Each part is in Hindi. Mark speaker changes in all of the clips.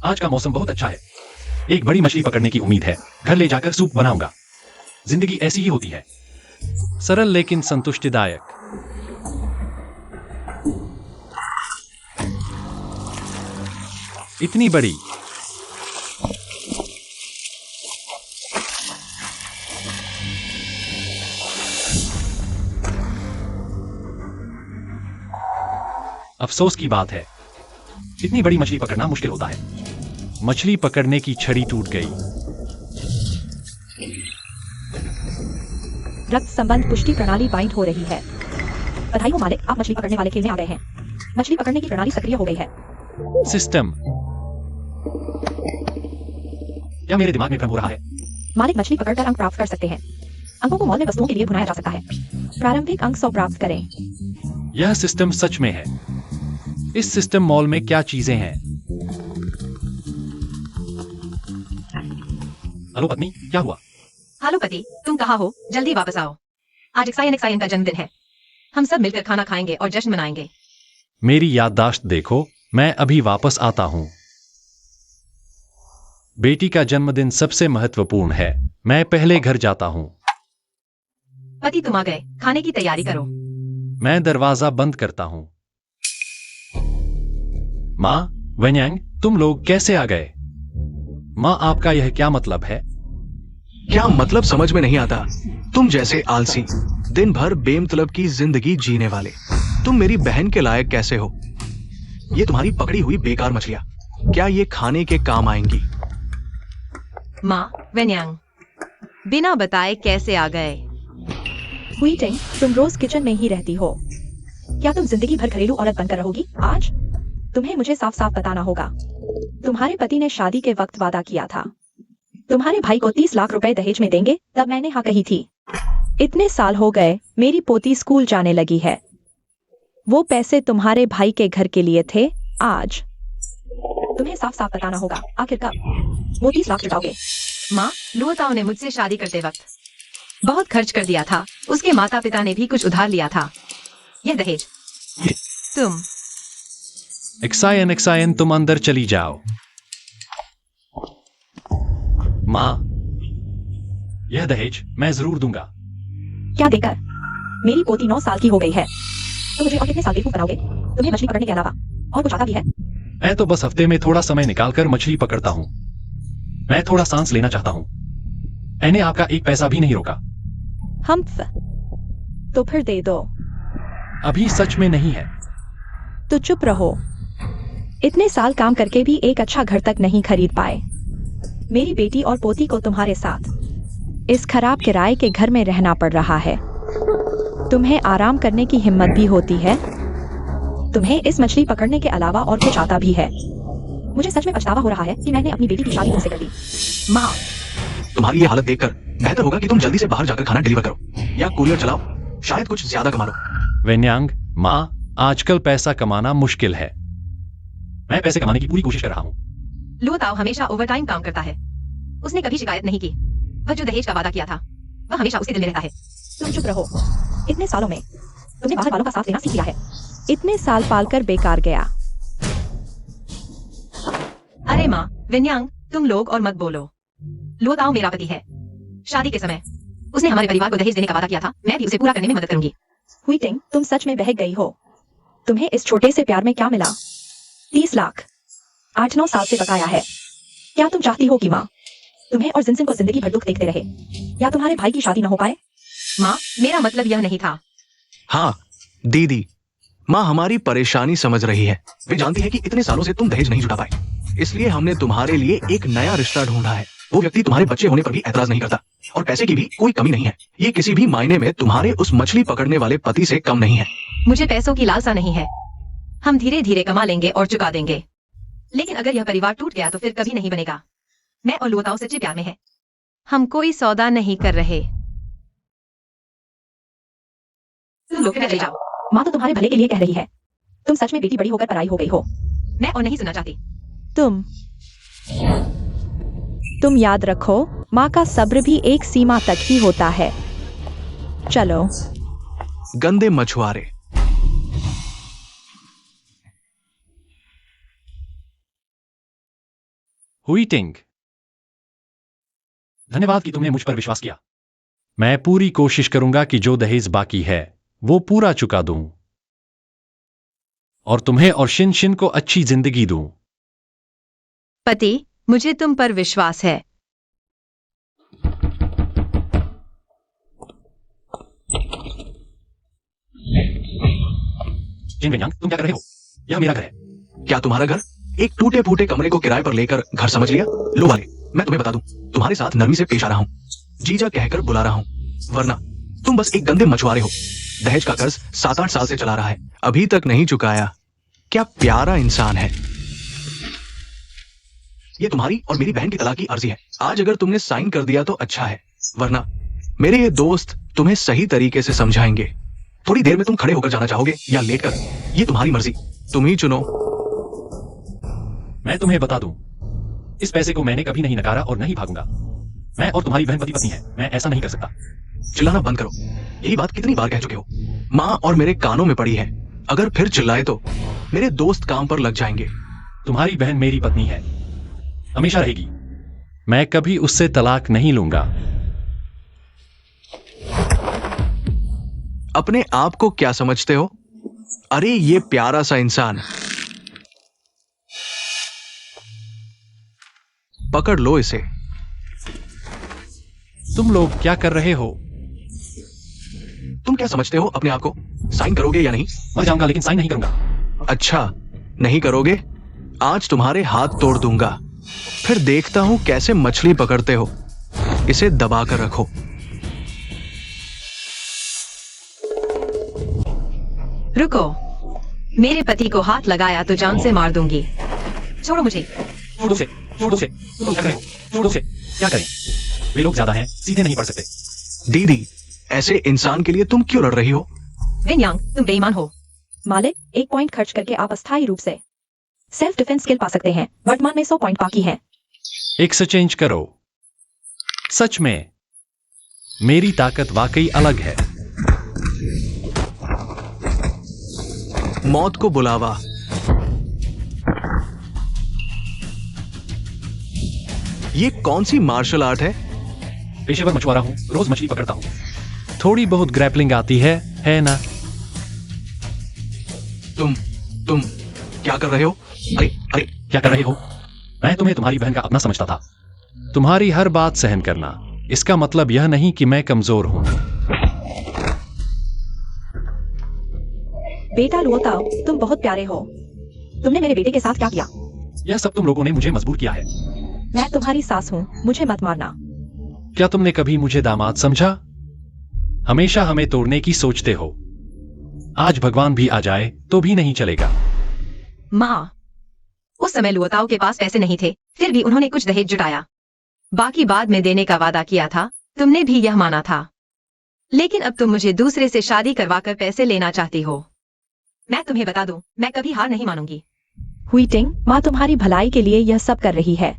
Speaker 1: आज का मौसम बहुत अच्छा है। एक बड़ी मछली पकड़ने की उम्मीद है। घर ले जाकर सूप बनाऊंगा। जिंदगी ऐसी ही होती है,
Speaker 2: सरल लेकिन संतुष्टिदायक। इतनी बड़ी।
Speaker 1: अफसोस की बात है, इतनी बड़ी मछली पकड़ना मुश्किल होता है।
Speaker 2: मछली पकड़ने की छड़ी टूट गई।
Speaker 3: रक्त संबंध पुष्टि प्रणाली बाइंड हो रही है। बधाई हो मालिक, आप मछली पकड़ने वाले खेल में आ गए हैं। मछली पकड़ने की प्रणाली सक्रिय हो गई है।
Speaker 2: सिस्टम।
Speaker 1: क्या मेरे दिमाग में भ्रम हो रहा है?
Speaker 3: मालिक मछली पकड़कर अंक प्राप्त कर सकते हैं। अंकों को मॉल में वस्तुओं के लिए भुनाया जा सकता है। प्रारंभिक अंक 100 प्राप्त करें।
Speaker 2: यह सिस्टम सच में है। इस सिस्टम मॉल में क्या चीजें हैं?
Speaker 1: हेलो पत्नी, क्या हुआ?
Speaker 4: हेलो पति, तुम कहाँ हो? जल्दी वापस आओ। आज एक्साइन का जन्मदिन है। हम सब मिलकर खाना खाएंगे और जश्न मनाएंगे।
Speaker 2: मेरी याददाश्त देखो, मैं अभी वापस आता हूं। बेटी का जन्मदिन सबसे महत्वपूर्ण है। मैं पहले घर जाता हूं।
Speaker 4: पति तुम आ गए, खाने की तैयारी करो।
Speaker 2: मैं दरवाजा बंद करता हूं। माँ, वेन्यांग, तुम लोग कैसे आ गए? माँ, आपका यह क्या मतलब है?
Speaker 5: क्या मतलब समझ में नहीं आता। तुम जैसे आलसी, दिन भर बेमतलब की जिंदगी जीने वाले, तुम मेरी बहन के लायक कैसे हो? ये तुम्हारी पकड़ी हुई बेकार मछलियां, क्या ये खाने के काम आएंगी?
Speaker 4: माँ, वेन्यांग, बिना बताए कैसे आ गए?
Speaker 3: हुईटिंग, तुम रोज किचन में ही रहती हो। क्या तुम जिंदगी भर घरेलू औरत बनकर रहोगी? आज तुम्हें मुझे साफ साफ बताना होगा। तुम्हारे पति ने शादी के वक्त वादा किया था तुम्हारे भाई को 30 लाख रुपए दहेज में देंगे, तब मैंने हाँ कही थी। इतने साल हो गए, मेरी पोती स्कूल जाने लगी है। वो पैसे तुम्हारे भाई के घर के लिए थे। आज तुम्हें साफ साफ बताना होगा, आखिर कब वो 30 लाख जुटाओगे?
Speaker 4: माँ, लुओताओ ने मुझसे शादी करते वक्त बहुत खर्च कर दिया था। उसके माता पिता ने भी कुछ उधार लिया था। यह दहेज। तुम
Speaker 2: एक्साइन, तुम अंदर चली जाओ।
Speaker 1: माँ, यह दहेज मैं जरूर दूंगा।
Speaker 3: क्या देकर? मेरी पोती 9 साल की हो गई है। तो मुझे और कितने साल बेवकूफ बनाओगे? तुम्हें मछली पकड़ने के अलावा और कुछ आता भी है?
Speaker 1: मैं तो बस हफ्ते में थोड़ा समय निकालकर मछली पकड़ता हूँ। मैं थोड़ा सांस लेना चाहता हूँ। मैंने आपका एक पैसा भी नहीं रोका।
Speaker 3: हम्फ, तो फिर दे दो।
Speaker 2: अभी सच में नहीं है।
Speaker 3: तो चुप रहो। इतने साल काम करके भी एक अच्छा घर तक नहीं खरीद पाए। मेरी बेटी और पोती को तुम्हारे साथ इस खराब किराए के घर में रहना पड़ रहा है। तुम्हें आराम करने की हिम्मत भी होती है? तुम्हें इस मछली पकड़ने के अलावा और कुछ आता भी है? मुझे सच में पछतावा हो रहा है कि मैंने अपनी बेटी की शादी तुमसे कर दी।
Speaker 4: माँ,
Speaker 5: तुम्हारी ये हालत देखकर बेहतर होगा कि तुम जल्दी से बाहर जाकर खाना डिलीवर करो या कुरियर चलाओ, शायद कुछ ज्यादा कमा लो।
Speaker 2: वेन्यांग, माँ, आजकल पैसा कमाना मुश्किल है।
Speaker 1: मैं पैसे कमाने की पूरी कोशिश कर रहा हूँ।
Speaker 4: लुओताओ हमेशा ओवरटाइम काम करता है। उसने कभी शिकायत नहीं की। वह जो दहेज का वादा किया था, वह हमेशा उसके दिल में रहता है।
Speaker 3: तुम चुप रहो। इतने सालों में तुमने बाहर वालों का साथ लेना सीख लिया है। इतने साल पालकर बेकार गया।
Speaker 4: अरे माँ, वेन्यांग, तुम लोग और मत बोलो। लुओताओ मेरा पति है। शादी के समय उसने हमारे परिवार को दहेज देने का वादा किया था। मैं भी उसे पूरा करने में मदद करूंगी।
Speaker 3: हुईटिंग, तुम सच में बहक गई हो। तुम्हें इस छोटे से प्यार में क्या मिला? 30 लाख 8-9 साल से बकाया है। क्या तुम चाहती हो कि माँ तुम्हें और जिनसिन को जिंदगी भर दुख देखते रहे, या तुम्हारे भाई की शादी न हो पाए?
Speaker 4: माँ, मेरा मतलब यह नहीं था।
Speaker 5: हाँ दीदी, माँ हमारी परेशानी समझ रही है। वे जानती है कि इतने सालों से तुम दहेज नहीं जुटा पाए, इसलिए हमने तुम्हारे लिए एक नया रिश्ता ढूंढा है। वो व्यक्ति तुम्हारे बच्चे होने पर भी ऐतराज नहीं करता और पैसे की भी कोई कमी नहीं है। ये किसी भी मायने में तुम्हारे उस मछली पकड़ने वाले पति से कम नहीं है।
Speaker 4: मुझे पैसों की लालसा नहीं है। हम धीरे धीरे कमा लेंगे और चुका देंगे। लेकिन अगर यह परिवार टूट गया तो फिर कभी नहीं बनेगा। मैं और लुओताओ सच्चे प्यार में हैं। हम कोई सौदा नहीं कर रहे। तुम लोग चले जाओ।
Speaker 3: माँ तो तुम्हारे भले के लिए कह रही है। तुम सच में बेटी बड़ी होकर पराई हो गई हो।
Speaker 4: मैं और नहीं सुनना चाहती।
Speaker 3: तुम याद रखो, माँ का सब्र भी एक सीमा तक ही होता है। चलो।
Speaker 5: गंदे मछुआरे।
Speaker 1: हुई टिंग। धन्यवाद कि तुमने मुझ पर विश्वास किया। मैं पूरी कोशिश करूंगा कि जो दहेज बाकी है वो पूरा चुका दूं और तुम्हें और शिन शिन को अच्छी जिंदगी दूं।
Speaker 4: पति, मुझे तुम पर विश्वास है।
Speaker 1: जिन वेन्यांग, तुम क्या कर रहे हो? यह मेरा घर है।
Speaker 5: क्या तुम्हारा घर? एक टूटे फूटे कमरे को किराए पर लेकर घर समझ लिया? लो वाले, मैं तुम्हें बता दूं, तुम्हारे साथ नरमी से पेश आ रहा हूं, जीजा कहकर बुला रहा हूं, वरना तुम बस एक गंदे मछुआरे हो। दहेज का कर्ज 7-8 साल से चला रहा है, अभी तक नहीं चुकाया। क्या प्यारा इंसान है। ये तुम्हारी और मेरी बहन की तलाक की अर्जी है। आज अगर तुमने साइन कर दिया तो अच्छा है, वरना मेरे ये दोस्त तुम्हें सही तरीके से समझाएंगे। थोड़ी देर में तुम खड़े होकर जाना चाहोगे या लेटकर, ये तुम्हारी मर्जी, तुम ही चुनो।
Speaker 1: मैं तुम्हें बता दूं, इस पैसे को मैंने कभी नहीं नकारा और नहीं भागूंगा। मैं और तुम्हारी बहन पति पत्नी है, मैं ऐसा नहीं कर सकता।
Speaker 5: चिल्लाना बंद करो, यही बात कितनी बार कह चुके हो। माँ और मेरे कानों में पड़ी है, अगर फिर चिल्लाए तो मेरे दोस्त काम पर लग जाएंगे।
Speaker 1: तुम्हारी बहन मेरी पत्नी है, हमेशा रहेगी। मैं कभी उससे तलाक नहीं लूंगा।
Speaker 5: अपने आप को क्या समझते हो? अरे ये प्यारा सा इंसान, पकड़ लो इसे।
Speaker 1: तुम लोग क्या कर रहे हो?
Speaker 5: तुम क्या समझते हो अपने आप को? साइन करोगे या नहीं?
Speaker 1: मर जाऊंगा लेकिन साइन नहीं करूंगा।
Speaker 5: अच्छा, नहीं करोगे? आज तुम्हारे हाथ तोड़ दूंगा, फिर देखता हूं कैसे मछली पकड़ते हो। इसे दबा कर रखो।
Speaker 4: रुको, मेरे पति को हाथ लगाया तो जान से मार दूंगी। छोड़ो मुझे।
Speaker 1: छोड़ो से, छोड़ो से, तुम क्या करें? छोड़ो से, क्या करें? वे लोग ज्यादा हैं, सीधे नहीं पढ़ सकते।
Speaker 5: दीदी, ऐसे इंसान के लिए तुम क्यों लड़ रही हो?
Speaker 4: वेन्यांग, तुम बेईमान हो।
Speaker 3: मालिक, 1 पॉइंट खर्च करके आप अस्थायी रूप से सेल्फ डिफेंस स्किल पा सकते हैं। वर्तमान में 100 पॉइंट बाकी हैं।
Speaker 1: एक से चेंज करो। सच में मेरी ताकत वाकई अलग है।
Speaker 5: मौत को बुलावा। ये कौन सी मार्शल आर्ट है?
Speaker 1: पेशेवर मछुआरा हूं, रोज मछली पकड़ता हूं। थोड़ी बहुत ग्रैपलिंग आती है ना?
Speaker 5: तुम क्या कर रहे हो? अरे अरे,
Speaker 1: क्या कर रहे हो? मैं तुम्हें तुम्हारी बहन का अपना समझता था। तुम्हारी हर बात सहन करना, इसका मतलब यह नहीं कि मैं कमजोर हूं।
Speaker 3: बेटा लुओताओ, तुम बहुत प्यारे हो। तुमने मेरे बेटे के साथ क्या किया?
Speaker 1: यह सब तुम लोगों ने मुझे मजबूर किया है।
Speaker 3: मैं तुम्हारी सास हूँ, मुझे मत मारना।
Speaker 1: क्या तुमने कभी मुझे दामाद समझा? हमेशा हमें तोड़ने की सोचते हो। आज भगवान भी आ जाए तो भी नहीं चलेगा।
Speaker 4: माँ, उस समय लुओताओ के पास पैसे नहीं थे, फिर भी उन्होंने कुछ दहेज जुटाया। बाकी बाद में देने का वादा किया था, तुमने भी यह माना था। लेकिन अब तुम मुझे दूसरे से शादी करवाकर पैसे लेना चाहती हो। मैं तुम्हें बता दूं, मैं कभी हार नहीं मानूंगी।
Speaker 3: हुई टिंग, माँ तुम्हारी भलाई के लिए यह सब कर रही है।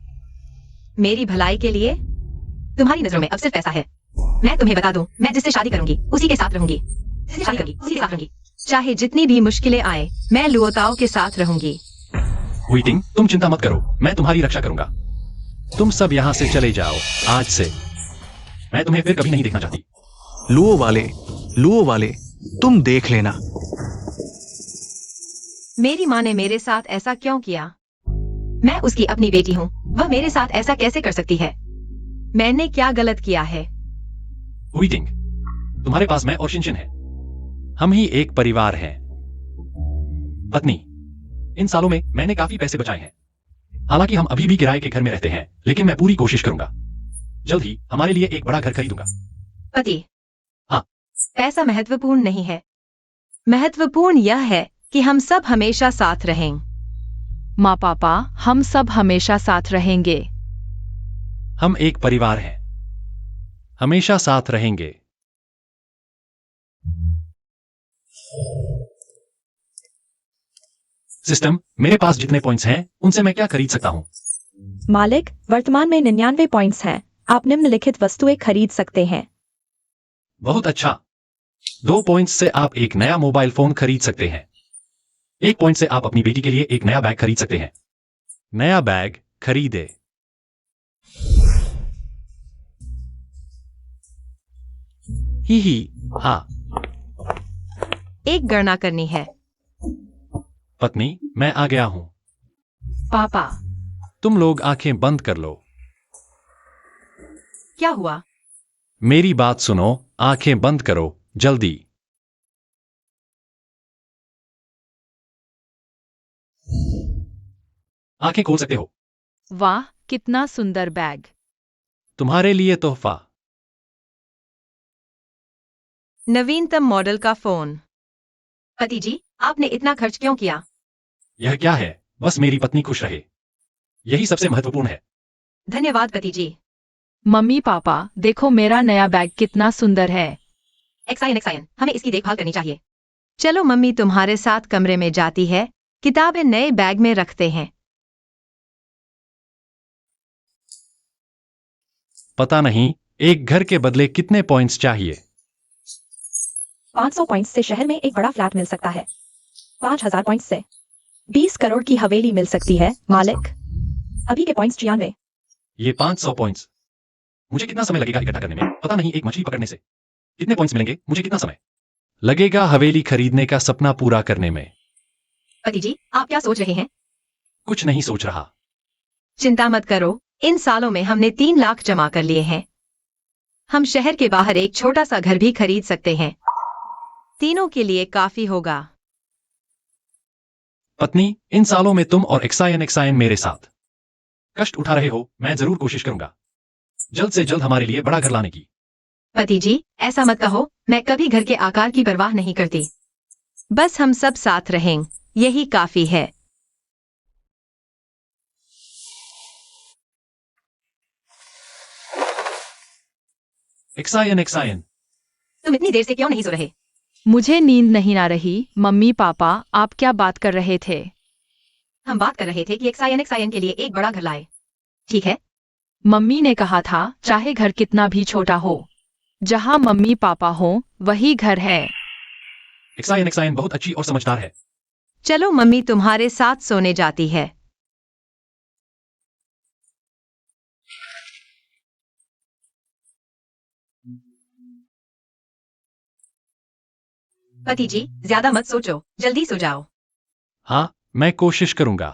Speaker 4: मेरी भलाई के लिए? तुम्हारी नजरों में अब सिर्फ पैसा है। मैं तुम्हें बता दूं, मैं जिससे शादी करूंगी उसी के साथ रहूंगी। शादी करूंगी, उसी के साथ रहूंगी। चाहे जितनी भी मुश्किलें आए, मैं लुओताओ के साथ रहूंगी।
Speaker 1: हुई टिंग, तुम चिंता मत करो, मैं तुम्हारी रक्षा करूंगा। तुम सब यहां से चले जाओ आज से। मैं तुम्हें फिर कभी नहीं देखना चाहती।
Speaker 5: लुओ वाले, तुम देख लेना।
Speaker 4: मेरी माँ ने मेरे साथ ऐसा क्यों किया? मैं उसकी अपनी बेटी हूँ, वह मेरे साथ ऐसा कैसे कर सकती है? मैंने क्या गलत किया है?
Speaker 1: हुई टिंग, तुम्हारे पास मैं और शिनशिन है। हम ही एक परिवार हैं। पत्नी, इन सालों में मैंने काफी पैसे बचाए हैं। हालांकि हम अभी भी किराए के घर में रहते हैं, लेकिन मैं पूरी कोशिश करूंगा। जल्द ही हमारे लिए एक बड़ा घर खरीदूंगा।
Speaker 4: पति,
Speaker 1: हाँ।
Speaker 4: पैसा महत्वपूर्ण नहीं है। महत्वपूर्ण यह है कि हम सब हमेशा साथ रहें।
Speaker 6: माँ पापा, हम सब हमेशा साथ रहेंगे।
Speaker 1: हम एक परिवार हैं, हमेशा साथ रहेंगे। सिस्टम, मेरे पास जितने पॉइंट्स हैं उनसे मैं क्या खरीद सकता हूं?
Speaker 3: मालिक, वर्तमान में 99 पॉइंट्स हैं। आप निम्नलिखित वस्तुएं खरीद सकते हैं।
Speaker 1: बहुत अच्छा। 2 पॉइंट्स से आप एक नया मोबाइल फोन खरीद सकते हैं। 1 पॉइंट से आप अपनी बेटी के लिए एक नया बैग खरीद सकते हैं। नया बैग खरीदे। ही हाँ।
Speaker 4: एक गणना करनी है।
Speaker 1: पत्नी, मैं आ गया हूं।
Speaker 6: पापा,
Speaker 1: तुम लोग आंखें बंद कर लो।
Speaker 4: क्या हुआ?
Speaker 1: मेरी बात सुनो, आंखें बंद करो, जल्दी। आंखें खोल सकते हो।
Speaker 6: वाह कितना सुंदर बैग।
Speaker 1: तुम्हारे लिए तोहफा।
Speaker 4: नवीनतम मॉडल का फोन। पति जी, आपने इतना खर्च क्यों किया?
Speaker 1: यह क्या है? बस मेरी पत्नी खुश रहे, यही सबसे महत्वपूर्ण है।
Speaker 4: धन्यवाद पति जी।
Speaker 6: मम्मी पापा, देखो मेरा नया बैग कितना सुंदर है।
Speaker 4: एक्साइन, हमें इसकी देखभाल करनी चाहिए। चलो मम्मी तुम्हारे साथ कमरे में जाती है, किताबें नए बैग में रखते हैं।
Speaker 1: पता नहीं, एक घर के बदले कितने पॉइंट्स चाहिए?
Speaker 3: 500 पॉइंट्स से शहर में एक बड़ा फ्लैट मिल सकता है। 5000 पॉइंट्स से 20 करोड़ की हवेली मिल सकती है, मालिक। अभी के पॉइंट्स 96।
Speaker 1: ये 500 पॉइंट्स। मुझे कितना समय लगेगा इकट्ठा करने में? पता नहीं, एक मछली पकड़ने से कितने पॉइंट्स मिलेंगे? मुझे कितना समय लगेगा हवेली खरीदने का सपना पूरा करने में?
Speaker 4: पति जी, आप क्या सोच रहे हैं?
Speaker 1: कुछ नहीं सोच रहा।
Speaker 4: चिंता मत करो, इन सालों में हमने 3 लाख जमा कर लिए हैं। हम शहर के बाहर एक छोटा सा घर भी खरीद सकते हैं। तीनों के लिए काफी होगा।
Speaker 1: पत्नी, इन सालों में तुम और एक्साइन मेरे साथ कष्ट उठा रहे हो। मैं जरूर कोशिश करूंगा जल्द से जल्द हमारे लिए बड़ा घर लाने की।
Speaker 4: पति जी, ऐसा मत कहो, मैं कभी घर के आकार की परवाह नहीं करती। बस हम सब साथ रहें, यही काफी है।
Speaker 1: एक्साइन,
Speaker 4: तुम इतनी देर से क्यों नहीं सो रहे?
Speaker 6: मुझे नींद नहीं आ रही। मम्मी पापा, आप क्या बात कर रहे थे?
Speaker 4: हम बात कर रहे थे कि एक्साइन के लिए एक बड़ा घर लाए। ठीक है?
Speaker 6: मम्मी ने कहा था चाहे घर कितना भी छोटा हो, जहाँ मम्मी पापा हो वही घर है।
Speaker 1: एक्साइन बहुत अच्छी और समझदार है।
Speaker 4: चलो मम्मी तुम्हारे साथ सोने जाती है। पति जी, ज्यादा मत सोचो, जल्दी सो जाओ।
Speaker 1: हाँ, मैं कोशिश करूंगा।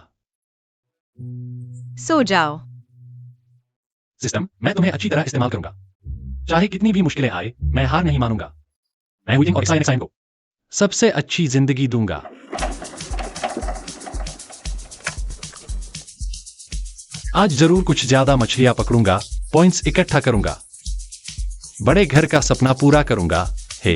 Speaker 4: सो जाओ।
Speaker 1: सिस्टम, मैं तुम्हें अच्छी तरह इस्तेमाल करूंगा। चाहे कितनी भी मुश्किलें आए, मैं हार नहीं मानूंगा। मैं हुइटिंग और एक्साइन को सबसे अच्छी जिंदगी दूंगा। आज जरूर कुछ ज्यादा मछलियां पकड़ूंगा, पॉइंट्स इकट्ठा करूंगा, बड़े घर का सपना पूरा करूंगा। हे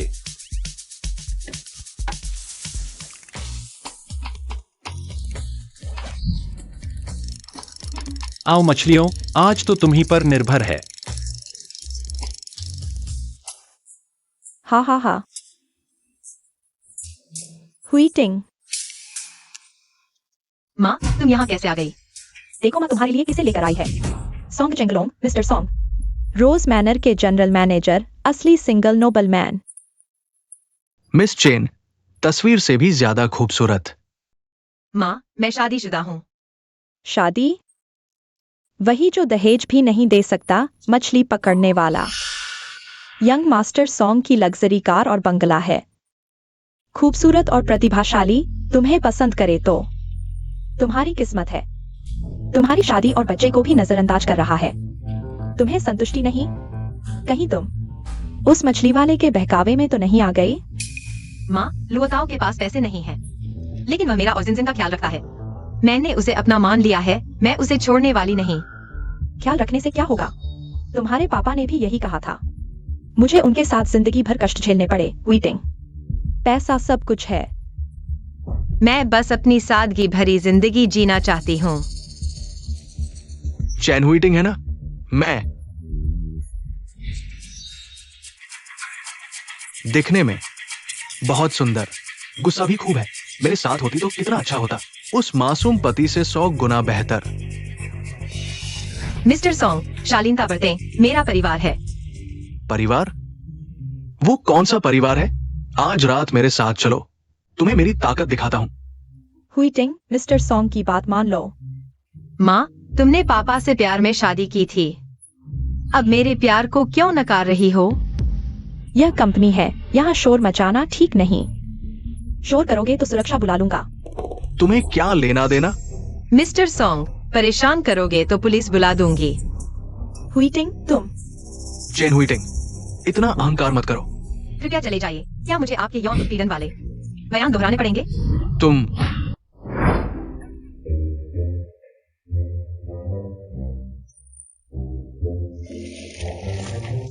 Speaker 1: आओ मछलियों, आज तो तुम ही पर निर्भर है।
Speaker 3: हा। हुईटिंग,
Speaker 4: माँ, तुम यहाँ कैसे आ गई?
Speaker 3: देखो मैं तुम्हारे लिए किसे लेकर आई है। सॉन्ग चेंगलोंग, मिस्टर सॉन्ग, रोज मैनर के जनरल मैनेजर, असली single noble man.
Speaker 5: Miss chain, तस्वीर से भी ज्यादा खूबसूरत।
Speaker 4: माँ, मैं शादीशुदा हूँ।
Speaker 3: शादी? वही जो दहेज भी नहीं दे सकता, मछली पकड़ने वाला। यंग मास्टर सॉन्ग की लग्जरी कार और बंगला है। खूबसूरत और प्रतिभाशाली, तुम्हें पसंद करे तो तुम्हारी किस्मत है। तुम्हारी शादी और बच्चे को भी नजरअंदाज कर रहा है। तुम्हें संतुष्टि नहीं? कहीं तुम उस मछली वाले के बहकावे में तो नहीं आ गई?
Speaker 4: माँ, लुओताओ के पास पैसे नहीं हैं, लेकिन वह मेरा और जिनजिन का ख्याल रखता है। मैंने उसे अपना मान लिया है, मैं उसे छोड़ने वाली नहीं।
Speaker 3: ख्याल रखने से क्या होगा? तुम्हारे पापा ने भी यही कहा था। मुझे उनके साथ जिंदगी भर कष्ट झेलने पड़े। हुईटिंग, पैसा सब कुछ है।
Speaker 4: मैं बस अपनी सादगी भरी जिंदगी जीना चाहती हूँ।
Speaker 5: चैन हुईटिंग है ना? मैं दिखने में बहुत सुंदर, गुस्सा भी खूब है। मेरे साथ होती तो कितना अच्छा होता। उस मासूम पति से 100 गुना बेहतर।
Speaker 4: मिस्टर सॉन्ग, शालीनता बरतें, मेरा परिवार है।
Speaker 5: परिवार? वो कौन सा परिवार है? आज रात मेरे साथ चलो, तुम्हें मेरी ताकत दिखाता हूँ।
Speaker 3: हुईटिंग, मिस्टर सॉन्ग की बात मान लो।
Speaker 4: माँ, तुमने पापा से प्यार में शादी की थी, अब मेरे प्यार को क्यों नकार रही हो?
Speaker 3: यह कंपनी है, यहाँ शोर मचाना ठीक नहीं। शोर करोगे तो सुरक्षा बुला लूंगा।
Speaker 5: तुम्हें क्या लेना देना?
Speaker 4: मिस्टर सॉन्ग, परेशान करोगे तो पुलिस बुला दूंगी।
Speaker 3: हुईटिंग, तुम।
Speaker 5: चेन हुईटिंग, इतना अहंकार मत करो।
Speaker 4: कृपया चले जाइए। क्या मुझे आपके यौन उत्पीड़न वाले बयान दोहराने पड़ेंगे?
Speaker 5: तुम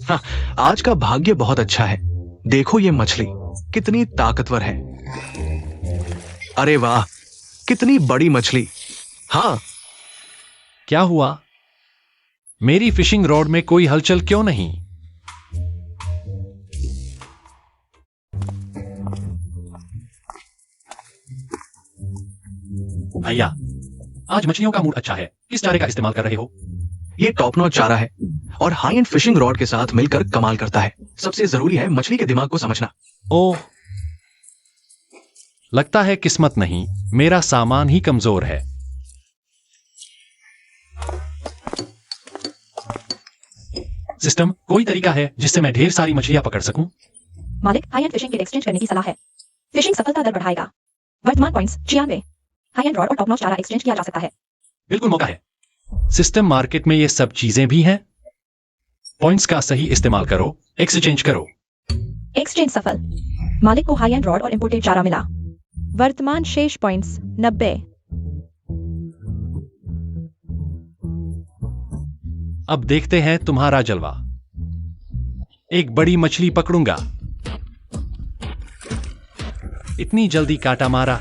Speaker 5: हाँ, आज का भाग्य बहुत अच्छा है। देखो ये मछली कितनी ताकतवर है। अरे वाह, कितनी बड़ी मछली। हाँ,
Speaker 1: क्या हुआ? मेरी फिशिंग रॉड में कोई हलचल क्यों नहीं? भैया, आज मछलियों का मूड अच्छा है। किस चारे का इस्तेमाल कर रहे हो?
Speaker 5: ये टॉप नॉच चारा है और हाई एंड फिशिंग रॉड के साथ मिलकर कमाल करता है। सबसे जरूरी है मछली के दिमाग को समझना।
Speaker 1: ओह, लगता है किस्मत नहीं, मेरा सामान ही कमजोर है। सिस्टम, कोई तरीका है जिससे मैं ढेर सारी मछलियां पकड़ सकूं?
Speaker 3: मालिक, high and fishing kit exchange करने की सलाह है। फिशिंग सफलता दर बढ़ाएगा। वर्तमान पॉइंट्स 96। हाई एंड रॉड और टॉप नॉच चारा एक्सचेंज किया जा सकता है।
Speaker 1: बिल्कुल मौका है। सिस्टम, मार्केट में ये सब चीजें भी हैं। पॉइंट्स का सही इस्तेमाल करो, एक्सचेंज करो।
Speaker 3: एक्सचेंज सफल। मालिक को हाई एंड रॉड और इंपोर्टेड चारा मिला। वर्तमान शेष पॉइंट्स 90।
Speaker 1: अब देखते हैं तुम्हारा जलवा। एक बड़ी मछली पकड़ूंगा। इतनी जल्दी काटा मारा।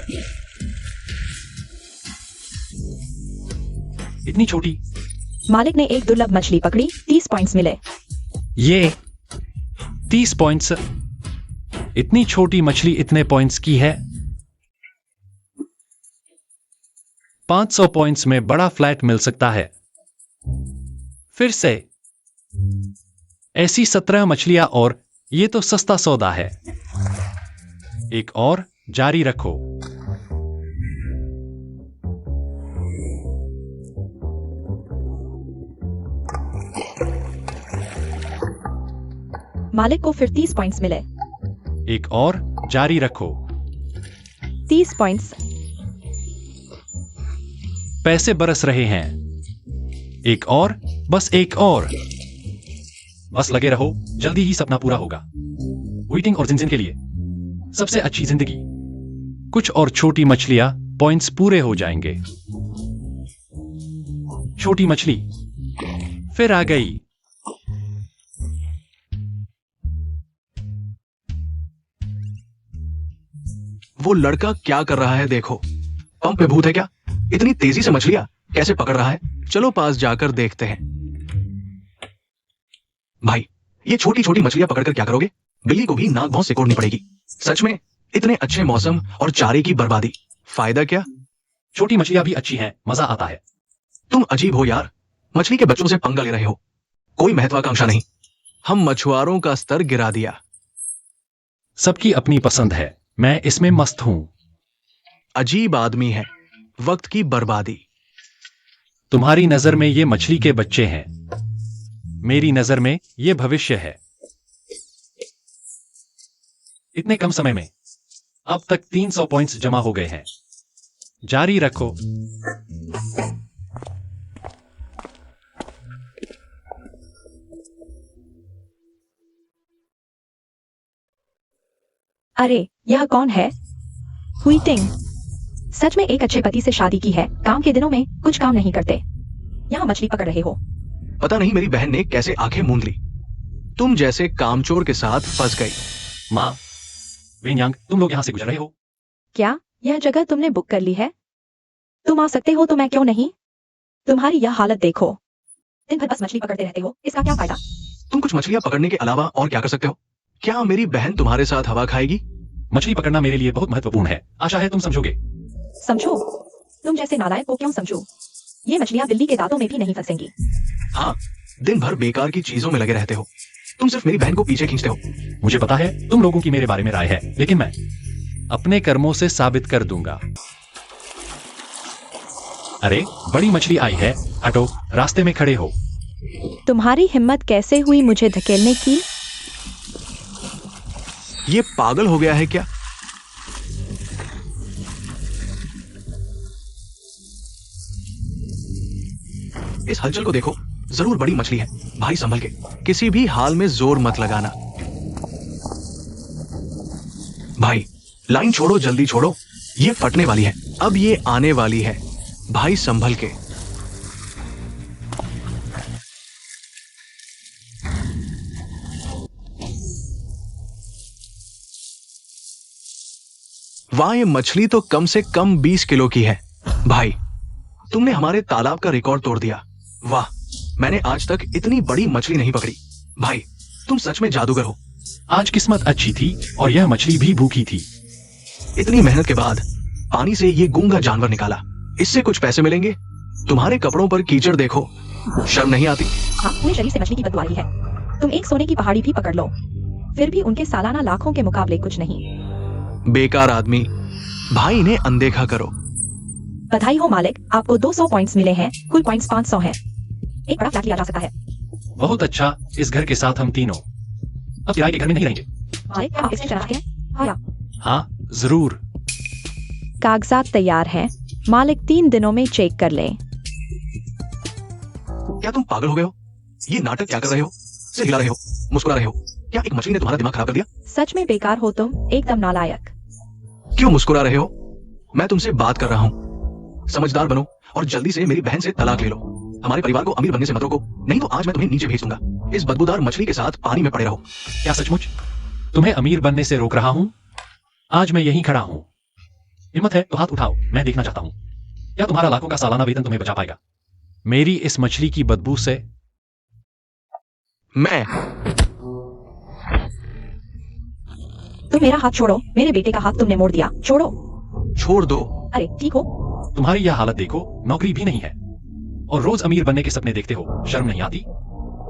Speaker 1: इतनी छोटी।
Speaker 3: मालिक ने एक दुर्लभ मछली पकड़ी, 30 पॉइंट्स मिले।
Speaker 1: ये 30 पॉइंट्स। इतनी छोटी मछली इतने पॉइंट्स की है। 500 पॉइंट्स में बड़ा फ्लैट मिल सकता है। फिर से ऐसी 17 मछलियां और ये तो सस्ता सौदा है। एक और, जारी रखो।
Speaker 3: मालिक को फिर 30 पॉइंट्स मिले।
Speaker 1: एक और, जारी रखो।
Speaker 3: 30 पॉइंट्स।
Speaker 1: पैसे बरस रहे हैं। एक और, बस एक और। बस लगे रहो, जल्दी ही सपना पूरा होगा। व्हीटिंग और जिनजिन के लिए सबसे अच्छी जिंदगी। कुछ और छोटी मछलियां, पॉइंट्स पूरे हो जाएंगे। छोटी मछली फिर आ गई।
Speaker 5: वो लड़का क्या कर रहा है देखो। पंप पे भूत है क्या? इतनी तेजी से मछलियां कैसे पकड़ रहा है? चलो पास जाकर देखते हैं। भाई, ये छोटी छोटी मछलियां पकड़कर क्या करोगे? बिल्ली को भी नाक भौं सिकोड़नी पड़ेगी। सच में इतने अच्छे मौसम और चारे की बर्बादी, फायदा क्या?
Speaker 1: छोटी मछलियां भी अच्छी हैं, मजा आता है।
Speaker 5: तुम अजीब हो यार, मछली के बच्चों से पंगा ले रहे हो। कोई महत्वाकांक्षा नहीं। हम मछुआरों का स्तर गिरा दिया।
Speaker 1: सबकी अपनी पसंद है, मैं इसमें मस्त हूं।
Speaker 5: अजीब आदमी है, वक्त की बर्बादी।
Speaker 1: तुम्हारी नजर में ये मछली के बच्चे हैं, मेरी नजर में ये भविष्य है। इतने कम समय में अब तक 300 पॉइंट्स जमा हो गए हैं। जारी रखो।
Speaker 3: अरे, यह कौन है? हुईटिंग, सच में एक अच्छे पति से शादी की है। काम के दिनों में कुछ काम नहीं करते। यहाँ मछली पकड़ रहे हो।
Speaker 5: पता नहीं मेरी बहन ने कैसे आंखें मूंद ली। तुम जैसे कामचोर के साथ फंस गई।
Speaker 1: माँ, वेन्यांग, तुम लोग यहां से गुजर रहे हो?
Speaker 3: क्या यह जगह तुमने बुक कर ली है? तुम आ सकते हो तो मैं क्यों नहीं? तुम्हारी यह हालत देखो, दिन भर बस मछली पकड़ते रहते हो, इसका क्या फायदा?
Speaker 5: तुम कुछ मछलियां पकड़ने के अलावा और क्या कर सकते हो? क्या मेरी बहन तुम्हारे साथ हवा खाएगी?
Speaker 1: मछली पकड़ना मेरे लिए बहुत महत्वपूर्ण है। आशा है तुम समझोगे।
Speaker 3: समझो? तुम जैसे नालायक को क्यों समझूं? ये मछलियां बिल्ली के दांतों में भी नहीं फंसेंगी।
Speaker 5: हाँ, दिन भर बेकार की चीजों में लगे रहते हो। तुम सिर्फ मेरी बहन को पीछे खींचते हो।
Speaker 1: मुझे पता है तुम लोगों की मेरे बारे में राय है, लेकिन मैं अपने कर्मों से साबित कर दूंगा। अरे बड़ी मछली आई है, हटो, रास्ते में खड़े हो।
Speaker 3: तुम्हारी हिम्मत कैसे हुई मुझे धकेलने की?
Speaker 5: ये पागल हो गया है क्या? इस हलचल को देखो, जरूर बड़ी मछली है। भाई संभल के, किसी भी हाल में जोर मत लगाना। भाई लाइन छोड़ो, जल्दी छोड़ो, ये फटने वाली है। अब ये आने वाली है। भाई संभल के। वाह, ये मछली तो कम से कम 20 किलो की है। भाई तुमने हमारे तालाब का रिकॉर्ड तोड़ दिया। वाह, मैंने आज तक इतनी बड़ी मछली नहीं पकड़ी। भाई तुम सच में जादूगर हो।
Speaker 1: आज किस्मत अच्छी थी और यह मछली भी भूखी थी।
Speaker 5: इतनी मेहनत के बाद पानी से ये गूंगा जानवर निकाला, इससे कुछ पैसे मिलेंगे। तुम्हारे कपड़ों पर कीचड़ देखो, शर्म नहीं आती?
Speaker 3: हाँ, पूरे शरीर से मछली की बदबू आ रही है। तुम एक सोने की पहाड़ी भी पकड़ लो, फिर भी उनके सालाना लाखों के मुकाबले कुछ नहीं।
Speaker 5: बेकार आदमी। भाई इन्हें अनदेखा करो।
Speaker 3: बधाई हो मालिक, आपको 200 पॉइंट्स मिले हैं। कुल पॉइंट्स 500 हैं। एक बड़ा फ्लैट लिया जा सकता है।
Speaker 1: बहुत अच्छा, इस घर के साथ हम तीनों अब किराए के घर में नहीं रहेंगे।
Speaker 3: मालिक, आप इसमें चाहते हैं? हाँ।
Speaker 1: हाँ जरूर।
Speaker 3: कागजात तैयार हैं। मालिक 3 दिनों में चेक कर लें।
Speaker 5: क्या तुम पागल हो गए हो? ये नाटक क्या कर रहे हो? सिर हिला रहे हो, मुस्कुरा रहे हो। क्या एक मछली ने तुम्हारा दिमाग खराब कर दिया?
Speaker 3: सच में बेकार हो तुम, एकदम नालायक।
Speaker 5: क्यों मुस्कुरा रहे हो? मैं तुमसे बात कर रहा हूँ। समझदार बनो और जल्दी से मेरी बहन से तलाक ले लो। हमारे परिवार को अमीर बनने से मत रोको, नहीं तो आज मैं तुम्हें नीचे भेज दूंगा। इस बदबूदार मछली के साथ पानी में पड़े रहो।
Speaker 1: क्या सचमुच तुम्हें अमीर बनने से रोक रहा हूँ? आज मैं यहीं खड़ा हूँ। हिम्मत है तो हाथ उठाओ, मैं देखना चाहता हूँ क्या तुम्हारा लाखों का सालाना वेतन तुम्हें बचा पाएगा मेरी इस मछली की बदबू से?
Speaker 5: मैं
Speaker 3: तुम मेरा हाथ छोड़ो, मेरे बेटे का हाथ तुमने मोड़ दिया। छोड़ो।
Speaker 5: छोड़ दो।
Speaker 3: अरे ठीक हो?
Speaker 1: तुम्हारी यह हालत देखो, नौकरी भी नहीं है और रोज अमीर बनने के सपने देखते हो, शर्म नहीं आती?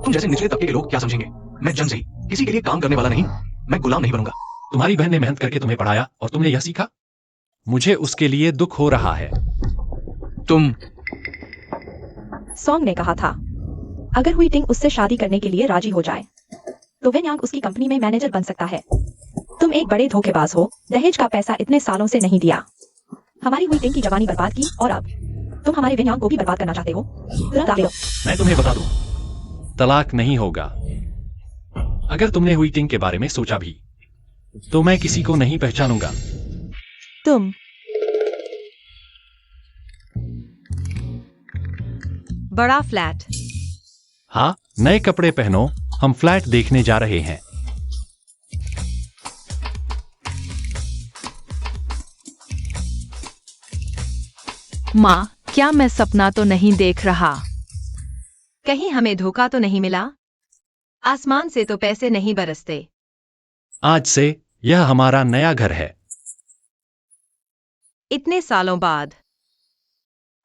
Speaker 5: तुम जैसे निचले तबके के लोग क्या समझेंगे? मैं जन सही, किसी के लिए काम करने वाला नहीं। मैं गुलाम नहीं बनूंगा।
Speaker 1: तुम्हारी बहन ने मेहनत करके तुम्हें पढ़ाया और तुमने यह सीखा। मुझे उसके लिए दुख हो रहा है।
Speaker 5: तुम
Speaker 3: सॉन्ग ने कहा था अगर हुई टिंग उससे शादी करने के लिए राजी हो जाए तो वेन्यांग उसकी कंपनी में मैनेजर बन सकता है। तुम एक बड़े धोखेबाज हो, दहेज का पैसा इतने सालों से नहीं दिया, हमारी हुई टिंग की जवानी बर्बाद की और अब तुम हमारे वेन्यांग को भी बर्बाद करना चाहते हो। तुरंत आगे लो।
Speaker 1: मैं तुम्हें बता दूं, तलाक नहीं होगा। अगर तुमने हुई टिंग के बारे में सोचा भी तो मैं किसी को नहीं पहचानूंगा।
Speaker 3: तुम
Speaker 4: बड़ा फ्लैट।
Speaker 1: हाँ, नए कपड़े पहनो, हम फ्लैट देखने जा रहे हैं।
Speaker 6: माँ, क्या मैं सपना तो नहीं देख रहा?
Speaker 4: कहीं हमें धोखा तो नहीं मिला? आसमान से तो पैसे नहीं बरसते।
Speaker 1: आज से यह हमारा नया घर है।
Speaker 4: इतने सालों बाद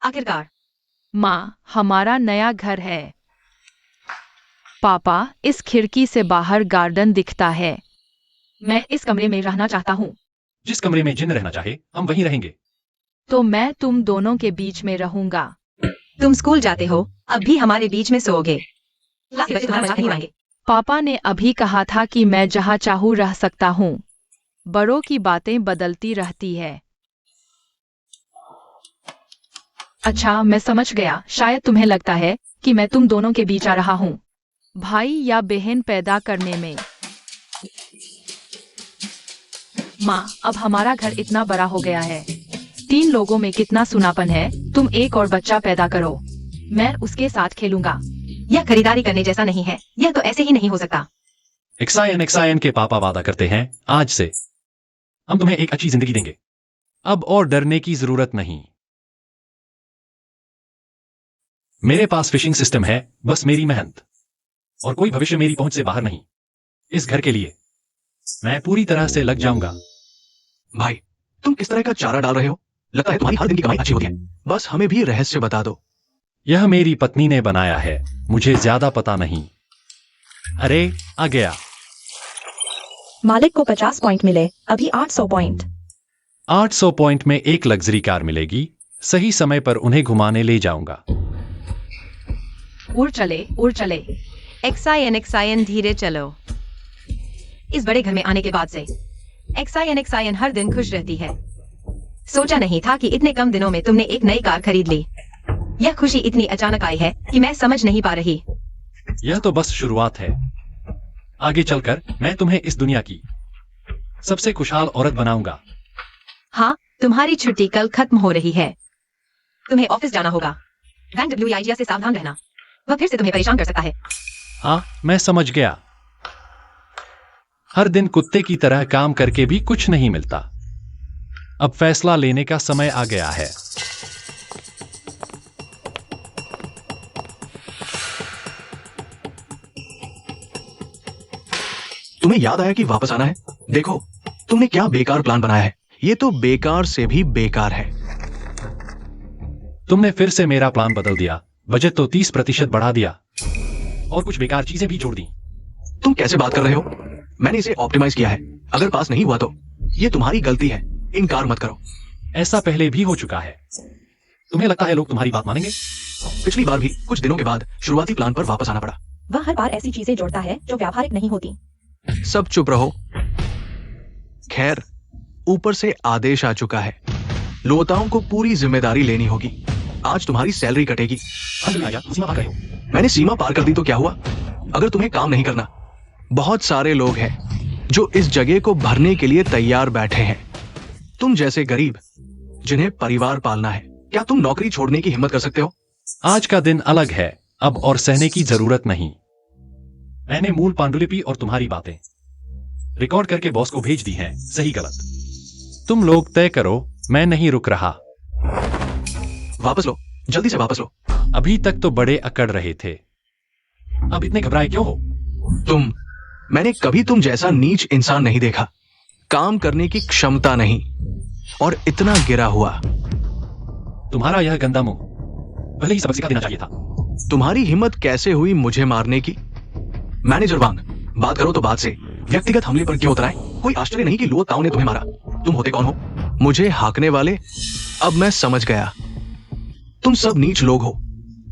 Speaker 4: आखिरकार।
Speaker 6: माँ, हमारा नया घर है। पापा, इस खिड़की से बाहर गार्डन दिखता है। मैं इस कमरे में रहना चाहता हूँ।
Speaker 1: जिस कमरे में जिन रहना चाहे हम वहीं रहेंगे।
Speaker 6: तो मैं तुम दोनों के बीच में रहूंगा।
Speaker 4: तुम स्कूल जाते हो, अब भी हमारे बीच में सोओगे। क्लास के बच्चे तुम्हारा मजाक नहीं उड़ाएंगे।
Speaker 6: पापा ने अभी कहा था कि मैं जहाँ चाहूँ रह सकता हूँ। बड़ों की बातें बदलती रहती है। अच्छा, मैं समझ गया। शायद तुम्हें लगता है कि मैं तुम दोनों के बीच आ रहा हूँ, भाई या बहन पैदा करने में। माँ, अब हमारा घर इतना बड़ा हो गया है। 3 लोगों में कितना सुनापन है। तुम एक और बच्चा पैदा करो, मैं उसके साथ खेलूंगा।
Speaker 4: यह खरीदारी करने जैसा नहीं है। यह तो ऐसे ही नहीं हो सकता।
Speaker 1: एक्सायन के पापा वादा करते हैं आज से हम तुम्हें एक अच्छी जिंदगी देंगे। अब और डरने की जरूरत नहीं। मेरे पास फिशिंग सिस्टम है, बस मेरी मेहनत और कोई भविष्य मेरी पहुंच से बाहर नहीं। इस घर के लिए मैं पूरी तरह से लग जाऊंगा।
Speaker 5: भाई, तुम किस तरह का चारा डाल रहे हो? लगता है तुम्हारी हर दिन की कमाई अच्छी होती है। बस हमें भी रहस्य बता दो।
Speaker 1: यह मेरी पत्नी ने बनाया है, मुझे ज्यादा पता नहीं। अरे आ गया।
Speaker 3: मालिक को 50 पॉइंट मिले, अभी 800 पॉइंट।
Speaker 1: 800 पॉइंट में एक लग्जरी कार मिलेगी,
Speaker 2: सही समय पर उन्हें घुमाने ले जाऊंगा।
Speaker 6: उड़ चले।
Speaker 4: XIN धीरे चलो।
Speaker 6: इस बड़े घर में आने के बाद से
Speaker 4: XIN हर दिन खुश रहती है। सोचा नहीं था कि इतने कम दिनों में तुमने एक नई कार खरीद ली। यह खुशी इतनी अचानक आई है कि मैं समझ नहीं पा रही।
Speaker 2: यह तो बस शुरुआत है। आगे चलकर मैं तुम्हें इस दुनिया की सबसे खुशहाल औरत बनाऊंगा।
Speaker 4: हाँ, तुम्हारी छुट्टी कल खत्म हो रही है। तुम्हें ऑफिस जाना होगा। बैंक WIGA से सावधान रहना, वह फिर से तुम्हें परेशान कर सकता है।
Speaker 2: हाँ, मैं समझ गया। हर दिन कुत्ते की तरह काम करके भी कुछ नहीं मिलता। अब फैसला लेने का समय आ गया है।
Speaker 5: तुम्हें याद आया कि वापस आना है? देखो, तुमने क्या बेकार प्लान बनाया है। ये तो बेकार से भी बेकार है।
Speaker 2: तुमने फिर से मेरा प्लान बदल दिया। बजट तो 30% बढ़ा दिया और कुछ बेकार चीजें भी जोड़ दी।
Speaker 5: तुम कैसे बात कर रहे हो? मैंने इसे ऑप्टिमाइज किया है। अगर पास नहीं हुआ तो ये तुम्हारी गलती है। इनकार मत करो।
Speaker 2: ऐसा पहले भी हो चुका है। तुम्हें लगता है लोग तुम्हारी बात मानेंगे?
Speaker 5: पिछली बार भी कुछ दिनों के बाद शुरुआती प्लान पर वापस आना पड़ा।
Speaker 3: वह हर बार ऐसी चीजें जोड़ता है जो व्यावहारिक नहीं होती।
Speaker 5: सब चुप रहो। खैर, ऊपर से आदेश आ चुका है। लोताओं को पूरी जिम्मेदारी लेनी होगी। आज तुम्हारी सैलरी कटेगी।
Speaker 2: सीमा पार गए हो।
Speaker 5: मैंने सीमा पार कर दी तो क्या हुआ? अगर तुम्हें काम नहीं करना, बहुत सारे लोग हैं जो इस जगह को भरने के लिए तैयार बैठे हैं। तुम जैसे गरीब जिन्हें परिवार पालना है, क्या तुम नौकरी छोड़ने की हिम्मत कर सकते हो?
Speaker 2: आज का दिन अलग है अब और सहने की जरूरत नहीं। मैंने मूल पांडुलिपि और तुम्हारी बातें रिकॉर्ड करके बॉस को भेज दी हैं। सही गलत तुम लोग तय करो, मैं नहीं रुक रहा।
Speaker 5: वापस लो, जल्दी से वापस लो।
Speaker 2: अभी तक तो बड़े अकड़ रहे थे, अब इतने घबराए क्यों हो?
Speaker 5: मैंने कभी तुम जैसा नीच इंसान नहीं देखा। काम करने की क्षमता नहीं और इतना गिरा हुआ।
Speaker 2: तुम्हारा यह गंदा मुंह पहले ही सबक सिखा देना चाहिए था।
Speaker 5: तुम्हारी हिम्मत कैसे हुई मुझे मारने की? मैनेजर वांग, बात करो तो बात से व्यक्तिगत हमले पर क्यों उतराए? कोई आश्चर्य नहीं कि लुओ ताओ ने तुम्हें मारा। तुम होते कौन हो? मुझे हाकने वाले? अब मैं समझ गया, तुम सब नीच लोग हो,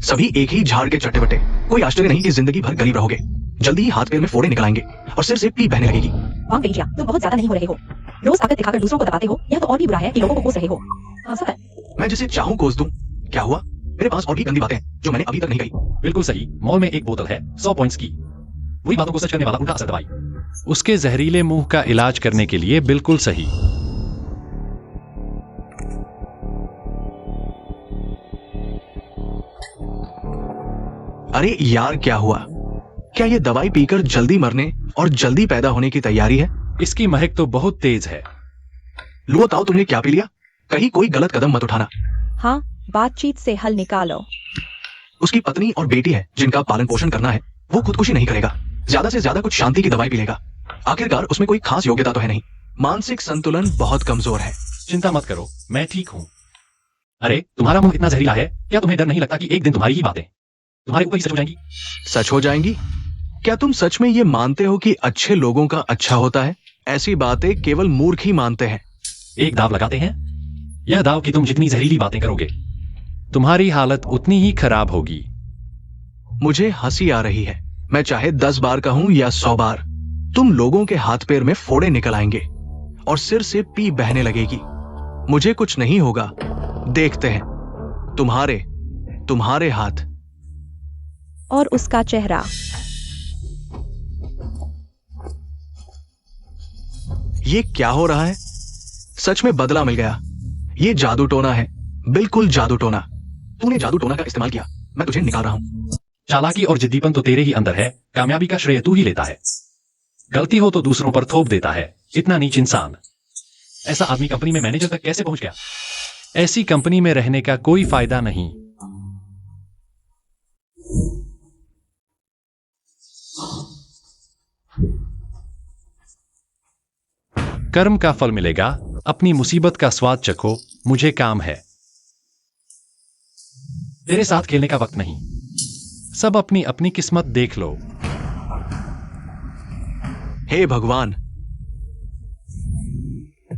Speaker 5: सभी एक ही झाड़ के चट्टे बट्टे। कोई आश्चर्य नहीं कि जिंदगी भर गरीब रहोगे। जल्दी ही हाथ पैर में फोड़े निकल आएंगे और सिर से पी बहने लगेगी।
Speaker 3: वांग बेजिया, तुम बहुत ज्यादा नहीं हो रहे हो। रोज ताकत दिखाकर दूसरों को दबाते हो। यह तो और भी बुरा है कि लोगों को कोस रहे हो। हाँ, सर।
Speaker 5: मैं जिसे चाहूं कोस दूं। क्या हुआ? मेरे पास और भी गंदी बातें हैं जो मैंने अभी तक नहीं कही।
Speaker 2: बिल्कुल सही। मॉल में एक बोतल है 100 पॉइंट्स की। वही बातों को सच करने वाला उल्टा असर दवाई। उसके जहरीले मुंह का इलाज करने के लिए बिल्कुल सही।
Speaker 5: अरे यार, क्या हुआ? क्या ये दवाई पीकर जल्दी मरने और जल्दी पैदा होने की तैयारी है?
Speaker 2: इसकी महक तो बहुत तेज है।
Speaker 5: लुओ ताओ, तुमने क्या पी लिया? कहीं कोई गलत कदम मत उठाना।
Speaker 3: हाँ, बातचीत से हल निकालो।
Speaker 5: उसकी पत्नी और बेटी है जिनका पालन पोषण करना है। वो खुदकुशी नहीं करेगा, ज्यादा से ज्यादा कुछ शांति की दवाई पी लेगा। आखिरकार उसमें कोई खास योग्यता तो है नहीं। मानसिक संतुलन बहुत कमजोर है।
Speaker 2: चिंता मत करो, मैं ठीक हूं। अरे, तुम्हारा मुंह इतना जहरीला है, क्या तुम्हें डर नहीं लगता कि एक दिन तुम्हारी ही बातें तुम्हारे ऊपर ही सच हो जाएंगी?
Speaker 5: सच हो जाएंगी? क्या तुम सच में ये मानते हो कि अच्छे लोगों का अच्छा होता है? ऐसी बातें केवल मूर्ख ही मानते हैं।
Speaker 2: एक दाव लगाते हैं। यह दाव कि तुम जितनी जहरीली बातें करोगे तुम्हारी हालत उतनी ही खराब होगी।
Speaker 5: मुझे हंसी आ रही है। मैं चाहे 10 बार कहूं या 100 बार, तुम लोगों के हाथ पैर में फोड़े निकल आएंगे और सिर से पी बहने लगेगी। मुझे कुछ नहीं होगा। देखते हैं तुम्हारे हाथ
Speaker 3: और उसका चेहरा।
Speaker 5: ये क्या हो रहा है? सच में बदला मिल गया। ये जादू टोना है, बिल्कुल जादू टोना। तूने जादू टोना का इस्तेमाल किया, मैं तुझे निकाल रहा हूं।
Speaker 2: चालाकी और जिद्दीपन तो तेरे ही अंदर है। कामयाबी का श्रेय तू ही लेता है। गलती हो तो दूसरों पर थोप देता है। इतना नीच इंसान। ऐसा आदमी कंपनी में मैनेजर तक कैसे पहुंच गया? ऐसी कंपनी में रहने का कोई फायदा नहीं। कर्म का फल मिलेगा। अपनी मुसीबत का स्वाद चखो। मुझे काम है। तेरे साथ खेलने का वक्त नहीं। सब अपनी अपनी किस्मत देख लो।
Speaker 5: हे भगवान,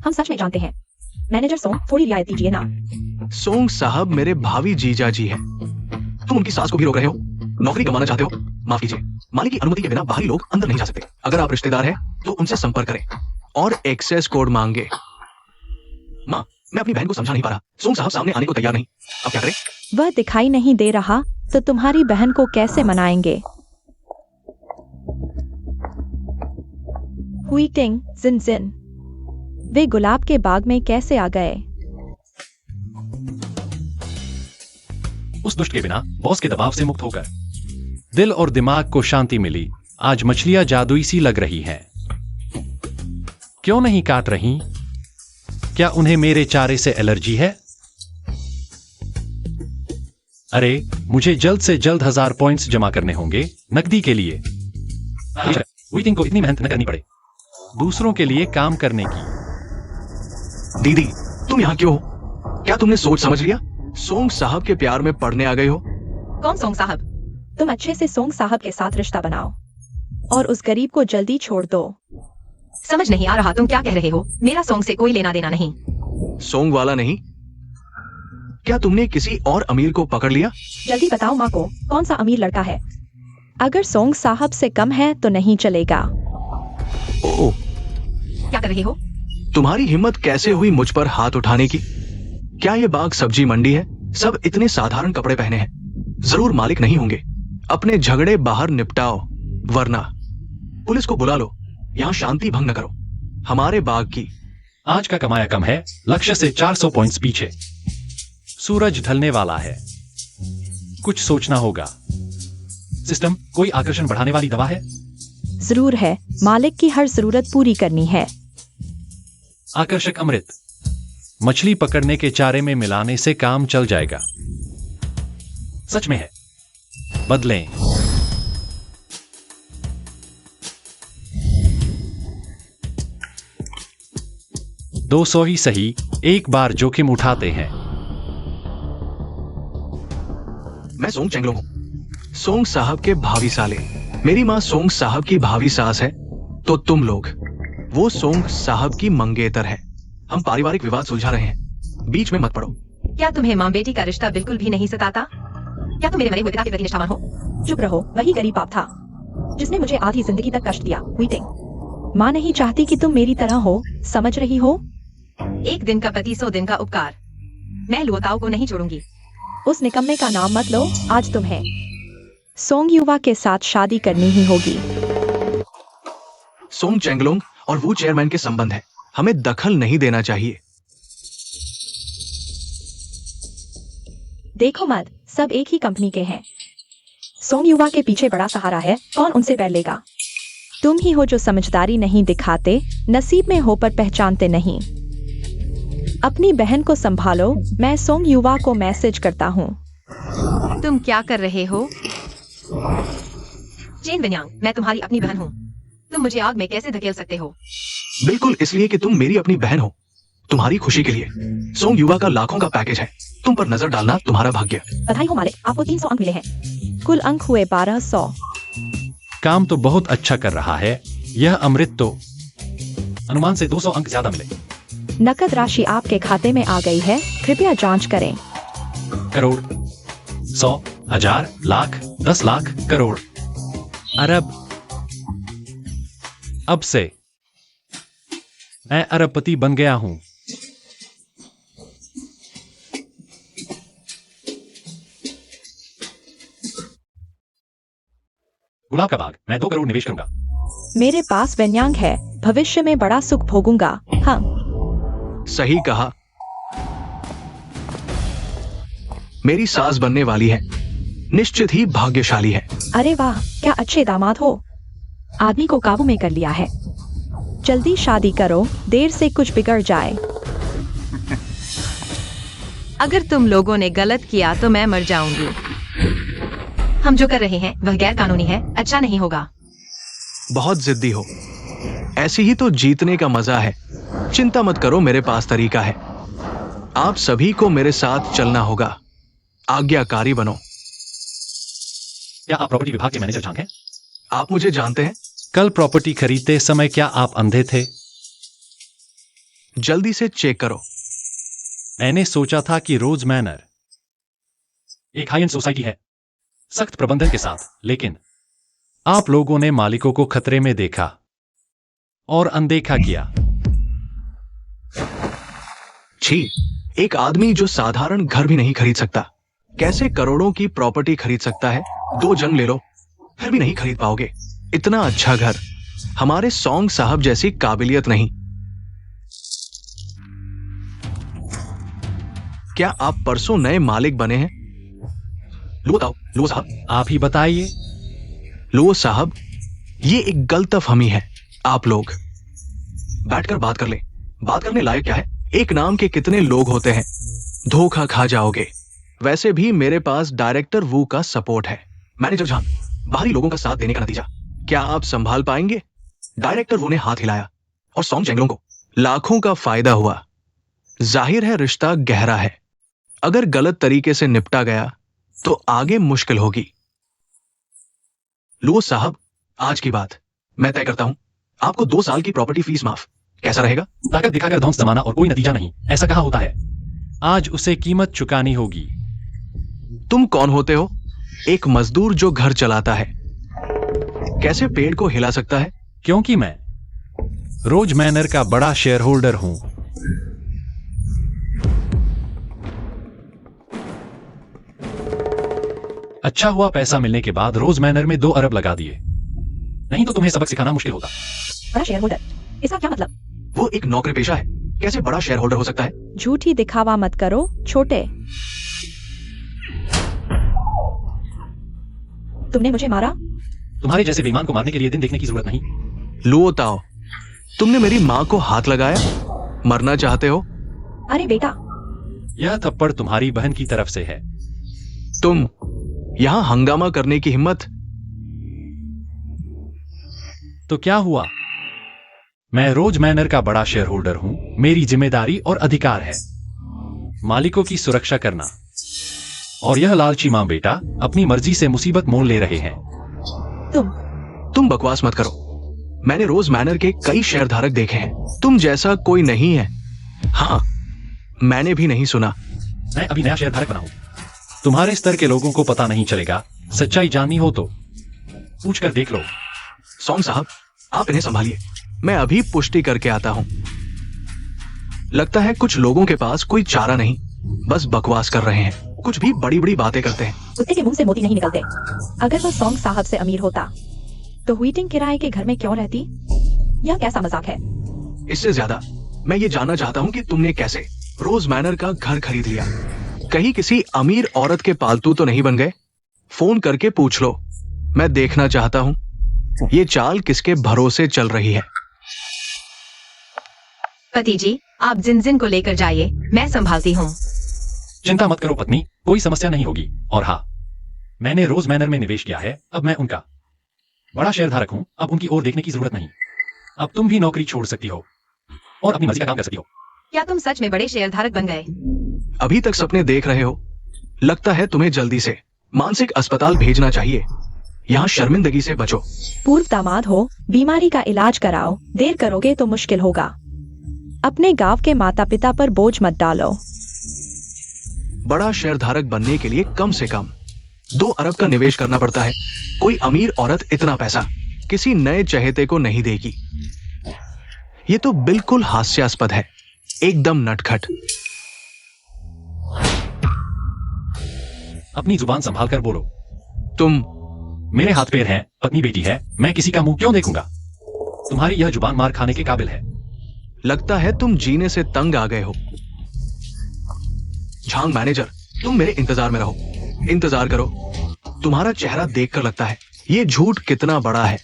Speaker 3: हम सच में जानते हैं। मैनेजर सोम, थोड़ी रियायत दीजिए ना।
Speaker 5: सोंग साहब मेरे भावी जीजा जी हैं। तुम उनकी सास को भी रोक रहे हो। नौकरी कमाना चाहते हो? माफ कीजिए, मालिक की अनुमति के बिना बाहरी लोग अंदर नहीं जा सकते। अगर आप रिश्तेदार हैं तो उनसे संपर्क करें और एक्सेस कोड मांगे। माँ, मैं अपनी बहन को समझा नहीं पा रहा। सोंग साहब सामने आने को तैयार नहीं। अब क्या करें?
Speaker 3: वह दिखाई नहीं दे रहा तो तुम्हारी बहन को कैसे मनाएंगे? हुईटिंग जिनजिन, वे गुलाब के बाग में कैसे आ गए?
Speaker 1: उस दुष्ट के बिना बॉस के दबाव से मुक्त होकर दिल और दिमाग को शांति मिली। आज मछलियां जादुई सी लग रही हैं। क्यों नहीं काट रही? क्या उन्हें मेरे चारे से एलर्जी है? अरे, मुझे जल्द से जल्द 1000 पॉइंट्स जमा करने होंगे नकदी के लिए। हुईटिंग को इतनी मेहनत न करनी पड़े दूसरों के लिए काम करने की।
Speaker 5: दीदी, तुम यहाँ क्यों हो? क्या तुमने सोच समझ लिया? सोंग साहब के प्यार में पड़ने आ गए हो?
Speaker 4: कौन सोंग साहब?
Speaker 3: तुम अच्छे से सोंग साहब के साथ रिश्ता बनाओ और उस गरीब को जल्दी छोड़ दो।
Speaker 4: समझ नहीं आ रहा तुम क्या कह रहे हो। मेरा सोंग से कोई लेना देना नहीं।
Speaker 5: सोंग वाला नहीं? क्या तुमने किसी और अमीर को पकड़ लिया?
Speaker 3: जल्दी बताओ माँ को, कौन सा अमीर लड़का है? अगर सोंग साहब से कम है तो नहीं चलेगा।
Speaker 5: ओह,
Speaker 4: क्या कर रहे हो?
Speaker 5: तुम्हारी हिम्मत कैसे हुई मुझ पर हाथ उठाने की? क्या ये बाग सब्जी मंडी है? सब इतने साधारण कपड़े पहने हैं। जरूर मालिक नहीं होंगे। अपने झगड़े बाहर निपटाओ, वरना पुलिस को बुला लो। यहाँ शांति भंग न करो। हमारे बाग की
Speaker 1: आज का कमाया कम है, लक्ष्य से 400 पॉइंट्स पीछे। सूरज ढलने वाला है, कुछ सोचना होगा। सिस्टम, कोई आकर्षण बढ़ाने वाली दवा है?
Speaker 3: जरूर है, मालिक की हर जरूरत पूरी करनी है।
Speaker 1: आकर्षक अमृत मछली पकड़ने के चारे में मिलाने से काम चल जाएगा। सच में है, बदलें। दो सौ ही सही, एक बार जोखिम उठाते हैं।
Speaker 5: मैं सोंग चेंगलोंग हूँ, सोंग साहब के भावी साले। मेरी माँ सोंग साहब की भावी सास है, तो तुम लोग वो सोंग साहब की मंगेतर है। हम पारिवारिक विवाद सुलझा रहे हैं, बीच में मत पड़ो।
Speaker 4: क्या तुम्हें माँ बेटी का रिश्ता बिल्कुल भी नहीं सताता? क्या तुम मेरे मरे हुए पिता के प्रति निष्ठावान हो?
Speaker 3: चुप रहो, वही गरीब बाप था जिसने मुझे आधी जिंदगी तक कष्ट दिया। हुईटिंग, माँ नहीं चाहती कि तुम मेरी तरह हो, समझ रही हो?
Speaker 4: एक दिन का पति 100 दिन का उपकार। मैं लुओताओ को नहीं छोड़ूंगी।
Speaker 3: उस निकम्मे का नाम मत लो। आज तुम्हें सोंग युवा के साथ शादी करनी ही होगी।
Speaker 5: सोंग चेंगलोंग और वो चेयरमैन के संबंध है, हमें दखल नहीं देना चाहिए।
Speaker 3: देखो मत, सब एक ही कंपनी के हैं। सोंग युवा के पीछे बड़ा सहारा है, कौन उनसे पैर लेगा? तुम ही हो जो समझदारी नहीं दिखाते, नसीब में हो पर पहचानते नहीं। अपनी बहन को संभालो। मैं सोंग युवा को मैसेज करता हूँ।
Speaker 4: तुम क्या कर रहे हो? चेन बिन्यांग, मैं तुम्हारी अपनी बहन हूँ। तुम मुझे आग में कैसे धकेल सकते हो?
Speaker 5: बिल्कुल इसलिए कि तुम मेरी अपनी बहन हो, तुम्हारी खुशी के लिए। सोंग युवा का लाखों का पैकेज है, तुम पर नजर डालना तुम्हारा भाग्य।
Speaker 3: बधाई हो मालिक, आपको 300 अंक मिले हैं। कुल अंक हुए 1200।
Speaker 1: काम तो बहुत अच्छा कर रहा है। यह अमृत तो अनुमान से 200 अंक ज्यादा मिले।
Speaker 3: नकद राशि आपके खाते में आ गई है, कृपया जांच करें।
Speaker 1: करोड़, 100, 1000, लाख, 10 लाख, करोड़, अरब। अब से मैं अरबपति बन गया हूं। गुलाब का बाग, मैं 2 करोड़ निवेश करूंगा।
Speaker 3: मेरे पास वेन्यांग है, भविष्य में बड़ा सुख भोगूंगा। हाँ,
Speaker 5: सही कहा। मेरी सास बनने वाली है, निश्चित ही भाग्यशाली है।
Speaker 3: अरे वाह, क्या अच्छे दामाद हो। आदमी को काबू में कर लिया है। जल्दी शादी करो, देर से कुछ बिगड़ जाए।
Speaker 4: अगर तुम लोगों ने गलत किया तो मैं मर जाऊंगी। हम जो कर रहे हैं वह गैर कानूनी है, अच्छा नहीं होगा।
Speaker 5: बहुत जिद्दी हो, ऐसी ही तो जीतने का मजा है। चिंता मत करो, मेरे पास तरीका है। आप सभी को मेरे साथ चलना होगा। आज्ञाकारी बनो।
Speaker 1: क्या आप प्रॉपर्टी विभाग के मैनेजर झांग हैं?
Speaker 5: आप मुझे जानते हैं?
Speaker 1: कल प्रॉपर्टी खरीदते समय क्या आप अंधे थे?
Speaker 5: जल्दी से चेक करो।
Speaker 1: मैंने सोचा था कि रोज मैनर एक हाई एंड सोसाइटी है, सख्त प्रबंधन के साथ, लेकिन आप लोगों ने मालिकों को खतरे में देखा और अनदेखा किया।
Speaker 5: छी, एक आदमी जो साधारण घर भी नहीं खरीद सकता कैसे करोड़ों की प्रॉपर्टी खरीद सकता है? 2 जंग ले लो फिर भी नहीं खरीद पाओगे इतना अच्छा घर। हमारे सॉन्ग साहब जैसी काबिलियत नहीं। क्या आप परसों नए मालिक बने हैं? लो बताओ, लो साहब।
Speaker 1: आप ही बताइए।
Speaker 5: लो साहब, ये एक गलतफहमी है। आप लोग बैठकर बात कर ले। बात करने लायक क्या है? एक नाम के कितने लोग होते हैं, धोखा खा जाओगे। वैसे भी मेरे पास डायरेक्टर वू का सपोर्ट है, मैनेजर जान, बाहरी लोगों का साथ देने का नतीजा। क्या आप संभाल पाएंगे? डायरेक्टर वू ने हाथ हिलाया और सॉन्ग चेंगलों को लाखों का फायदा हुआ। जाहिर है रिश्ता गहरा है। अगर गलत तरीके से निपटा गया तो आगे मुश्किल होगी। लो साहब, आज की बात मैं तय करता हूं। आपको 2 साल की प्रॉपर्टी फीस माफ। कैसा रहेगा?
Speaker 1: ताकत दिखाकर ध्वंस जमाना और कोई नतीजा नहीं, ऐसा कहा होता है। आज उसे कीमत चुकानी होगी।
Speaker 5: तुम कौन होते हो? एक मजदूर जो घर चलाता है कैसे पेड़ को हिला सकता है?
Speaker 1: क्योंकि मैं रोज मैनर का बड़ा शेयर होल्डर हूं। अच्छा हुआ पैसा मिलने के बाद रोज मैनर में 2 अरब लगा दिए, नहीं तो तुम्हें सबक सिखाना मुश्किल होता।
Speaker 3: बड़ा शेयर होल्डर, इसका क्या मतलब?
Speaker 5: वो एक नौकरी पेशा है, कैसे बड़ा शेयर होल्डर हो सकता है?
Speaker 3: झूठी दिखावा मत करो छोटे। तुमने मुझे मारा?
Speaker 1: तुम्हारे जैसे बेईमान को मारने के लिए दिन देखने की जरूरत नहीं।
Speaker 5: लो ताओ, तुमने मेरी माँ को हाथ लगाया? मरना चाहते हो?
Speaker 3: अरे बेटा,
Speaker 1: यह थप्पड़ तुम्हारी बहन की तरफ से है।
Speaker 5: तुम यहां हंगामा करने की हिम्मत?
Speaker 1: तो क्या हुआ? मैं रोज मैनर का बड़ा शेयर होल्डर हूं, मेरी जिम्मेदारी और अधिकार है मालिकों की सुरक्षा करना। और यह लालची मां बेटा अपनी मर्जी से मुसीबत मोल ले रहे हैं।
Speaker 5: तुम बकवास मत करो। मैंने रोज मैनर के कई शेयरधारक देखे हैं, तुम जैसा कोई नहीं है। हाँ, मैंने भी नहीं सुना।
Speaker 1: मैं अभी नया शेयरधारक बना हूं, तुम्हारे स्तर के लोगों को पता नहीं चलेगा। सच्चाई जाननी हो तो पूछ कर देख लो।
Speaker 5: सॉन्ग साहब, आप इन्हें संभालिए, मैं अभी पुष्टि करके आता हूं। लगता है कुछ लोगों के पास कोई चारा नहीं, बस बकवास कर रहे हैं, कुछ भी बड़ी बड़ी बातें करते हैं।
Speaker 3: कुत्ते के मुंह से मोती नहीं निकलते। अगर वह सॉन्ग साहब से अमीर होता तो हुईटिंग किराए के घर में क्यों रहती? यह कैसा मजाक है?
Speaker 5: इससे ज्यादा मैं ये जानना चाहता हूँ कि तुमने कैसे रोज मैनर का घर खरीद लिया। कहीं किसी अमीर औरत के पालतू तो नहीं बन गए? फोन करके पूछ लो, मैं देखना चाहता हूँ ये चाल किसके भरोसे चल रही है।
Speaker 4: पति जी, आप जिन को लेकर जाइए, मैं संभालती हूँ।
Speaker 1: चिंता मत करो पत्नी, कोई समस्या नहीं होगी। और हाँ, मैंने रोज मैनर में निवेश किया है, अब मैं उनका बड़ा शेयरधारक हूं, अब उनकी ओर देखने की जरूरत नहीं। अब तुम भी नौकरी छोड़ सकती हो और अपनी मर्जी का काम कर सकती हो।
Speaker 4: क्या तुम सच में बड़े शेयरधारक बन गए?
Speaker 5: अभी तक सपने देख रहे हो? लगता है तुम्हें जल्दी से मानसिक अस्पताल भेजना चाहिए। यहाँ शर्मिंदगी से बचो।
Speaker 3: पूर्व दामाद हो, बीमारी का इलाज कराओ। देर करोगे तो मुश्किल होगा। अपने गांव के माता पिता पर बोझ मत डालो।
Speaker 5: बड़ा शेयरधारक बनने के लिए कम से कम 2 अरब का निवेश करना पड़ता है। कोई अमीर औरत इतना पैसा किसी नए चहेते को नहीं देगी। ये तो बिल्कुल हास्यास्पद है, एकदम नटखट।
Speaker 1: अपनी जुबान संभाल कर बोलो।
Speaker 5: तुम
Speaker 1: मेरे हाथ पैर हैं, पत्नी बेटी है, मैं किसी का मुंह क्यों देखूंगा? तुम्हारी यह जुबान मार खाने के काबिल है।
Speaker 5: लगता है तुम जीने से तंग आ गए हो। झांग मैनेजर, तुम मेरे इंतजार में रहो, इंतजार करो। तुम्हारा चेहरा देखकर लगता है ये झूठ कितना बड़ा है।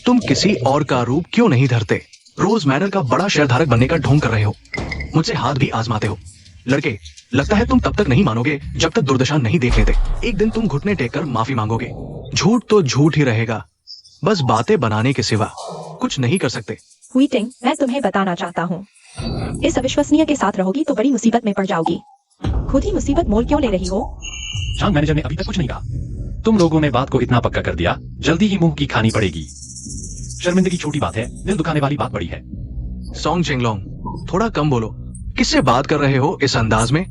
Speaker 5: तुम किसी और का रूप क्यों नहीं धरते? रोज मैनर का बड़ा शेयरधारक बनने का ढोंग कर रहे हो, मुझसे हाथ भी आजमाते हो। लड़के, लगता है तुम तब तक नहीं मानोगे जब तक दुर्दशा नहीं देख लेते। एक दिन तुम घुटने टेक कर माफी मांगोगे। झूठ तो झूठ ही रहेगा, बस बातें बनाने के सिवा कुछ नहीं कर सकते।
Speaker 3: हुईटिंग, मैं तुम्हें बताना चाहता हूँ, इस अविश्वसनीय के साथ रहोगी तो बड़ी मुसीबत में पड़ जाओगी। खुद ही मुसीबत मोल क्यों ले रही हो?
Speaker 1: झांग मैनेजर ने अभी तक कुछ नहीं कहा। तुम लोगों ने बात को इतना पक्का कर दिया, जल्दी ही मुंह की खानी पड़ेगी। शर्मिंदगी छोटी बात है, दिल दुखाने वाली बात बड़ी है।
Speaker 5: सॉन्ग चेंगलोंग, थोड़ा कम बोलो, किससे बात कर रहे हो इस अंदाज में?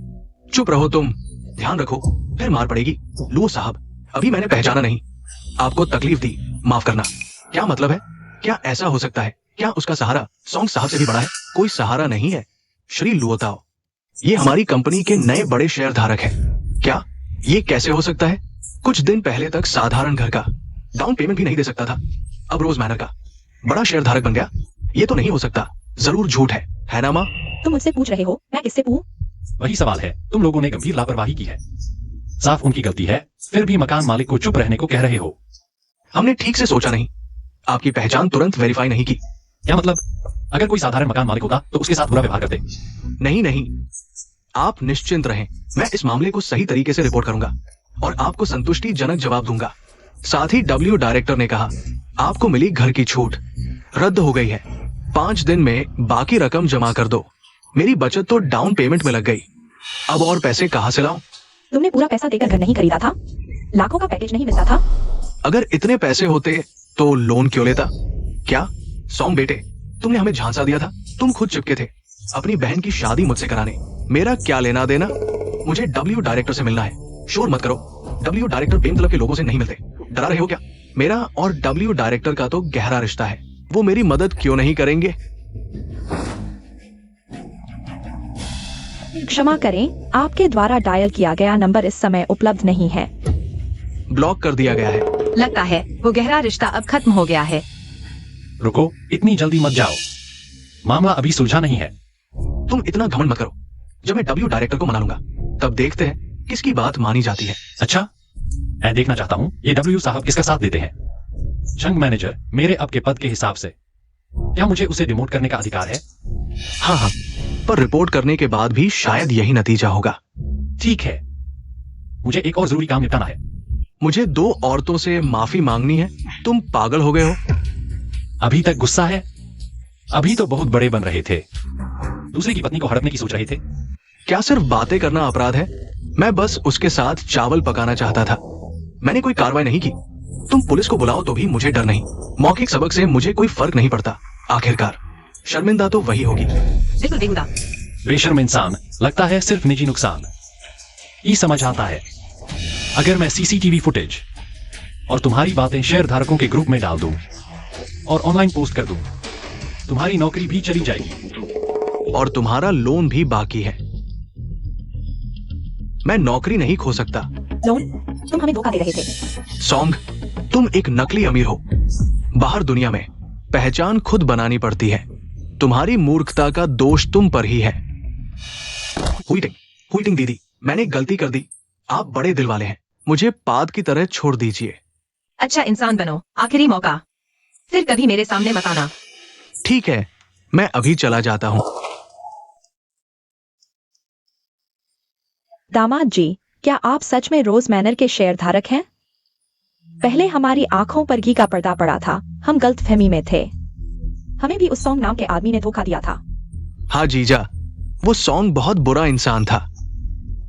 Speaker 5: चुप रहो तुम, ध्यान रखो, फिर मार पड़ेगी। लुओ साहब, अभी मैंने पहचाना नहीं, आपको तकलीफ दी, माफ करना। क्या मतलब है? क्या ऐसा हो सकता है? क्या उसका सहारा सॉन्ग साहब से भी बड़ा है? कोई सहारा नहीं है श्री लुओताओ, ये हमारी कंपनी के नए बड़े शेयर धारक है। क्या ये कैसे हो सकता है? कुछ दिन पहले तक साधारण घर का डाउन पेमेंट भी नहीं दे सकता था, अब रोज मैनर का बड़ा शेयर धारक बन गया। ये तो नहीं हो सकता, जरूर झूठ है ना माँ?
Speaker 3: तुम मुझसे पूछ रहे हो, मैं किससे पूछूं?
Speaker 1: वही सवाल है, तुम लोगों ने गंभीर लापरवाही की है। साफ उनकी गलती है, फिर भी मकान मालिक को चुप रहने को कह रहे हो।
Speaker 5: हमने ठीक से सोचा नहीं, आपकी पहचान तुरंत वेरीफाई नहीं की।
Speaker 1: क्या मतलब? अगर कोई साधारण मकान मालिक होता तो उसके साथ बुरा व्यवहार करते।
Speaker 5: नहीं, आप निश्चिंत रहें, मैं इस मामले को सही तरीके से रिपोर्ट करूंगा और आपको संतुष्टिजनक जवाब दूंगा। साथ ही डब्ल्यू डायरेक्टर ने कहा आपको मिली घर की छूट रद्द हो गई है। 5 दिन में बाकी रकम जमा कर दो। मेरी बचत तो डाउन पेमेंट में लग गई, अब और पैसे कहां से लाऊं?
Speaker 3: तुमने पूरा पैसा देकर घर नहीं खरीदा था? लाखों का पैकेज नहीं मिलता था?
Speaker 5: अगर इतने पैसे होते तो लोन क्यों लेता? क्या सॉन्ग बेटे, तुमने हमें झांसा दिया था। तुम खुद चिपके थे अपनी बहन की शादी मुझसे कराने। मेरा क्या लेना देना? मुझे डब्ल्यू डायरेक्टर से मिलना है। शोर मत करो, डब्ल्यू डायरेक्टर बेम तलब के लोगों से नहीं मिलते। डरा रहे हो क्या? मेरा और डब्ल्यू डायरेक्टर का तो गहरा रिश्ता है, वो मेरी मदद क्यों नहीं करेंगे?
Speaker 3: क्षमा करें, आपके द्वारा डायल किया गया नंबर इस समय उपलब्ध नहीं है।
Speaker 5: ब्लॉक कर दिया गया है।
Speaker 4: लगता है वो गहरा रिश्ता अब खत्म हो गया है।
Speaker 1: रुको, इतनी जल्दी मत जाओ, मामला अभी सुलझा नहीं है।
Speaker 5: तुम इतना घमंड मत करो, जब मैं डब्ल्यू डायरेक्टर को मना लूंगा तब देखते हैं किसकी बात मानी जाती है।
Speaker 1: अच्छा, मैं देखना चाहता हूँ ये डब्ल्यू साहब किसका साथ देते हैं। जंग मैनेजर मेरे अब के पद के हिसाब से, क्या मुझे उसे डिमोट करने का अधिकार है?
Speaker 5: हाँ, पर रिपोर्ट करने के बाद भी शायद यही नतीजा होगा।
Speaker 1: ठीक है, मुझे एक और जरूरी काम निपटाना है।
Speaker 5: मुझे 2 औरतों से माफी मांगनी है। तुम पागल हो गए हो?
Speaker 1: अभी तक गुस्सा है? अभी तो बहुत बड़े बन रहे थे, दूसरे की पत्नी को हड़पने की सोच रहे थे।
Speaker 5: क्या सिर्फ बातें करना अपराध है? मैं बस उसके साथ चावल पकाना चाहता था, मैंने कोई कार्रवाई नहीं की। तुम पुलिस को बुलाओ तो भी मुझे डर नहीं। मौखिक सबक से मुझे कोई फर्क नहीं पड़ता, आखिरकार शर्मिंदा तो वही होगी।
Speaker 4: बिल्कुल बेहुदा।
Speaker 1: बेशर्म इंसान, लगता है सिर्फ निजी नुकसान ही समझ आता है। अगर मैं सीसीटीवी फुटेज और तुम्हारी बातें शेयर धारकों के ग्रुप में डाल दूं और ऑनलाइन पोस्ट कर दूं, तुम्हारी नौकरी भी चली जाएगी
Speaker 5: और तुम्हारा लोन भी बाकी है। मैं नौकरी नहीं खो सकता।
Speaker 3: लोन? तुम हमें धोखा दे रहे थे।
Speaker 5: सॉन्ग, तुम एक नकली अमीर हो। बाहर दुनिया में पहचान खुद बनानी पड़ती है। तुम्हारी मूर्खता का दोष तुम पर ही है। हुईटिंग दीदी, मैंने गलती कर दी। आप बड़े दिल वाले हैं, मुझे पाद की तरह छोड़ दीजिए।
Speaker 4: अच्छा इंसान बनो, आखिरी मौका, फिर कभी मेरे सामने मत आना।
Speaker 5: ठीक है, मैं अभी चला जाता हूँ।
Speaker 3: दामाद जी, क्या आप सच में रोज मैनर के शेयर धारक हैं? पहले हमारी आंखों पर घी का पर्दा पड़ा था, हम गलतफहमी में थे। हमें भी उस सॉन्ग नाम के आदमी ने धोखा दिया था।
Speaker 5: हाँ जीजा, वो सॉन्ग बहुत बुरा इंसान था।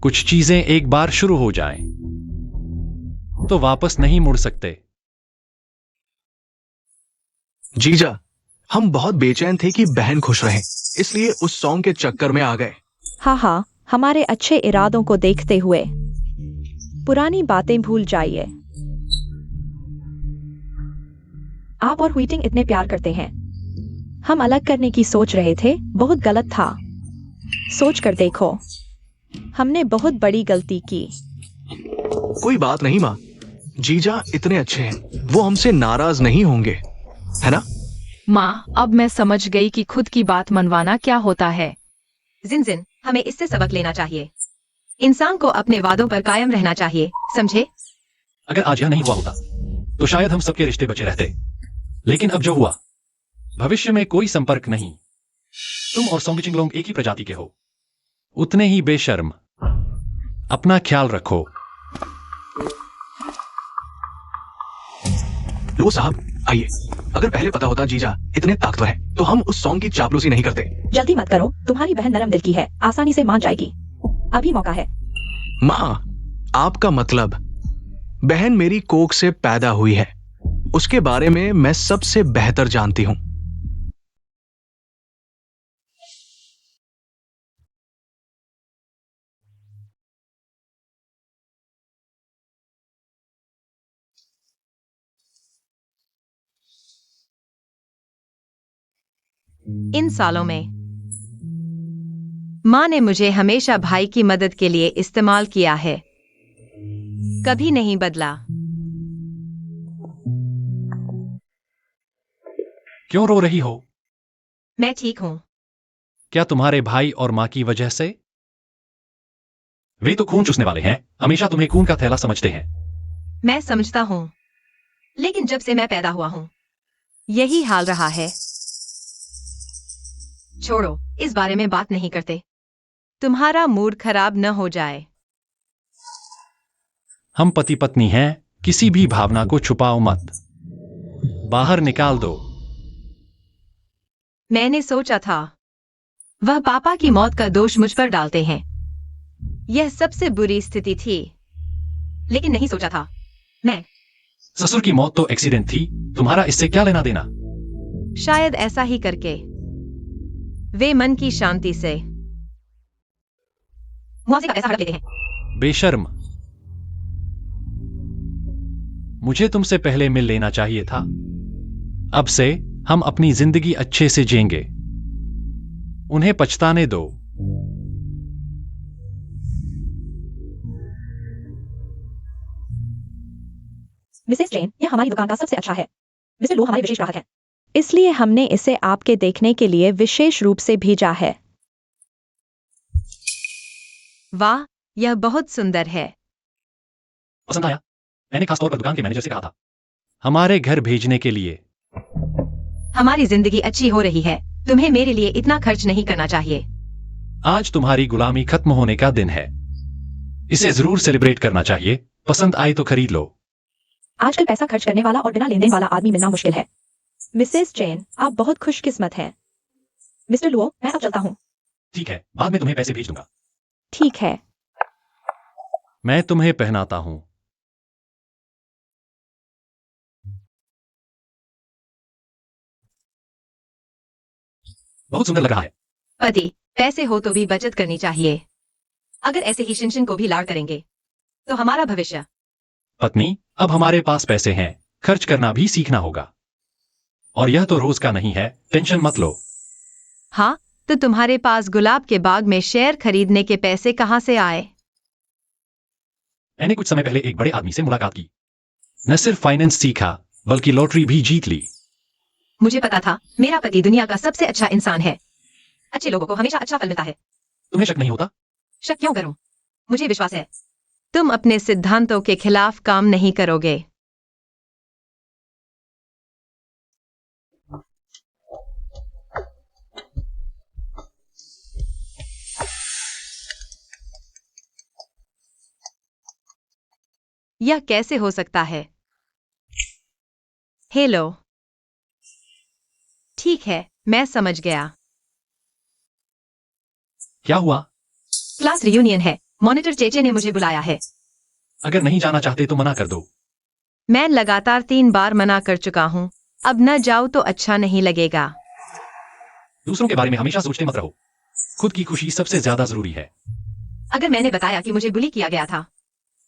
Speaker 1: कुछ चीजें एक बार शुरू हो जाएं, तो वापस नहीं मुड़ सकते।
Speaker 5: जीजा, हम बहुत बेचैन थे कि बहन खुश रहे, इसलिए उस सॉन्ग के चक्कर में आ गए।
Speaker 3: हाँ, हमारे अच्छे इरादों को देखते हुए पुरानी बातें भूल जाइए। आप और हुईटिंग इतने प्यार करते हैं। हम अलग करने की सोच रहे थे, बहुत गलत था। सोच कर देखो, हमने बहुत बड़ी गलती की।
Speaker 5: कोई बात नहीं माँ, जीजा इतने अच्छे हैं, वो हमसे नाराज नहीं होंगे, है ना?
Speaker 6: माँ, अब मैं समझ गई कि खुद की बात मनवाना क्या होता है।
Speaker 4: जिन, हमें इससे सबक लेना चाहिए। इंसान को अपने वादों पर कायम रहना चाहिए, समझे?
Speaker 1: अगर आज यह नहीं हुआ होता तो शायद हम सबके रिश्ते बचे रहते, लेकिन अब जो हुआ, भविष्य में कोई संपर्क नहीं। तुम और सोंग चिंगलोंग एक ही प्रजाति के हो, उतने ही बेशर्म। अपना ख्याल रखो।
Speaker 5: लो साहब, आइए। अगर पहले पता होता जीजा इतने ताकतवर है तो हम उस सॉन्ग की चापलूसी नहीं करते।
Speaker 3: जल्दी मत करो, तुम्हारी बहन नरम दिल की है, आसानी से मान जाएगी। अभी मौका है।
Speaker 5: माँ, आपका मतलब बहन मेरी कोख से पैदा हुई है, उसके बारे में मैं सबसे बेहतर जानती हूँ।
Speaker 4: इन सालों में माँ ने मुझे हमेशा भाई की मदद के लिए इस्तेमाल किया है, कभी नहीं बदला।
Speaker 1: क्यों रो रही हो?
Speaker 4: मैं ठीक हूँ।
Speaker 1: क्या तुम्हारे भाई और माँ की वजह से? वे तो खून चूसने वाले हैं, हमेशा तुम्हें खून का थैला समझते हैं।
Speaker 4: मैं समझता हूँ, लेकिन जब से मैं पैदा हुआ हूँ यही हाल रहा है। छोड़ो, इस बारे में बात नहीं करते। तुम्हारा मूड खराब न हो जाए।
Speaker 1: हम पति पत्नी हैं, किसी भी भावना को छुपाओ मत, बाहर निकाल दो।
Speaker 4: मैंने सोचा था वह पापा की मौत का दोष मुझ पर डालते हैं। यह सबसे बुरी स्थिति थी, लेकिन नहीं सोचा था मैं।
Speaker 1: ससुर की मौत तो एक्सीडेंट थी, तुम्हारा इससे क्या लेना देना?
Speaker 4: शायद ऐसा ही करके वे मन की शांति से मुआवजे का पैसा हड़प लेते हैं।
Speaker 1: बेशर्म, मुझे तुमसे पहले मिल लेना चाहिए था। अब से हम अपनी जिंदगी अच्छे से जिएंगे, उन्हें पछताने दो।
Speaker 3: मिसेस जैन, यह हमारी दुकान का सबसे अच्छा है। मिस्टर लो हमारे विशेष ग्राहक हैं, इसलिए हमने इसे आपके देखने के लिए विशेष रूप से भेजा है।
Speaker 4: वाह, यह बहुत सुंदर है।
Speaker 1: पसंद आया? मैंने खासतौर पर दुकान के मैनेजर से कहा था हमारे घर भेजने के लिए।
Speaker 4: हमारी जिंदगी अच्छी हो रही है, तुम्हें मेरे लिए इतना खर्च नहीं करना चाहिए।
Speaker 1: आज तुम्हारी गुलामी खत्म होने का दिन है, इसे जरूर सेलिब्रेट करना चाहिए। पसंद आए तो खरीद लो।
Speaker 3: आजकल पैसा खर्च करने वाला और बिना लेन देन वाला आदमी मिलना मुश्किल है। मिसेस जैन, आप बहुत खुशकिस्मत हैं। मिस्टर लुओ, मैं अब चलता हूँ।
Speaker 1: ठीक है, बाद में तुम्हें पैसे भेज दूंगा।
Speaker 3: ठीक है।
Speaker 1: मैं तुम्हें पहनाता हूं। बहुत सुंदर लग रहा है।
Speaker 4: पति, पैसे हो तो भी बचत करनी चाहिए। अगर ऐसे ही शिनशिन को भी लाड़ करेंगे तो हमारा भविष्य।
Speaker 1: पत्नी, अब हमारे पास पैसे हैं, खर्च करना भी सीखना होगा। और यह तो रोज का नहीं है, टेंशन मत लो।
Speaker 4: हाँ, तो तुम्हारे पास गुलाब के बाग में शेयर खरीदने के पैसे कहाँ से आए?
Speaker 1: मैंने कुछ समय पहले एक बड़े आदमी से मुलाकात की। न सिर्फ फाइनेंस सीखा, बल्कि लॉटरी भी जीत ली।
Speaker 4: मुझे पता था मेरा पति दुनिया का सबसे अच्छा इंसान है। अच्छे लोगों को हमेशा अच्छा फल मिलता है।
Speaker 1: तुम्हें शक नहीं होता?
Speaker 4: शक क्यों करूं? मुझे विश्वास है तुम अपने सिद्धांतों के खिलाफ काम नहीं करोगे। यह कैसे हो सकता है? हेलो। ठीक है, मैं समझ गया।
Speaker 1: क्या हुआ?
Speaker 4: क्लास रियूनियन है, मॉनिटर चेचे ने मुझे बुलाया है।
Speaker 1: अगर नहीं जाना चाहते तो मना कर दो।
Speaker 4: मैं लगातार 3 बार मना कर चुका हूँ, अब न जाओ तो अच्छा नहीं लगेगा।
Speaker 1: दूसरों के बारे में हमेशा सोचते मत रहो, खुद की खुशी सबसे ज्यादा जरूरी है।
Speaker 4: अगर मैंने बताया कि मुझे बुली किया गया था,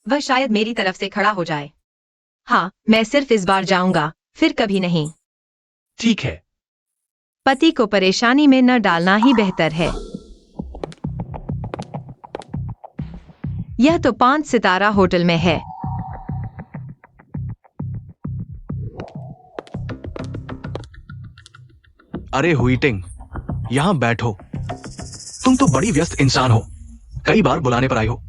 Speaker 4: वह शायद मेरी तरफ से खड़ा हो जाए। हाँ, मैं सिर्फ इस बार जाऊंगा, फिर कभी नहीं।
Speaker 1: ठीक है।
Speaker 4: पति को परेशानी में न डालना ही बेहतर है। यह तो 5 सितारा होटल में है।
Speaker 5: अरे हुईटिंग, यहाँ बैठो। तुम तो बड़ी व्यस्त इंसान हो, कई बार बुलाने पर आई हो।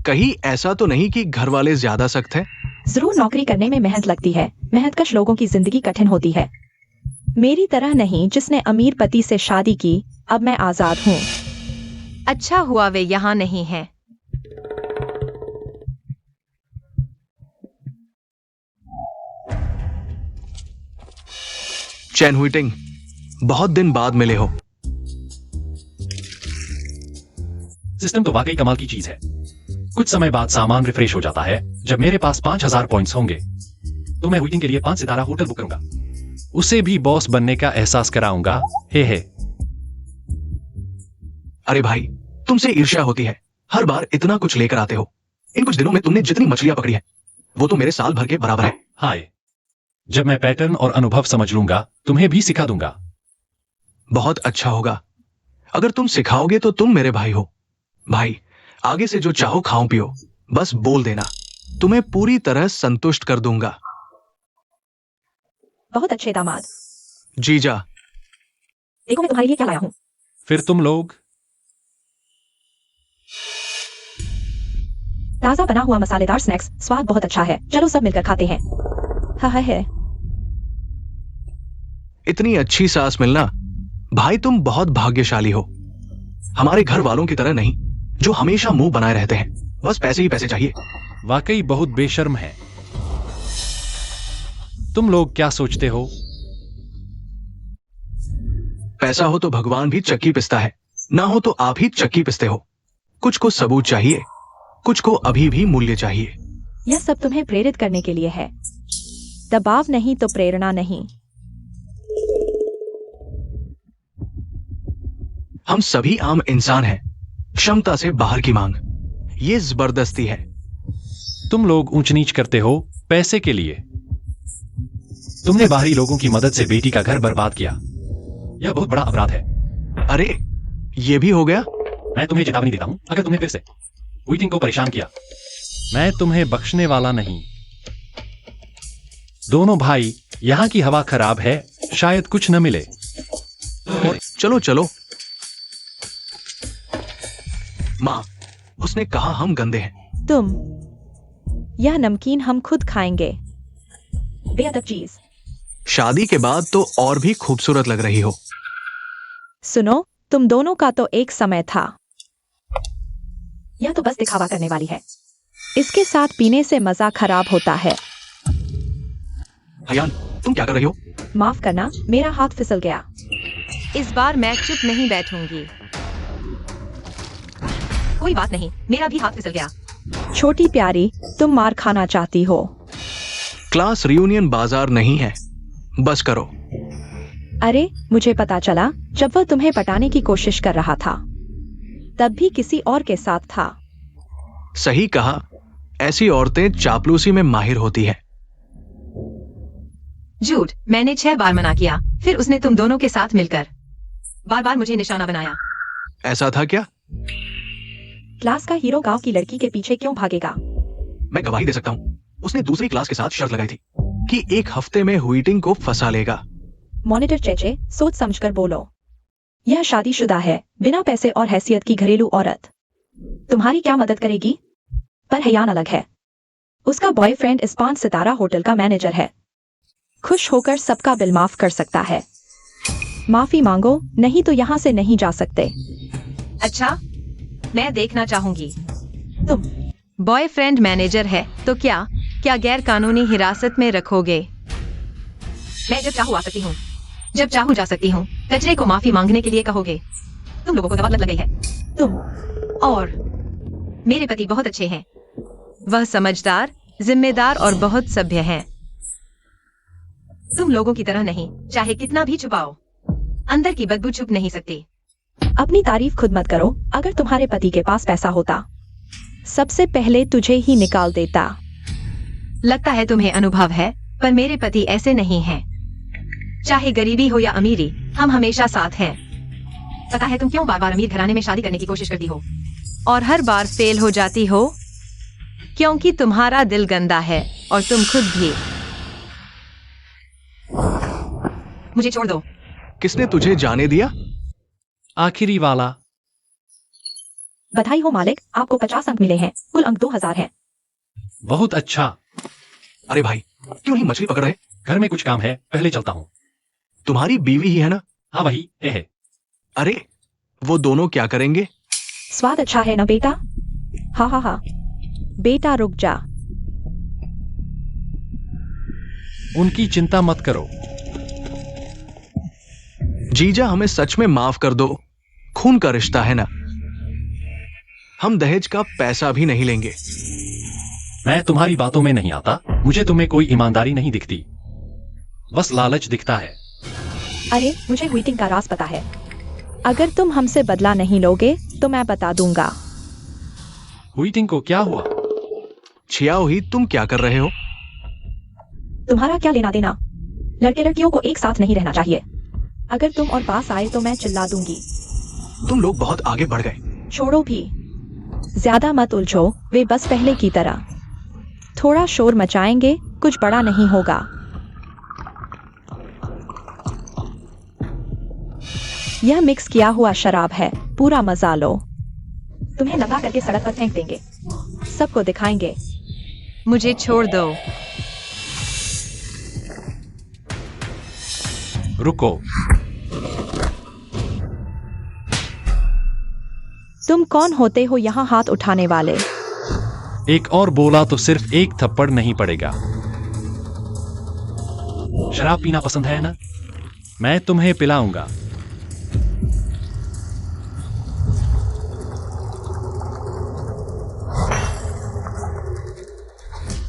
Speaker 5: कहीं ऐसा तो नहीं कि घर वाले ज्यादा सख्त हैं?
Speaker 3: जरूर, नौकरी करने में मेहनत लगती है। मेहनतकश लोगों की जिंदगी कठिन होती है। मेरी तरह नहीं, जिसने अमीर पति से शादी की। अब मैं आजाद हूँ।
Speaker 4: अच्छा हुआ वे यहाँ नहीं है।
Speaker 5: चैन हुईटिंग, बहुत दिन बाद मिले हो।
Speaker 1: सिस्टम तो वाकई कमाल की चीज है। कुछ समय बाद सामान रिफ्रेश हो जाता है। जब मेरे पास 5000 पॉइंट्स होंगे तो मैं हुईटिंग के लिए 5 सितारा होटल बुक करूंगा। उसे भी बॉस बनने का एहसास कराऊंगा। हे।
Speaker 5: अरे भाई, तुमसे ईर्ष्या होती है, हर बार इतना कुछ लेकर आते हो। इन कुछ दिनों में तुमने जितनी मछलियां पकड़ी है वो तो मेरे साल भर के बराबर है।
Speaker 1: हाय, जब मैं पैटर्न और अनुभव समझ लूंगा तुम्हें भी सिखा दूंगा।
Speaker 5: बहुत अच्छा होगा। अगर तुम सिखाओगे तो तुम मेरे भाई हो। भाई, आगे से जो चाहो खाओ पियो, बस बोल देना, तुम्हें पूरी तरह संतुष्ट कर दूंगा।
Speaker 3: बहुत अच्छे दामाद।
Speaker 5: जीजा,
Speaker 3: देखो मैं तुम्हारे लिए क्या लाया हूँ।
Speaker 1: फिर तुम लोग
Speaker 3: ताजा बना हुआ मसालेदार स्नैक्स, स्वाद बहुत अच्छा है। चलो सब मिलकर खाते हैं। हाँ है।
Speaker 5: इतनी अच्छी सास मिलना, भाई तुम बहुत भाग्यशाली हो। हमारे घर वालों की तरह नहीं, जो हमेशा मुंह बनाए रहते हैं, बस पैसे ही पैसे चाहिए।
Speaker 1: वाकई बहुत बेशर्म है। तुम लोग क्या सोचते हो?
Speaker 5: पैसा हो तो भगवान भी चक्की पिसता है, ना हो तो आप ही चक्की पिसते हो। कुछ को सबूत चाहिए, कुछ को अभी भी मूल्य चाहिए।
Speaker 3: यह सब तुम्हें प्रेरित करने के लिए है, दबाव नहीं तो प्रेरणा नहीं।
Speaker 5: हम सभी आम इंसान हैं, क्षमता से बाहर की मांग, ये जबरदस्ती है।
Speaker 1: तुम लोग ऊंच नीच करते हो पैसे के लिए। तुमने बाहरी लोगों की मदद से बेटी का घर बर्बाद किया। यह बहुत बड़ा अपराध है।
Speaker 5: अरे, ये भी हो गया?
Speaker 1: मैं तुम्हें चेतावनी देता हूं, अगर तुमने फिर से व्हीटिंग को परेशान किया, मैं तुम्हें बख्शने वाला नहीं। दोनों भाई, यहां की हवा खराब है, शायद कुछ न मिले।
Speaker 5: चलो चलो। माँ, उसने कहा हम गंदे हैं।
Speaker 3: तुम, यह नमकीन हम खुद खाएंगे। बेअदब चीज।
Speaker 5: शादी के बाद तो और भी खूबसूरत लग रही हो।
Speaker 3: सुनो, तुम दोनों का तो एक समय था। यह तो बस दिखावा करने वाली है। इसके साथ पीने से मजा खराब होता है।
Speaker 5: हयान, तुम क्या कर रही हो?
Speaker 3: माफ करना, मेरा हाथ फिसल गया।
Speaker 4: इस बार मैं चुप नहीं बैठूंगी। कोई बात नहीं, मेरा भी हाथ फिसल गया।
Speaker 3: छोटी प्यारी, तुम मार खाना चाहती हो।
Speaker 5: क्लास रियूनियन बाजार नहीं है, बस करो।
Speaker 3: अरे, मुझे पता चला जब वह तुम्हें पटाने की कोशिश कर रहा था, तब भी किसी और के साथ था।
Speaker 5: सही कहा, ऐसी औरतें चापलूसी में माहिर होती हैं।
Speaker 4: झूठ, मैंने 6 बार मना किया, फिर उसने तुम दोनों के साथ मिलकर बार बार मुझे निशाना बनाया।
Speaker 5: ऐसा था क्या?
Speaker 3: क्लास का हीरो गांव की लड़की के पीछे क्यों भागेगा?
Speaker 5: मैं गवाही दे सकता हूँ, उसने दूसरी क्लास के साथ शर्त लगाई थी कि 1 हफ्ते में व्हीटिंग को फंसा लेगा।
Speaker 3: मॉनिटर चेचे, सोच समझकर बोलो। यह शादीशुदा है, बिना पैसे और हैसियत की घरेलू औरत। तुम्हारी क्या मदद करेगी? पर हयान अलग है। उसका बॉयफ्रेंड इस 5 सितारा होटल का मैनेजर है। खुश होकर सबका बिल माफ कर सकता है। माफी मांगो, नहीं तो यहाँ से नहीं जा सकते।
Speaker 4: अच्छा, मैं देखना चाहूंगी।
Speaker 3: तुम
Speaker 4: बॉयफ्रेंड मैनेजर है तो क्या गैर कानूनी हिरासत में रखोगे? मैं जब चाहूँ आ सकती हूँ, जब चाहूँ जा सकती हूँ। कचरे को माफी मांगने के लिए कहोगे? तुम लोगों को दवा लग गई है।
Speaker 3: तुम
Speaker 4: और मेरे पति बहुत अच्छे हैं। वह समझदार, जिम्मेदार और बहुत सभ्य हैं। तुम लोगों की तरह नहीं, चाहे कितना भी छुपाओ, अंदर की बदबू छुप नहीं सकती।
Speaker 3: अपनी तारीफ खुद मत करो। अगर तुम्हारे पति के पास पैसा होता, सबसे पहले तुझे ही निकाल देता।
Speaker 4: लगता है तुम्हें अनुभव है, पर मेरे पति ऐसे नहीं हैं। चाहे गरीबी हो या अमीरी, हम हमेशा साथ हैं। पता है तुम क्यों बार बार अमीर घराने में शादी करने की कोशिश करती हो और हर बार फेल हो जाती हो? क्योंकि तुम्हारा दिल गंदा है और तुम खुद भी। मुझे छोड़ दो।
Speaker 5: किसने तुझे जाने दिया?
Speaker 1: आखिरी वाला।
Speaker 3: बधाई हो मालिक, आपको 50 अंक मिले हैं। कुल अंक 2000 हैं।
Speaker 1: बहुत अच्छा।
Speaker 5: अरे भाई, क्यों नहीं मछली पकड़ रहे?
Speaker 1: घर में कुछ काम है, पहले चलता हूँ।
Speaker 5: तुम्हारी बीवी ही है ना?
Speaker 1: हाँ वही है।
Speaker 5: अरे, वो दोनों क्या करेंगे?
Speaker 3: स्वाद अच्छा है ना बेटा? हाँ हाँ हाँ। बेटा रुक जा।
Speaker 1: उनकी चिंता मत करो।
Speaker 5: जीजा, हमें सच में माफ कर दो। खून का रिश्ता है ना, हम दहेज का पैसा भी नहीं लेंगे।
Speaker 1: मैं तुम्हारी बातों में नहीं आता। मुझे तुम्हें कोई ईमानदारी नहीं दिखती, बस लालच दिखता है।
Speaker 3: अरे, मुझे व्हीटिंग का राज पता है। अगर तुम हमसे बदला नहीं लोगे तो मैं बता दूंगा।
Speaker 1: व्हीटिंग को क्या हुआ?
Speaker 5: छियाओ ही, तुम क्या कर रहे हो?
Speaker 3: तुम्हारा क्या लेना देना? लड़के लड़कियों को एक साथ नहीं रहना चाहिए। अगर तुम और पास आए तो मैं चिल्ला दूंगी।
Speaker 5: तुम लोग बहुत आगे बढ़ गए।
Speaker 3: छोड़ो भी, ज्यादा मत उलझो, वे बस पहले की तरह थोड़ा शोर मचाएंगे, कुछ बड़ा नहीं होगा। यह मिक्स किया हुआ शराब है, पूरा मजा लो। तुम्हें नंगा करके सड़क पर फेंक देंगे, सबको दिखाएंगे।
Speaker 4: मुझे छोड़ दो।
Speaker 1: रुको,
Speaker 3: तुम कौन होते हो यहाँ हाथ उठाने वाले?
Speaker 1: एक और बोला तो सिर्फ एक थप्पड़ नहीं पड़ेगा। शराब पीना पसंद है ना? मैं तुम्हें पिलाऊंगा।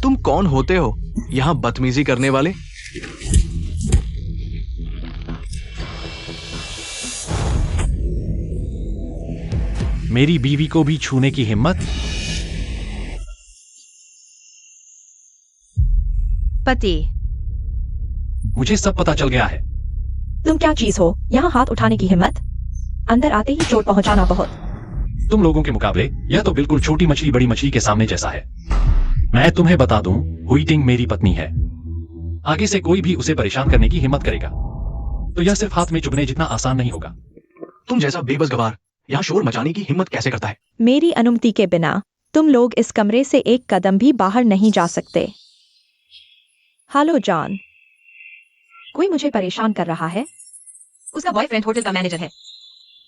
Speaker 5: तुम कौन होते हो यहाँ बदतमीजी करने वाले?
Speaker 1: मेरी बीवी को भी छूने की हिम्मत?
Speaker 4: पति,
Speaker 1: मुझे सब पता चल गया है।
Speaker 3: तुम क्या चीज हो, यहाँ हाथ उठाने की हिम्मत? अंदर आते ही चोट पहुंचाना बहुत।
Speaker 1: तुम लोगों के मुकाबले यह तो बिल्कुल छोटी मछली बड़ी मछली के सामने जैसा है। मैं तुम्हें बता दूं, हुईटिंग मेरी पत्नी है। आगे से कोई भी उसे परेशान करने की हिम्मत करेगा तो यह सिर्फ हाथ में चुभने जितना आसान नहीं होगा।
Speaker 5: तुम जैसा बेबस गवार यहाँ शोर मचाने की हिम्मत कैसे करता है?
Speaker 3: मेरी अनुमति के बिना तुम लोग इस कमरे से एक कदम भी बाहर नहीं जा सकते। हेलो जॉन, कोई मुझे परेशान कर रहा है?
Speaker 4: उसका बॉयफ्रेंड होटल का मैनेजर है।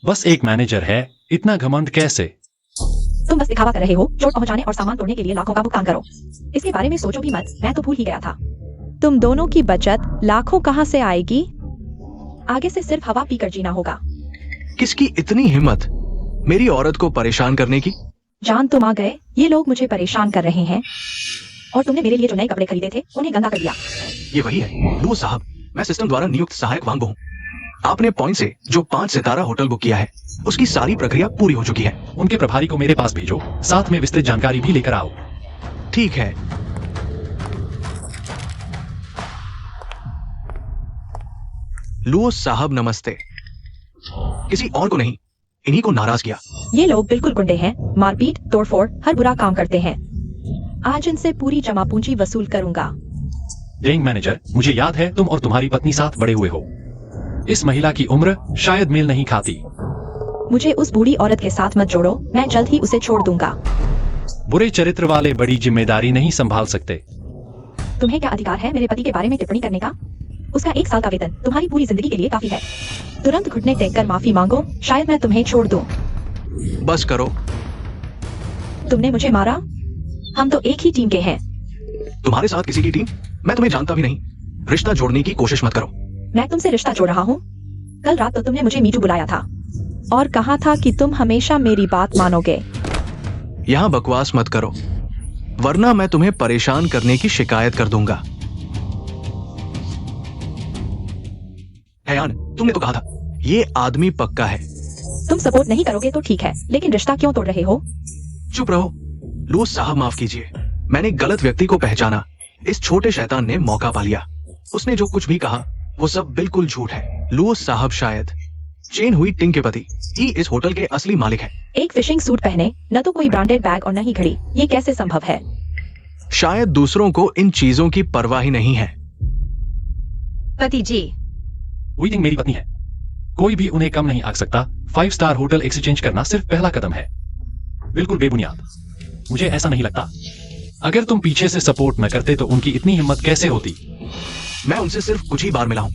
Speaker 1: बस एक मैनेजर है, इतना घमंड कैसे?
Speaker 3: तुम बस दिखावा कर रहे हो। चोट पहुंचाने और सामान तोड़ने के लिए लाखों का भुगतान करो। इसके बारे में सोचो भी मत, मैं तो भूल ही गया था। तुम दोनों की बचत लाखों कहां से आएगी? आगे से सिर्फ हवा पीकर जीना होगा।
Speaker 5: किसकी इतनी हिम्मत मेरी औरत को परेशान करने की?
Speaker 3: जान, तुम आ गए। ये लोग मुझे परेशान कर रहे हैं और तुमने मेरे लिए जो नए कपड़े खरीदे थे उन्हें गंदा कर दिया।
Speaker 5: ये वही है लुओस साहब, मैं सिस्टम द्वारा नियुक्त सहायक वांगबो हूँ। आपने पॉइंट से जो 5 सितारा होटल बुक किया है उसकी सारी प्रक्रिया पूरी हो चुकी है।
Speaker 1: उनके प्रभारी को मेरे पास भेजो, साथ में विस्तृत जानकारी भी लेकर आओ।
Speaker 5: ठीक है। लुओस साहब नमस्ते। किसी और को नहीं, इन्हीं को नाराज किया।
Speaker 3: ये लोग बिल्कुल गुंडे हैं, मारपीट, तोड़फोड़, हर बुरा काम करते हैं। आज इनसे पूरी जमा पूंजी वसूल करूंगा।
Speaker 1: गैंग मैनेजर, मुझे याद है तुम और तुम्हारी पत्नी साथ बड़े हुए हो। इस महिला की उम्र शायद मेल नहीं खाती।
Speaker 3: मुझे उस बूढ़ी औरत के साथ मत जोड़ो, मैं जल्द ही उसे छोड़ दूंगा।
Speaker 1: बुरे चरित्र वाले बड़ी जिम्मेदारी नहीं संभाल सकते।
Speaker 3: तुम्हें क्या अधिकार है मेरे पति के बारे में टिप्पणी करने का? उसका 1 साल का वेतन तुम्हारी पूरी जिंदगी के लिए काफी है। तुरंत घुटने टेक कर माफी मांगो, शायद मैं तुम्हें छोड़ दूं।
Speaker 5: बस करो।
Speaker 3: तुमने मुझे मारा? हम तो एक ही टीम के हैं।
Speaker 5: तुम्हारे साथ किसी की टीम? मैं तुम्हें जानता भी नहीं। रिश्ता जोड़ने की कोशिश मत करो।
Speaker 3: मैं तुमसे रिश्ता जोड़ रहा हूँ? कल रात तो तुमने मुझे मीटू बुलाया था और कहा था कि तुम हमेशा मेरी बात मानोगे।
Speaker 5: यहाँ बकवास मत करो, वरना मैं तुम्हें परेशान करने की शिकायत कर दूंगा। हयान, तुमने तो कहा था ये आदमी पक्का है।
Speaker 3: तुम सपोर्ट नहीं करोगे तो ठीक है, लेकिन रिश्ता क्यों तोड़ रहे हो?
Speaker 5: चुप रहो। लुओस साहब माफ कीजिए, मैंने गलत व्यक्ति को पहचाना। इस छोटे शैतान ने मौका पा लिया। उसने जो कुछ भी कहा वो सब बिल्कुल झूठ है। लुओस साहब शायद चेन हुई टिंग के पति ही इस होटल के असली मालिक है।
Speaker 3: एक फिशिंग सूट पहने, न तो कोई ब्रांडेड बैग और न ही घड़ी, ये कैसे संभव है?
Speaker 5: शायद दूसरों को इन चीजों की परवाह ही नहीं है।
Speaker 4: पति जी,
Speaker 1: हुईटिंग मेरी पत्नी है, कोई भी उन्हें कम नहीं आंक सकता। 5 स्टार होटल एक्सचेंज करना सिर्फ पहला कदम है। बिल्कुल बेबुनियाद। मुझे ऐसा नहीं लगता। अगर तुम पीछे से सपोर्ट न करते तो उनकी इतनी हिम्मत कैसे होती?
Speaker 5: मैं उनसे सिर्फ कुछ ही बार मिला हूँ।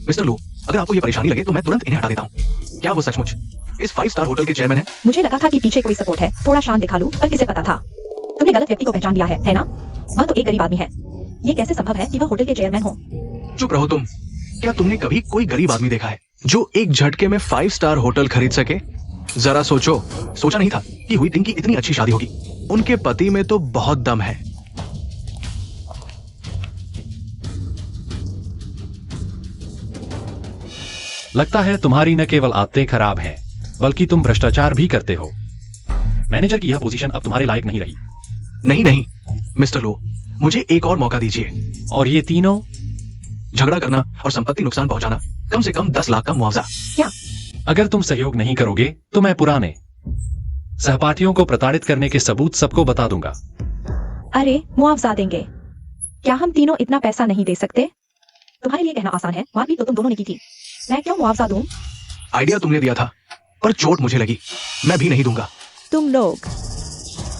Speaker 5: मिस्टर लू, अगर आपको ये परेशानी लगे तो मैं तुरंत इन्हें हटा देता हूँ। क्या वो सचमुच इस 5 स्टार होटल के चेयरमैन हैं?
Speaker 3: मुझे लगा था कि पीछे कोई सपोर्ट है, थोड़ा शान दिखा लूं, पर किसे पता था। तुमने गलत व्यक्ति को पहचान लिया है ना? वह तो एक गरीब आदमी है। ये कैसे संभव है कि वह होटल के चेयरमैन हो?
Speaker 5: चुप रहो तुम। क्या तुमने कभी कोई गरीब आदमी देखा है जो एक झटके में 5 स्टार होटल खरीद सके? जरा सोचो। सोचा नहीं था कि हुईटिंग की इतनी अच्छी शादी होगी। उनके पति में तो बहुत दम है।
Speaker 1: लगता है तुम्हारी न केवल आदतें खराब हैं, बल्कि तुम भ्रष्टाचार भी करते हो। मैनेजर की यह पोजीशन अब तुम्हारे लायक नहीं रही।
Speaker 5: नहीं नहीं मिस्टर लो, मुझे एक और मौका दीजिए।
Speaker 1: और ये तीनों
Speaker 5: झगड़ा करना और संपत्ति नुकसान पहुंचाना, कम से कम 10 लाख का मुआवजा।
Speaker 2: अगर तुम सहयोग नहीं करोगे तो मैं पुराने सहपाठियों को प्रताड़ित करने के सबूत सबको बता दूंगा।
Speaker 3: अरे मुआवजा देंगे। क्या हम तीनों इतना पैसा नहीं दे सकते? तुम्हारे लिए कहना आसान है, मारपीट तो तुम दोनों ने की थी। मैं क्यों मुआवजा दूं?
Speaker 5: आइडिया तुमने दिया था, पर चोट मुझे लगी। मैं भी नहीं दूंगा।
Speaker 3: तुम लोग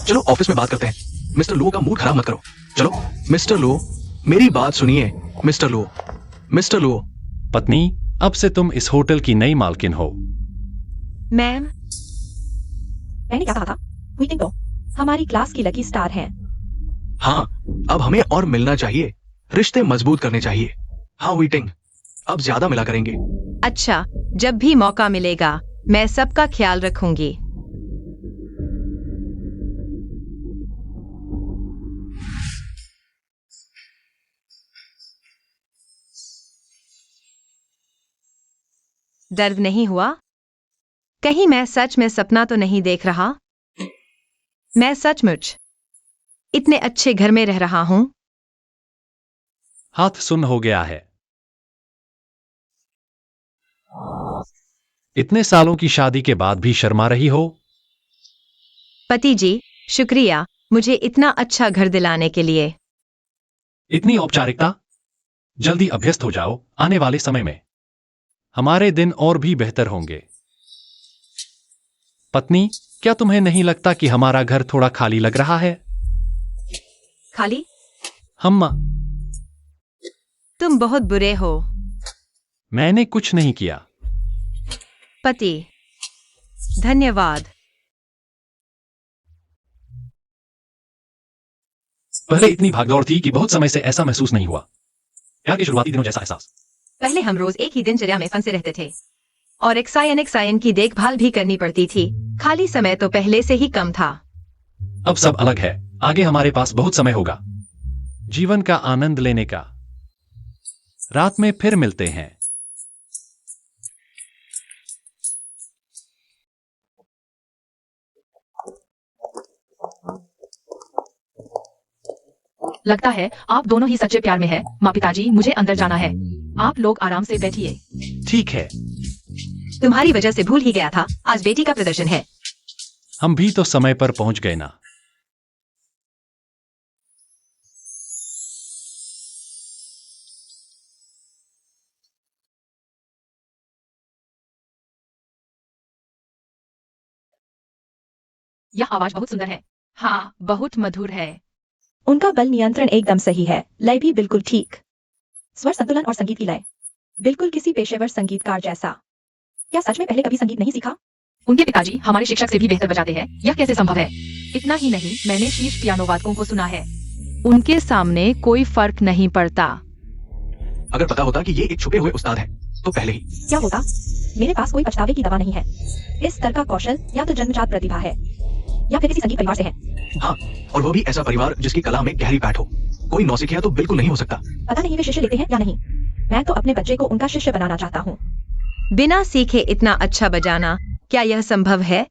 Speaker 5: चलो ऑफिस में बात करते हैं। मिस्टर लो का मूड खराब मत करो। चलो मिस्टर लो, मेरी बात सुनिए। मिस्टर लो, मिस्टर लो।
Speaker 2: पत्नी, अब से तुम इस होटल की नई मालकिन हो।
Speaker 4: मैम,
Speaker 3: मैंने क्या कहा था? मीटिंग तो हमारी क्लास की लकी स्टार हैं।
Speaker 5: हाँ, अब हमें और मिलना चाहिए, रिश्ते मजबूत करने चाहिए। हाँ वीटिंग, अब ज्यादा मिला करेंगे।
Speaker 4: अच्छा, जब भी मौका मिलेगा मैं सबका ख्याल रखूंगी। दर्द नहीं हुआ? कहीं मैं सच में सपना तो नहीं देख रहा? मैं सचमुच इतने अच्छे घर में रह रहा हूं।
Speaker 2: हाथ सुन्न हो गया है। इतने सालों की शादी के बाद भी शर्मा रही हो?
Speaker 4: पति जी, शुक्रिया मुझे इतना अच्छा घर दिलाने के लिए।
Speaker 2: इतनी औपचारिकता? जल्दी अभ्यस्त हो जाओ, आने वाले समय में हमारे दिन और भी बेहतर होंगे। पत्नी, क्या तुम्हें नहीं लगता कि हमारा घर थोड़ा खाली लग रहा है?
Speaker 4: खाली?
Speaker 2: हम
Speaker 4: तुम बहुत बुरे हो।
Speaker 2: मैंने कुछ नहीं किया।
Speaker 4: पति, धन्यवाद।
Speaker 2: पहले इतनी भागदौड़ थी कि बहुत समय से ऐसा महसूस नहीं हुआ। प्यार के शुरुआती दिनों जैसा एहसास।
Speaker 4: पहले हम रोज एक ही दिनचर्या में फंसे रहते थे और एक्सायन की देखभाल भी करनी पड़ती थी। खाली समय तो पहले से ही कम था।
Speaker 2: अब सब अलग है। आगे हमारे पास बहुत समय होगा जीवन का आनंद लेने का। रात में फिर मिलते हैं।
Speaker 6: लगता है आप दोनों ही सच्चे प्यार में हैं। माँ पिताजी, मुझे अंदर जाना है। आप लोग आराम से बैठिए।
Speaker 2: ठीक है।
Speaker 4: तुम्हारी वजह से भूल ही गया था, आज बेटी का प्रदर्शन है।
Speaker 2: हम भी तो समय पर पहुंच गए ना।
Speaker 6: यह आवाज बहुत सुंदर है। हाँ, बहुत मधुर है।
Speaker 3: उनका बल नियंत्रण एकदम सही है, लय भी बिल्कुल ठीक। स्वर संतुलन और संगीत की लय बिल्कुल किसी पेशेवर संगीतकार जैसा। क्या सच में पहले कभी संगीत नहीं सीखा?
Speaker 6: उनके पिताजी हमारे शिक्षक से भी बेहतर बजाते हैं। यह कैसे संभव है? इतना ही नहीं, मैंने शीर्ष पियानो वादकों को सुना है।
Speaker 4: उनके सामने कोई फर्क नहीं पड़ता।
Speaker 5: अगर पता होता कि ये एक छुपे हुए उस्ताद है तो पहले ही।
Speaker 3: क्या होता? मेरे पास कोई पछतावे की दवा नहीं है। इस स्तर का कौशल या तो जन्मजात प्रतिभा है या फिर किसी संगीत परिवार से है।
Speaker 5: हाँ, और वो भी ऐसा परिवार जिसकी कला में गहरी पैठ हो। कोई नौसिखिया तो बिल्कुल नहीं हो सकता।
Speaker 3: पता नहीं वे शिष्य लेते हैं या नहीं। मैं तो अपने बच्चे को उनका शिष्य बनाना चाहता हूँ।
Speaker 4: बिना सीखे इतना अच्छा बजाना, क्या यह संभव है?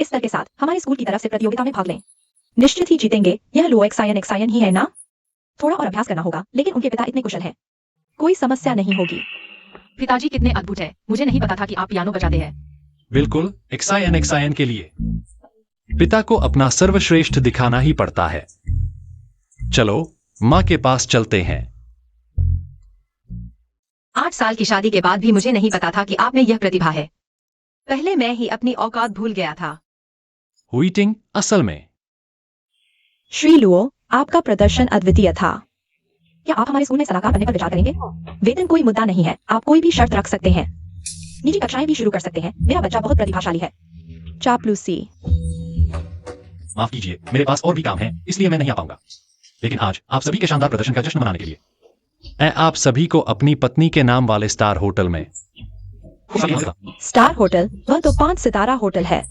Speaker 3: इस स्तर के साथ हमारे स्कूल की तरफ से प्रतियोगिता में भाग लें। निश्चित ही जीतेंगे। यह लो एक्सायन ही है ना? थोड़ा और अभ्यास करना होगा, लेकिन उनके पिता इतने कुशल हैं, कोई समस्या नहीं होगी।
Speaker 6: पिताजी कितने अद्भुत है। मुझे नहीं पता था कि आप पियानो बजाते हैं।
Speaker 2: बिल्कुल, एक्सायन के लिए पिता को अपना सर्वश्रेष्ठ दिखाना ही पड़ता है। चलो माँ के पास चलते हैं।
Speaker 4: 8 साल की शादी के बाद भी मुझे नहीं पता था कि आप में यह प्रतिभा है। पहले मैं ही अपनी औकात भूल गया था।
Speaker 2: हुईटिंग, असल में
Speaker 3: श्री लुओ, आपका प्रदर्शन अद्वितीय था। क्या आप हमारे स्कूल में सलाहकार बनने पर विचार करेंगे? वेतन कोई मुद्दा नहीं है, आप कोई भी शर्त रख सकते हैं। निजी कक्षाएं भी शुरू कर सकते हैं। मेरा बच्चा बहुत प्रतिभाशाली है। चापलूसी।
Speaker 2: माफ कीजिए, मेरे पास और भी काम है, इसलिए मैं नहीं आ पाऊंगा। लेकिन आज आप सभी के शानदार प्रदर्शन का जश्न मनाने के लिए मैं आप सभी को अपनी पत्नी के नाम वाले स्टार होटल में।
Speaker 3: Star hotel? वह तो 5 सितारा होटल है।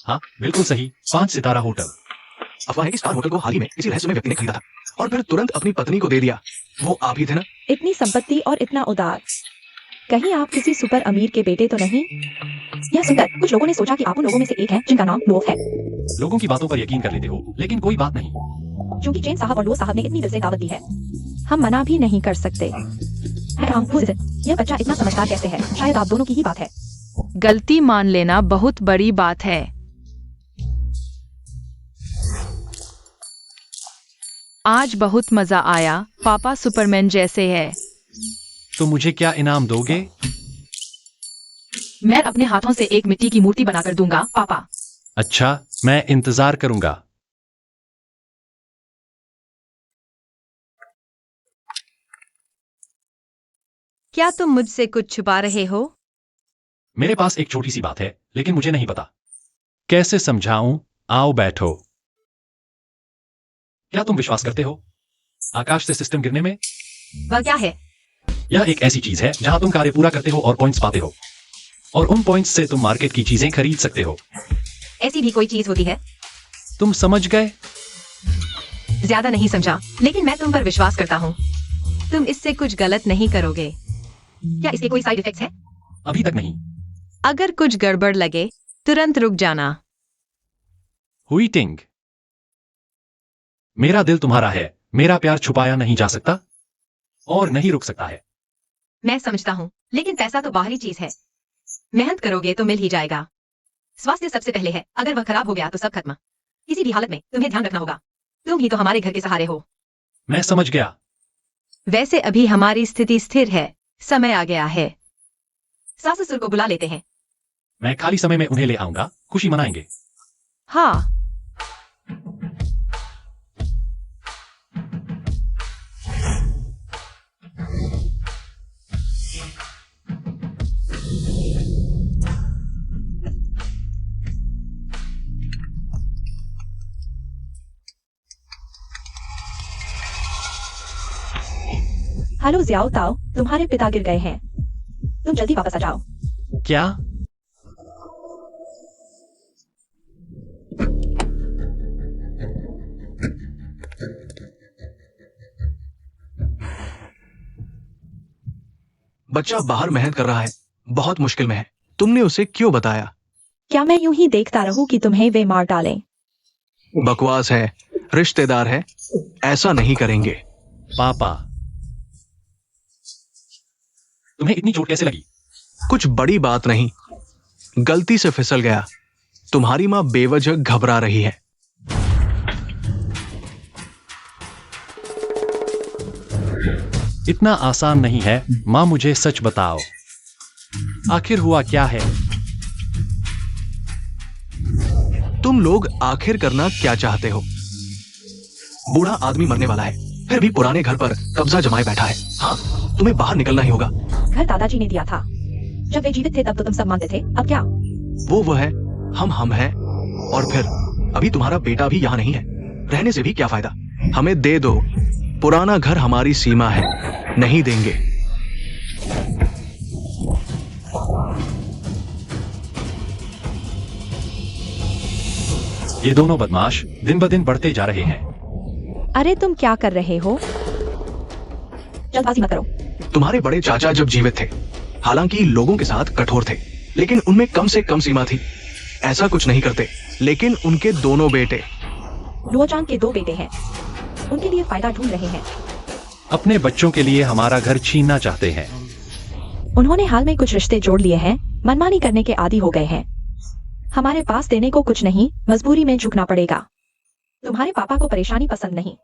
Speaker 2: हाँ बिल्कुल सही, 5 सितारा होटल।
Speaker 5: अफवाह है कि स्टार होटल को हाल ही में किसी रहस्यमय व्यक्ति ने खरीदा था और फिर तुरंत अपनी पत्नी को दे दिया। वो आप ही थे ना?
Speaker 3: इतनी संपत्ति और इतना उदार। कहीं आप किसी सुपर अमीर के बेटे तो नहीं? यह सुनकर कुछ लोगों ने सोचा कि आप उन लोगों में से एक हैं जिनका नाम लोव है।
Speaker 1: लोगों की बातों पर यकीन कर लेते हो, लेकिन कोई बात नहीं।
Speaker 3: क्योंकि चेन साहब और लो साहब ने इतनी दिल से दावत दी है, हम मना भी नहीं कर सकते। हैरान, who is it? यह बच्चा इतना समझदार कैसे है? शायद आप दोनों की ही बात है।
Speaker 6: गलती मान लेना बहुत बड़ी बात है। आज बहुत मजा आया। पापा सुपरमैन जैसे है।
Speaker 1: तो मुझे क्या इनाम दोगे?
Speaker 6: मैं अपने हाथों से एक मिट्टी की मूर्ति बनाकर दूंगा पापा।
Speaker 1: अच्छा, मैं इंतजार करूंगा।
Speaker 4: क्या तुम मुझसे कुछ छुपा रहे हो?
Speaker 1: मेरे पास एक छोटी सी बात है, लेकिन मुझे नहीं पता कैसे समझाऊं। आओ बैठो। क्या तुम विश्वास करते हो आकाश से सिस्टम गिरने में?
Speaker 4: वह क्या है?
Speaker 1: यह एक ऐसी चीज है जहां तुम कार्य पूरा करते हो और पॉइंट्स पाते हो, और उन पॉइंट्स से तुम मार्केट की चीजें खरीद सकते हो।
Speaker 4: ऐसी भी कोई चीज होती है?
Speaker 1: तुम समझ गए?
Speaker 4: ज्यादा नहीं समझा, लेकिन मैं तुम पर विश्वास करता हूँ। तुम इससे कुछ गलत नहीं करोगे। क्या इसके कोई साइड इफेक्ट्स हैं?
Speaker 1: अभी तक नहीं।
Speaker 4: अगर कुछ गड़बड़ लगे तुरंत रुक जाना।
Speaker 1: हुईटिंग, मेरा दिल तुम्हारा है। मेरा प्यार छुपाया नहीं जा सकता और नहीं रुक सकता है।
Speaker 4: मैं समझता हूँ, लेकिन पैसा तो बाहरी चीज है। मेहनत करोगे तो मिल ही जाएगा। स्वास्थ्य सबसे पहले है। अगर वह खराब हो गया तो सब खत्म। किसी भी हालत में तुम्हें ध्यान रखना होगा। तुम ही तो हमारे घर के सहारे हो।
Speaker 1: मैं समझ गया।
Speaker 4: वैसे अभी हमारी स्थिति स्थिर है। समय आ गया है। सास ससुर को बुला लेते हैं।
Speaker 1: मैं खाली समय में उन्हें ले आऊंगा, खुशी मनाएंगे।
Speaker 4: हाँ।
Speaker 3: हेलो जियाओ ताओ, तुम्हारे पिता गिर गए हैं। तुम जल्दी वापस आ जाओ।
Speaker 1: क्या?
Speaker 5: बच्चा बाहर मेहनत कर रहा है, बहुत मुश्किल में है। तुमने उसे क्यों बताया?
Speaker 3: क्या मैं यूं ही देखता रहूं कि तुम्हें वे मार डालें?
Speaker 5: बकवास है, रिश्तेदार है, ऐसा नहीं करेंगे।
Speaker 1: पापा, तुम्हें इतनी चोट कैसे लगी?
Speaker 5: कुछ बड़ी बात नहीं, गलती से फिसल गया। तुम्हारी माँ बेवजह घबरा रही है।
Speaker 1: इतना आसान नहीं है। माँ, मुझे सच बताओ, आखिर हुआ क्या है?
Speaker 5: तुम लोग आखिर करना क्या चाहते हो? बूढ़ा आदमी मरने वाला है, फिर भी पुराने घर पर कब्जा जमाए बैठा है। हाँ, तुम्हें बाहर निकलना ही होगा।
Speaker 3: घर दादाजी ने दिया था। जब वे जीवित थे तब तो तुम सब मानते थे, अब क्या?
Speaker 5: वो है, हम हैं, और फिर अभी तुम्हारा बेटा भी यहाँ नहीं है। रहने से भी क्या फायदा? हमें दे दो। पुराना घर हमारी सीमा है, नहीं देंगे।
Speaker 1: ये दोनों बदमाश दिन ब दिन बढ़ते जा रहे हैं।
Speaker 3: अरे तुम क्या कर रहे हो? जल्दबाजी मत करो।
Speaker 5: तुम्हारे बड़े चाचा जब जीवित थे, हालांकि लोगों के साथ कठोर थे, लेकिन उनमें कम से कम सीमा थी। ऐसा कुछ नहीं करते। लेकिन उनके दोनों बेटे,
Speaker 3: लुओचांग के 2 बेटे हैं, उनके लिए फायदा ढूंढ रहे हैं।
Speaker 1: अपने बच्चों के लिए हमारा घर छीनना चाहते हैं।
Speaker 3: उन्होंने हाल में कुछ रिश्ते जोड़ लिए हैं, मनमानी करने के आदी हो गए हैं। हमारे पास देने को कुछ नहीं, मजबूरी में झुकना पड़ेगा। तुम्हारे पापा को परेशानी पसंद नहीं,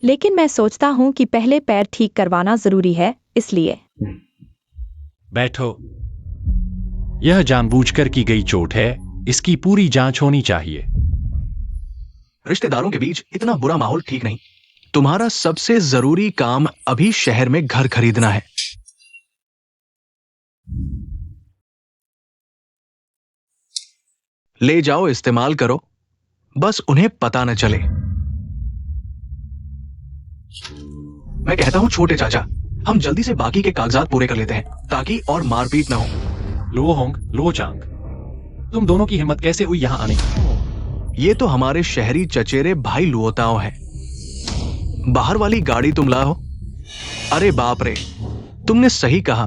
Speaker 3: लेकिन मैं सोचता हूँ कि पहले पैर ठीक करवाना जरूरी है, इसलिए।
Speaker 1: बैठो। यह जानबूझकर की गई चोट है, इसकी पूरी जांच होनी चाहिए।
Speaker 5: रिश्तेदारों के बीच इतना बुरा माहौल ठीक नहीं। तुम्हारा सबसे जरूरी काम अभी शहर में घर खरीदना है। ले जाओ, इस्तेमाल करो, बस उन्हें पता न चले। मैं कहता हूं छोटे चाचा, हम जल्दी से बाकी के कागजात पूरे कर लेते हैं, ताकि और मारपीट न हो।
Speaker 1: लुओहोंग, लुओचांग, तुम दोनों की हिम्मत कैसे हुई यहां आने की?
Speaker 5: ये तो हमारे शहरी चचेरे भाई लुओताओ हैं। बाहर वाली गाड़ी तुम लाओ। अरे बाप रे, तुमने सही कहा,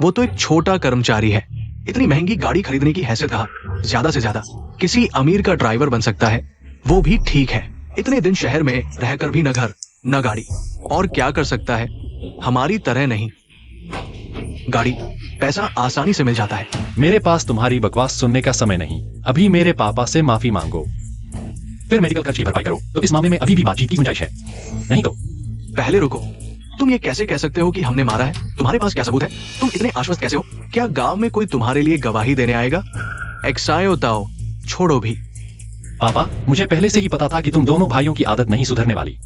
Speaker 5: वो तो एक छोटा कर्मचारी है। इतनी महंगी गाड़ी खरीदने की हैसियत रहा, ज्यादा से ज्यादा किसी अमीर का ड्राइवर बन सकता है, वो भी ठीक है। इतने दिन शहर में रहकर भी न घर न गाड़ी, और क्या कर सकता है? हमारी तरह नहीं। गाड़ी पैसा आसानी से मिल जाता है।
Speaker 1: मेरे पास तुम्हारी बकवास सुनने का समय नहीं। अभी मेरे पापा से माफी मांगो, फिर मेडिकल खर्च की भरपाई करो। तो इस मामले में अभी भी बातचीत की गुंजाइश है, नहीं तो।
Speaker 5: पहले रुको, तुम ये कैसे कह सकते हो कि हमने मारा है? तुम्हारे पास क्या सबूत है? तुम इतने आश्वस्त कैसे हो? क्या गांव में कोई तुम्हारे लिए गवाही देने आएगा? एक्सायो ताओ, छोड़ो भी।
Speaker 1: पापा, मुझे पहले से ही पता था कि तुम दोनों भाइयों की आदत नहीं सुधरने वाली।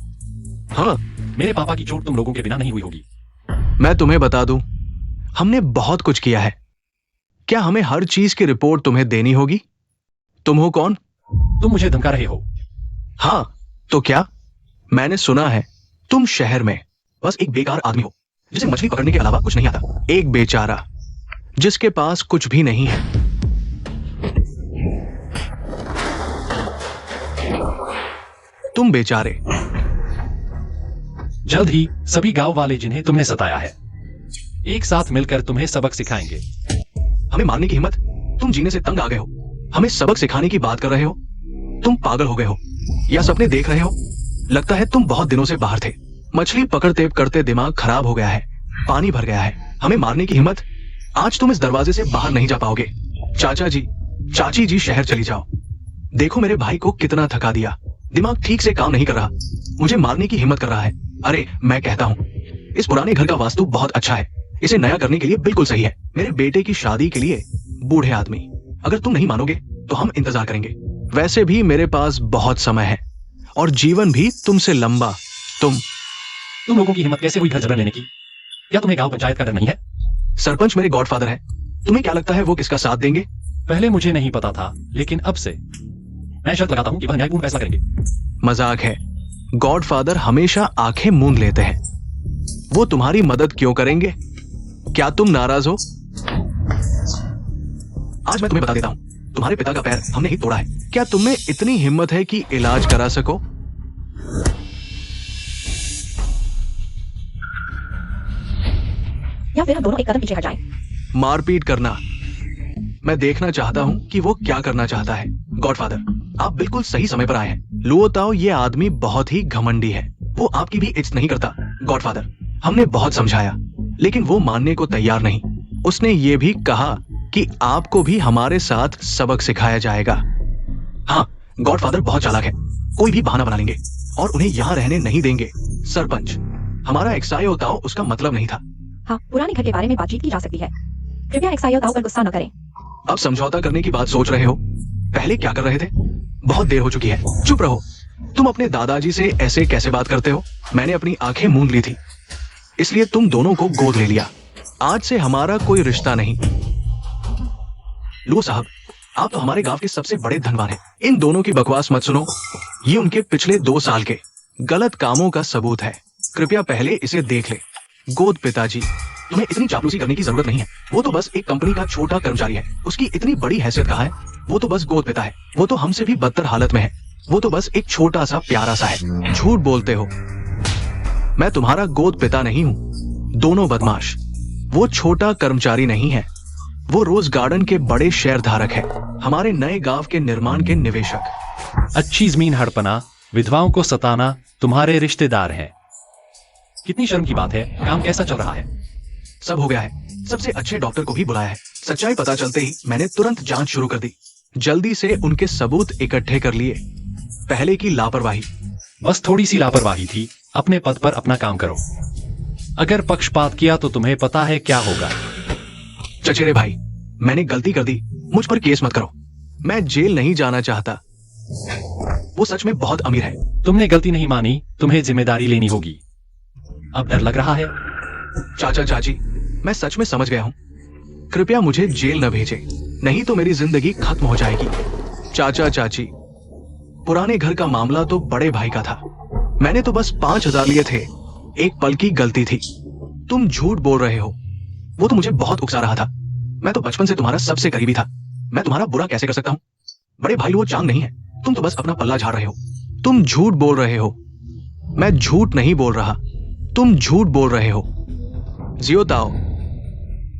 Speaker 5: हाँ,
Speaker 1: मेरे पापा की चोट तुम लोगों के बिना नहीं हुई होगी।
Speaker 5: मैं तुम्हें बता दूं, हमने बहुत कुछ किया है। क्या हमें हर चीज की रिपोर्ट तुम्हें देनी होगी? तुम हो कौन?
Speaker 1: तुम मुझे धमका रहे हो।
Speaker 5: हाँ, तो क्या? मैंने सुना है तुम शहर में बस एक बेकार आदमी हो जिसे मछली पकड़ने के अलावा कुछ नहीं आता। एक बेचारा जिसके पास कुछ भी नहीं है। तुम बेचारे।
Speaker 1: जल्द ही सभी गांव वाले जिन्हें तुमने सताया है एक साथ मिलकर तुम्हें सबक सिखाएंगे।
Speaker 5: हमें मारने की हिम्मत? तुम जीने से तंग आ गए हो, हमें सबक सिखाने की बात कर रहे हो? तुम पागल हो गए हो या सपने देख रहे हो? लगता है तुम बहुत दिनों से बाहर थे। मछली पकड़ते करते दिमाग खराब हो गया है, पानी भर गया है। हमें मारने की हिम्मत? आज तुम इस दरवाजे से बाहर नहीं जा पाओगे। चाचा जी, चाची जी, शहर चली जाओ। देखो मेरे भाई को कितना थका दिया, दिमाग ठीक से काम नहीं कर रहा, मुझे मारने की हिम्मत कर रहा है। अरे मैं कहता हूँ इस पुराने घर का वास्तु बहुत अच्छा है, इसे नया करने के लिए बिल्कुल सही है। मेरे बेटे की शादी के लिए बूढ़े आदमी। अगर तुम नहीं मानोगे तो हम इंतजार करेंगे। वैसे भी मेरे पास बहुत समय है और जीवन भी तुमसे लंबा। तुम
Speaker 1: लोगों की हिम्मत कैसे हुई घर जबरन लेने की? क्या तुम्हें गांव पंचायत का डर नहीं है?
Speaker 5: सरपंच मेरे गॉडफादर है। तुम्हें क्या लगता है वो किसका साथ देंगे?
Speaker 1: पहले मुझे नहीं पता था, लेकिन अब से मैं शर्त लगाता हूं कि वह न्यायपूर्ण फैसला करेंगे।
Speaker 5: मजाक है। गॉडफादर हमेशा आंखें मूंद लेते हैं। वो तुम्हारी मदद क्यों करेंगे? क्या तुम नाराज हो? आज मैं तुम्हें बता देता हूं, तुम्हारे पिता का पैर हमने ही तोड़ा है। क्या तुम्हें इतनी हिम्मत है कि इलाज करा सको?
Speaker 3: या फिर हम दोनों एक कदम पीछे हट जाएं।
Speaker 5: मारपीट करना? मैं देखना चाहता हूं कि वो क्या करना चाहता है। गॉडफादर, आप बिल्कुल सही समय पर आए हैं। लुओ ताओ ये आदमी बहुत ही घमंडी है, वो आपकी भी इज्जत नहीं करता। गॉडफादर, हमने बहुत समझाया लेकिन वो मानने को तैयार नहीं। उसने ये भी कहा कि आपको भी हमारे साथ सबक सिखाया जाएगा। हाँ, गॉडफादर बहुत चालाक है, कोई भी बहाना बना लेंगे और उन्हें यहाँ रहने नहीं देंगे। सरपंच, हमारा एक्सायो ताओ उसका मतलब नहीं था।
Speaker 3: हाँ, पुराने घर के बारे में बातचीत की जा सकती है। कृपया एक्सायो ताओ पर गुस्सा न करें।
Speaker 5: अब समझौता करने की बात सोच रहे हो? पहले क्या कर रहे थे? बहुत देर हो चुकी है, चुप रहो। तुम अपने दादाजी से ऐसे कैसे बात करते हो? मैंने अपनी आंखें मूंद ली थी, इसलिए तुम दोनों को गोद ले लिया। आज से हमारा कोई रिश्ता नहीं। लो साहब, आप तो हमारे गांव के सबसे बड़े धनवान हैं। इन दोनों की बकवास मत सुनो, ये उनके पिछले 2 साल के गलत कामों का सबूत है। कृपया पहले इसे देख ले। गोद पिताजी, तुम्हें इतनी चापलूसी करने की जरूरत नहीं है। वो तो बस एक कंपनी का छोटा कर्मचारी है, उसकी इतनी बड़ी हैसियत कहाँ है? वो तो बस गोद पिता है, वो तो हमसे भी बदतर हालत में है। वो तो बस एक छोटा सा प्यारा सा है। झूठ बोलते हो, मैं तुम्हारा गोद पिता नहीं हूँ। दोनों बदमाश। वो छोटा कर्मचारी नहीं है, वो रोज गार्डन के बड़े शेयर धारक है, हमारे नए गांव के निर्माण के निवेशक।
Speaker 1: अच्छी जमीन हड़पना, विधवाओं को सताना तुम्हारे रिश्तेदार हैं। कितनी शर्म की बात है। काम कैसा चल रहा है?
Speaker 5: सब हो गया है, सबसे अच्छे डॉक्टर को भी बुलाया है। सच्चाई पता चलते ही मैंने तुरंत जांच शुरू कर दी। जल्दी से उनके सबूत इकट्ठे कर लिए। पहले की लापरवाही,
Speaker 1: बस थोड़ी सी लापरवाही थी। अपने पद पर अपना काम करो। अगर पक्षपात किया तो तुम्हें पता है क्या होगा।
Speaker 5: चचेरे भाई, मैंने गलती कर दी, मुझ पर केस मत करो। मैं जेल नहीं जाना चाहता। वो सच में बहुत अमीर है।
Speaker 1: तुमने गलती नहीं मानी, तुम्हें जिम्मेदारी लेनी होगी। अब डर लग रहा है?
Speaker 5: चाचा चाची, मैं सच में समझ गया हूँ। कृपया मुझे जेल न भेजें, नहीं तो मेरी जिंदगी खत्म हो जाएगी। चाचा चाची, पुराने घर का मामला तो बड़े भाई का था, मैंने तो बस 5,000 लिए थे। एक पल की गलती थी। तुम झूठ बोल रहे हो। वो तो मुझे बहुत उकसा रहा था। मैं तो बचपन से तुम्हारा सबसे करीबी था, मैं तुम्हारा बुरा कैसे कर सकता हूँ? बड़े भाई वो चांग नहीं है, तुम तो बस अपना पल्ला झाड़ रहे हो। तुम झूठ बोल रहे हो। मैं झूठ नहीं बोल रहा, तुम झूठ बोल रहे हो। जियो ताओ,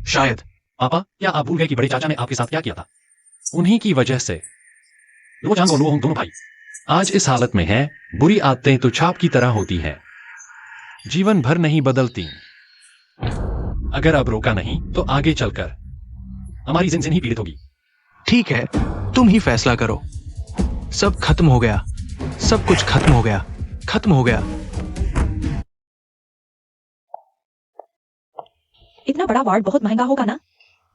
Speaker 5: शायद।
Speaker 1: पापा, क्या आप भूल गए कि बड़े चाचा ने आपके साथ क्या किया था? उन्हीं की वजह से लो चांग और लो होंग दोनों भाई आज इस हालत में हैं। बुरी आदतें तो छाप की तरह होती हैं, जीवन भर नहीं बदलती। अगर अब रोका नहीं तो आगे चलकर हमारी जिंदगी ही पीड़ित होगी।
Speaker 5: ठीक है, तुम ही फैसला करो। सब खत्म हो गया, सब कुछ खत्म हो गया, खत्म हो गया।
Speaker 3: इतना बड़ा वार्ड बहुत महंगा होगा ना?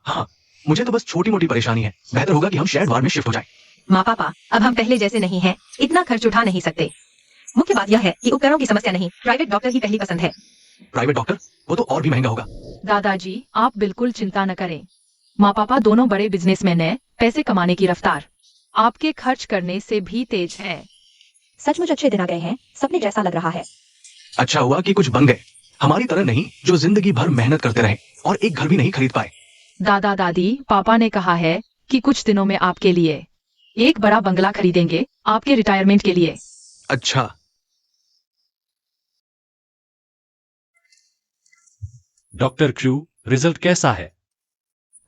Speaker 5: हाँ, मुझे तो बस छोटी मोटी परेशानी है। बेहतर होगा कि हम शेयर्ड वार्ड में शिफ्ट हो जाएं।
Speaker 4: माँ पापा, अब हम पहले जैसे नहीं हैं, इतना खर्च उठा नहीं सकते। मुख्य बात यह है कि उपकरणों की समस्या नहीं, प्राइवेट डॉक्टर ही पहली पसंद है।
Speaker 5: Private doctor? वो तो और भी महंगा होगा।
Speaker 6: दादाजी, आप बिल्कुल चिंता न करें। माँ पापा दोनों बड़े बिजनेसमैन हैं, पैसे कमाने की रफ्तार आपके खर्च करने से भी तेज है।
Speaker 3: सचमुच अच्छे दिन आ गए हैं, सपने जैसा लग रहा है।
Speaker 5: अच्छा हुआ कि कुछ बन गए, हमारी तरह नहीं जो जिंदगी भर मेहनत करते रहे और एक घर भी नहीं खरीद पाए।
Speaker 6: दादा दादी, पापा ने कहा है कि कुछ दिनों में आपके लिए एक बड़ा बंगला खरीदेंगे, आपके रिटायरमेंट के लिए।
Speaker 5: अच्छा,
Speaker 1: डॉक्टर क्रू, रिजल्ट कैसा है?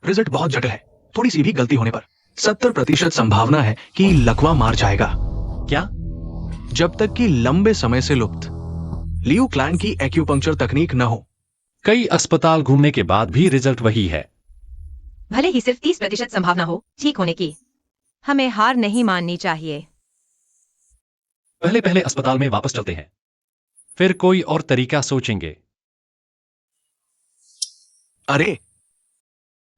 Speaker 5: रिजल्ट बहुत जटिल है। थोड़ी सी भी गलती होने पर 70% संभावना है कि लकवा मार जाएगा।
Speaker 1: क्या?
Speaker 5: जब तक कि लंबे समय से लुप्त लियू क्लैन की एक्यूपंक्चर तकनीक न हो।
Speaker 1: कई अस्पताल घूमने के बाद भी रिजल्ट वही है।
Speaker 4: भले ही सिर्फ 30% संभावना हो ठीक होने की, हमें हार नहीं माननी चाहिए।
Speaker 1: पहले पहले अस्पताल में वापस चलते हैं, फिर कोई और तरीका सोचेंगे।
Speaker 5: अरे,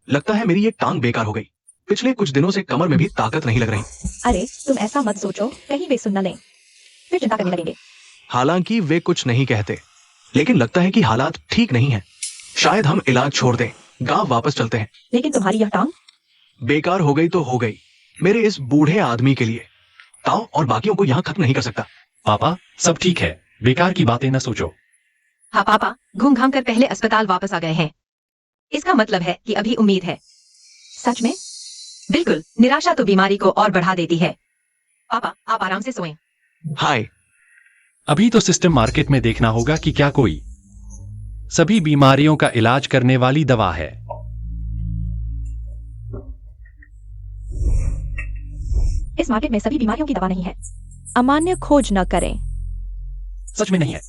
Speaker 5: लगता है मेरी ये टांग बेकार हो गई। पिछले कुछ दिनों से कमर में भी ताकत नहीं लग रही।
Speaker 3: अरे तुम ऐसा मत सोचो, कहीं वे सुन न लें, फिर चिंता करने लगेंगे।
Speaker 5: हालांकि वे कुछ नहीं कहते, लेकिन लगता है कि हालात ठीक नहीं हैं। शायद हम इलाज छोड़ दें, गांव वापस चलते हैं।
Speaker 3: लेकिन तुम्हारी यह टांग?
Speaker 5: बेकार हो गई तो हो गई, मेरे इस बूढ़े आदमी के लिए। ताओ और बाकियों को यहाँ खत्म नहीं कर सकता।
Speaker 1: पापा, सब ठीक है, बेकार की बातें न सोचो।
Speaker 4: हाँ पापा, घूम घाम कर पहले अस्पताल वापस आ गए हैं। इसका मतलब है कि अभी उम्मीद है।
Speaker 3: सच में?
Speaker 4: बिल्कुल, निराशा तो बीमारी को और बढ़ा देती है। पापा, आप आराम से सोएं।
Speaker 5: हाय,
Speaker 1: अभी तो सिस्टम मार्केट में देखना होगा कि क्या कोई सभी बीमारियों का इलाज करने वाली दवा है।
Speaker 3: इस मार्केट में सभी बीमारियों की दवा नहीं है। अमान्य खोज न करें।
Speaker 1: सच में नहीं है।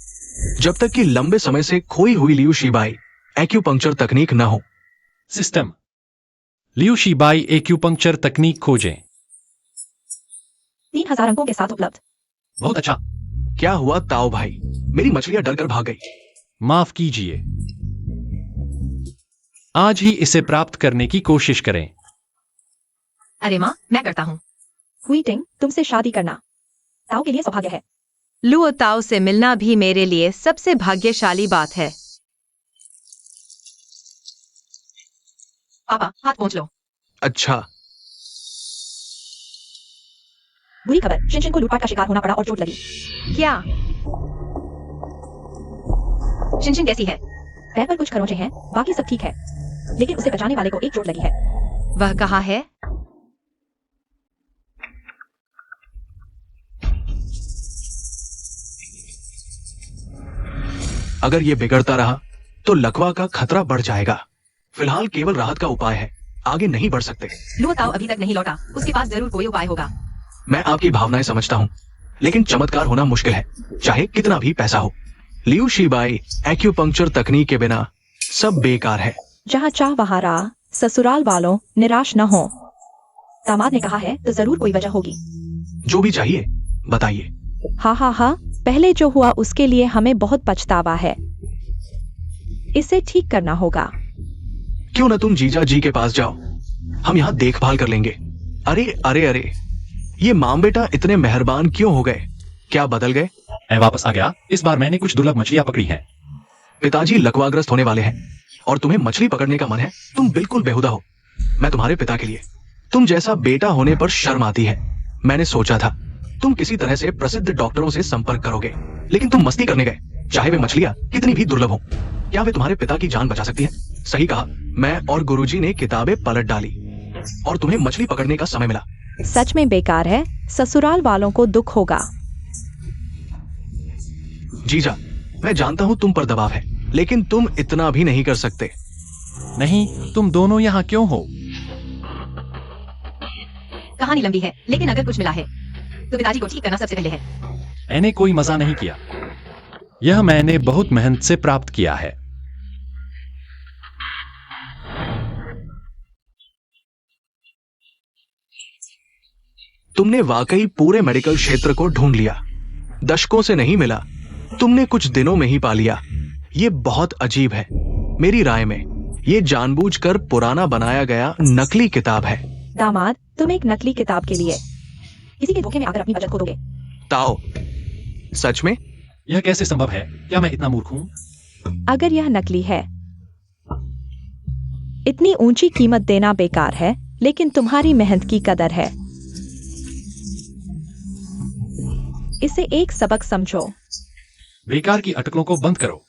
Speaker 5: जब तक कि लंबे समय से खोई हुई लियू शिबाई एक्यूपंक्चर तकनीक न हो।
Speaker 1: सिस्टम लियू शिबाई एक्यूपंक्चर तकनीक खोजें।
Speaker 3: 3000 अंकों के साथ उपलब्ध।
Speaker 1: बहुत अच्छा।
Speaker 5: क्या हुआ ताओ भाई? मेरी मछलियां डरकर भाग गई।
Speaker 1: माफ कीजिए, आज ही इसे प्राप्त करने की कोशिश करें।
Speaker 4: अरे माँ, मैं करता हूँ।
Speaker 3: हुईटिंग, तुमसे शादी करना ताऊ के लिए सौभाग्य है।
Speaker 4: लुओ ताओ से मिलना भी मेरे लिए सबसे भाग्यशाली बात है। पापा, हाथ पोंछ लो।
Speaker 5: अच्छा,
Speaker 3: बुरी खबर, शिनशिन को लूटपाट का शिकार होना पड़ा और चोट लगी।
Speaker 4: क्या? शिनशिन कैसी है?
Speaker 3: पैर पर कुछ खरोंचे हैं, बाकी सब ठीक है, लेकिन उसे बचाने वाले को एक चोट लगी है।
Speaker 4: वह कहाँ है?
Speaker 5: अगर ये बिगड़ता रहा तो लकवा का खतरा बढ़ जाएगा। फिलहाल केवल राहत का उपाय है, आगे नहीं बढ़ सकते।
Speaker 4: लुओ ताओ अभी तक नहीं लौटा, उसके पास जरूर कोई उपाय होगा।
Speaker 5: मैं आपकी भावनाएं समझता हूँ, लेकिन चमत्कार होना मुश्किल है, चाहे कितना भी पैसा हो। लियू शिबाई एक्यूपंक्चर तकनीक के बिना सब बेकार है।
Speaker 3: जहाँ चाह वहाँ राह, ससुराल वालों निराश न हो। दामाद ने कहा है तो जरूर कोई वजह होगी।
Speaker 5: जो भी चाहिए बताइए।
Speaker 3: हाँ, पहले जो हुआ उसके लिए हमें बहुत पछतावा है, इसे ठीक करना होगा।
Speaker 5: क्यों न तुम जीजा जी के पास जाओ, हम यहाँ देखभाल कर लेंगे। अरे, ये माम बेटा इतने मेहरबान क्यों हो गए? क्या बदल गए?
Speaker 1: मैं वापस आ गया, इस बार मैंने कुछ दुर्लभ मछलियां पकड़ी हैं।
Speaker 5: पिताजी लकवाग्रस्त होने वाले हैं और तुम्हें मछली पकड़ने का मन है। तुम बिल्कुल बेहुदा हो। मैं तुम्हारे पिता के लिए तुम जैसा बेटा होने पर शर्म आती है। मैंने सोचा था तुम किसी तरह से प्रसिद्ध डॉक्टरों से संपर्क करोगे, लेकिन तुम मस्ती करने गए, चाहे वे मछलियां कितनी भी दुर्लभ हो। क्या वे तुम्हारे पिता की जान बचा सकती है? सही कहा, मैं और गुरुजी ने किताबें पलट डाली और तुम्हें मछली पकड़ने का समय मिला।
Speaker 3: सच में बेकार है, ससुराल वालों को दुख होगा।
Speaker 5: जीजा, मैं जानता हूं तुम पर दबाव है, लेकिन तुम इतना भी नहीं कर सकते।
Speaker 1: नहीं, तुम दोनों यहाँ क्यों हो?
Speaker 4: कहानी लंबी है, लेकिन अगर कुछ मिला है तो पिताजी को ठीक करना सबसे पहले है।
Speaker 1: मैंने कोई मजा नहीं किया। यह मैंने बहुत मेहनत से प्राप्त किया है।
Speaker 5: तुमने वाकई पूरे मेडिकल क्षेत्र को ढूंढ लिया। दशकों से नहीं मिला, तुमने कुछ दिनों में ही पा लिया। ये बहुत अजीब है। मेरी राय में ये जानबूझकर पुराना बनाया गया नकली किताब है।
Speaker 3: दामाद, तुम एक नकली किताब के लिए किसी के धोखे में आकर अपनी बचत खो दोगे।
Speaker 5: ताओ, सच में?
Speaker 1: यह कैसे संभव है? क्या मैं इतना मूर्ख हूं?
Speaker 3: अगर यह नकली है, इतनी ऊंची कीमत देना बेकार है, लेकिन तुम्हारी मेहनत की कदर है। इसे एक सबक समझो।
Speaker 1: बेकार की अटकलों को बंद करो।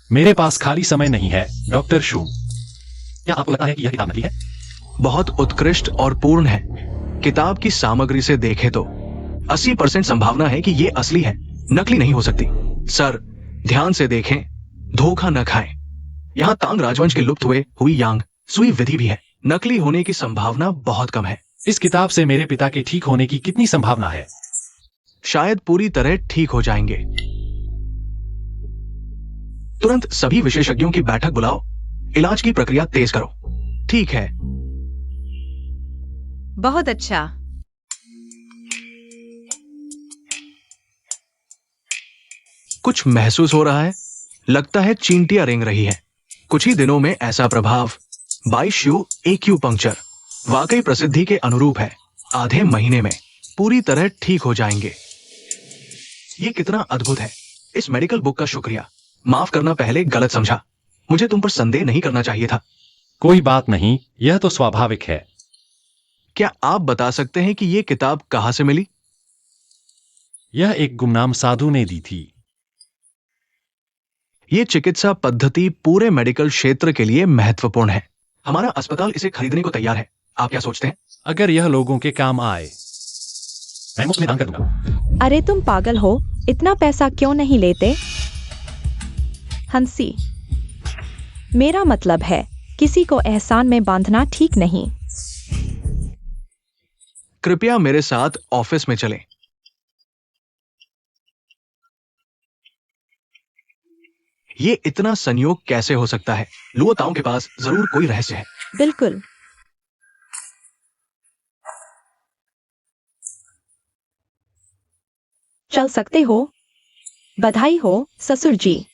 Speaker 1: मेरे पास खाली समय नहीं है, डॉक्टर शू। क्या आपको लगता है कि यह किताब नकली है?
Speaker 5: बहुत उत्कृष्ट और पूर्ण है। किताब की सामग्री से देखें तो 80% संभावना है कि ये असली है, नकली नहीं हो सकती। सर, ध्यान से देखें, धोखा न खाएं। यहाँ तांग राजवंश के लुप्त हुई यांग सुई विधि भी है। नकली होने की संभावना बहुत कम है।
Speaker 1: इस किताब से मेरे पिता के ठीक होने की कितनी संभावना है?
Speaker 5: शायद पूरी तरह ठीक हो जाएंगे। तुरंत सभी विशेषज्ञों की बैठक बुलाओ। इलाज की प्रक्रिया तेज करो। ठीक है।
Speaker 4: बहुत अच्छा।
Speaker 5: कुछ महसूस हो रहा है? लगता है चींटियां रेंग रही है। कुछ ही दिनों में ऐसा प्रभाव। 22 एक्यूपंक्चर वाकई प्रसिद्धि के अनुरूप है। आधे महीने में पूरी तरह ठीक हो जाएंगे। ये कितना अद्भुत है। इस मेडिकल बुक का शुक्रिया। माफ करना, पहले गलत समझा। मुझे तुम पर संदेह नहीं करना चाहिए था।
Speaker 1: कोई बात नहीं, यह तो स्वाभाविक है।
Speaker 5: क्या आप बता सकते हैं कि यह किताब कहां से मिली?
Speaker 1: यह एक गुमनाम साधु ने दी थी।
Speaker 5: यह चिकित्सा पद्धति पूरे मेडिकल क्षेत्र के लिए महत्वपूर्ण है। हमारा अस्पताल इसे खरीदने को तैयार है। आप क्या सोचते हैं?
Speaker 1: अगर यह लोगों के काम आए, मैं मुफ्त में दान कर दूंगा।
Speaker 3: अरे तुम पागल हो, इतना पैसा क्यों नहीं लेते? हंसी, मेरा मतलब है किसी को एहसान में बांधना ठीक नहीं।
Speaker 5: कृपया मेरे साथ ऑफिस में चलें। ये इतना संयोग कैसे हो सकता है? लुओ ताओ के पास जरूर कोई रहस्य है।
Speaker 3: बिल्कुल। चल सकते हो? बधाई हो ससुर जी।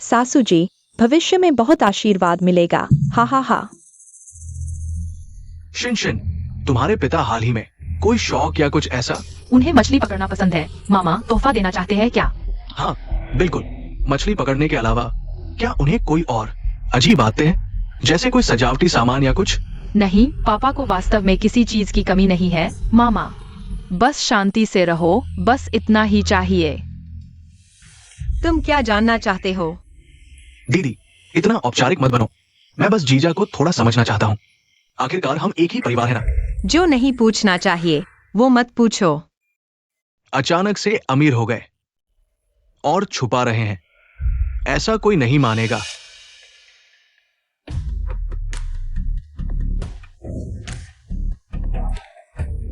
Speaker 3: सासू जी, भविष्य में बहुत आशीर्वाद मिलेगा। हा हा हा।
Speaker 5: शिन, तुम्हारे पिता हाल ही में कोई शौक या कुछ ऐसा?
Speaker 6: उन्हें मछली पकड़ना पसंद है। मामा, तोहफा देना चाहते हैं क्या?
Speaker 5: हाँ, बिल्कुल। मछली पकड़ने के अलावा क्या उन्हें कोई और अजीब बातें हैं, जैसे कोई सजावटी सामान या कुछ?
Speaker 6: नहीं, पापा को वास्तव में किसी चीज की कमी नहीं है मामा। बस शांति से रहो, बस इतना ही चाहिए।
Speaker 4: तुम क्या जानना चाहते हो?
Speaker 5: दीदी, इतना औपचारिक मत बनो। मैं बस जीजा को थोड़ा समझना चाहता हूँ। आखिरकार हम एक ही परिवार है ना।
Speaker 4: जो नहीं पूछना चाहिए वो मत पूछो।
Speaker 5: अचानक से अमीर हो गए और छुपा रहे हैं, ऐसा कोई नहीं मानेगा।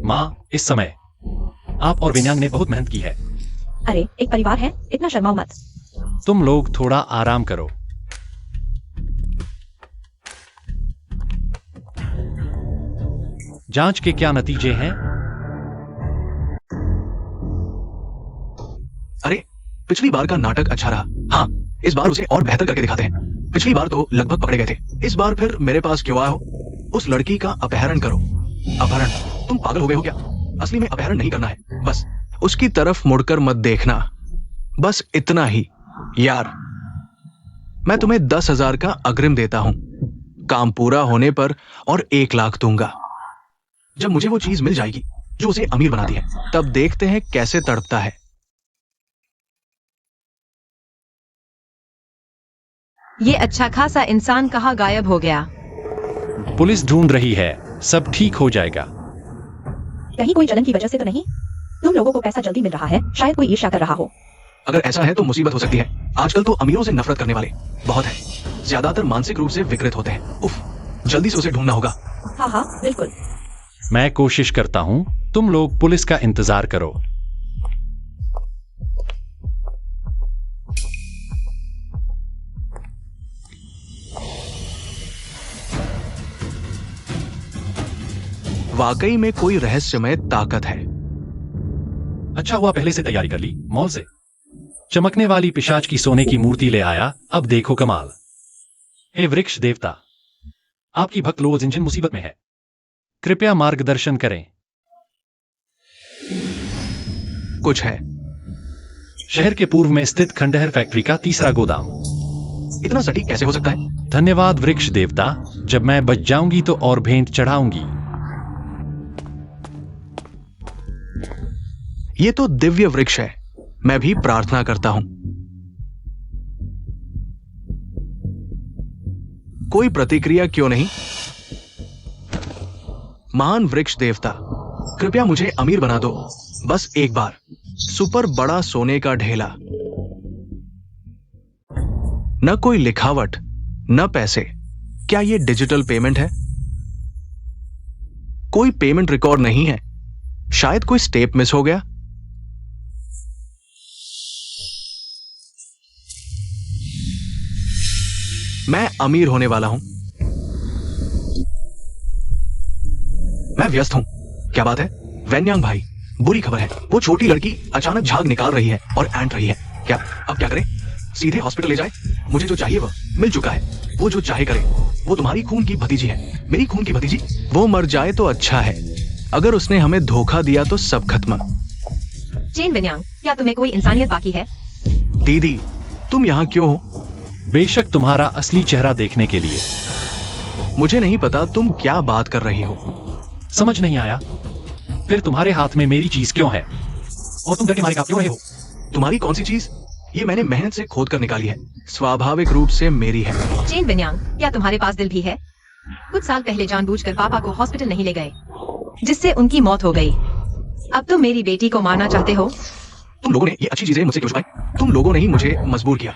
Speaker 1: माँ, इस समय आप और विन्यांग ने बहुत मेहनत की है।
Speaker 3: अरे एक परिवार है, इतना शर्माओ मत।
Speaker 1: तुम लोग थोड़ा आराम करो। जांच के क्या नतीजे हैं?
Speaker 5: अरे, पिछली बार का नाटक अच्छा रहा। हाँ, इस बार उसे और बेहतर करके दिखाते हैं। पिछली बार तो लगभग पकड़े गए थे, इस बार फिर मेरे पास क्यों आए हो? उस लड़की का अपहरण करो। अपहरण? तुम पागल हो गए हो क्या? असली में अपहरण नहीं करना है, बस उसकी तरफ मुड़कर मत देखना, बस इतना ही। यार, मैं तुम्हें 10,000 का अग्रिम देता हूं। काम पूरा होने पर और 1 लाख दूंगा। जब मुझे वो चीज मिल जाएगी जो उसे अमीर बनाती है, तब देखते हैं कैसे तड़पता है।
Speaker 4: ये अच्छा खासा इंसान कहाँ गायब हो गया?
Speaker 1: पुलिस ढूंढ रही है, सब ठीक हो जाएगा।
Speaker 3: कहीं कोई जलन की वजह से तो नहीं? तुम लोगों को पैसा जल्दी मिल रहा है, शायद कोई ईर्ष्या कर रहा हो।
Speaker 5: अगर ऐसा है तो मुसीबत हो सकती है। आजकल तो अमीरों से नफरत करने वाले बहुत हैं। ज्यादातर मानसिक रूप से विकृत होते हैं। उफ, जल्दी से उसे ढूंढना होगा।
Speaker 3: हाँ हाँ बिल्कुल।
Speaker 2: मैं कोशिश करता हूं, तुम लोग पुलिस का इंतजार करो।
Speaker 5: वाकई में कोई रहस्यमय ताकत है।
Speaker 2: अच्छा हुआ पहले से तैयारी कर ली। मॉल से चमकने वाली पिशाच की सोने की मूर्ति ले आया। अब देखो कमाल। हे वृक्ष देवता, आपकी भक्त लो जिंजिन मुसीबत में है, कृपया मार्गदर्शन करें।
Speaker 5: कुछ है।
Speaker 2: शहर के पूर्व में स्थित खंडहर फैक्ट्री का तीसरा गोदाम।
Speaker 5: इतना सटीक कैसे हो सकता है?
Speaker 2: धन्यवाद वृक्ष देवता, जब मैं बच जाऊंगी तो और भेंट चढ़ाऊंगी।
Speaker 5: ये तो दिव्य वृक्ष है। मैं भी प्रार्थना करता हूं। कोई प्रतिक्रिया क्यों नहीं? महान वृक्ष देवता, कृपया मुझे अमीर बना दो, बस एक बार। सुपर बड़ा सोने का ढेला, न कोई लिखावट, न पैसे। क्या यह डिजिटल पेमेंट है? कोई पेमेंट रिकॉर्ड नहीं है। शायद कोई स्टेप मिस हो गया। मैं अमीर होने वाला हूं। मैं व्यस्त हूं। क्या बात है? वेन्यांग भाई, बुरी खबर है। वो छोटी लड़की अचानक झाग निकाल रही है और ऐंठ रही है। क्या अब क्या करें? सीधे हॉस्पिटल ले जाए? मुझे जो चाहिए वह मिल चुका है। वो जो चाहे करे। वो तुम्हारी खून की भतीजी है। मेरी खून की भतीजी। वो मर जाए तो अच्छा है। अगर उसने हमें धोखा दिया तो सब खत्म।
Speaker 4: चेन वेन्यांग, क्या तुम्हें कोई इंसानियत बाकी है?
Speaker 5: दीदी, तुम यहां क्यों हो?
Speaker 2: बेशक तुम्हारा असली चेहरा देखने के लिए।
Speaker 5: मुझे नहीं पता तुम क्या बात कर रही हो।
Speaker 2: समझ नहीं आया? फिर तुम्हारे हाथ में मेरी चीज क्यों है? और तुम डर के मारे कांप क्यों रहे हो?
Speaker 5: तुम्हारी कौन सी चीज? ये मैंने मेहनत से खोद कर निकाली है। स्वाभाविक रूप से मेरी है।
Speaker 4: चेन वेन्यांग, क्या तुम्हारे पास दिल भी है? कुछ साल पहले जानबूझकर पापा को हॉस्पिटल नहीं ले गए, जिससे उनकी मौत हो गई। अब तुम मेरी बेटी को मारना चाहते हो?
Speaker 5: तुम लोगों ने ये अच्छी चीजें मुझसे क्यों छुपाई? तुम लोगों ने ही मुझे मजबूर किया।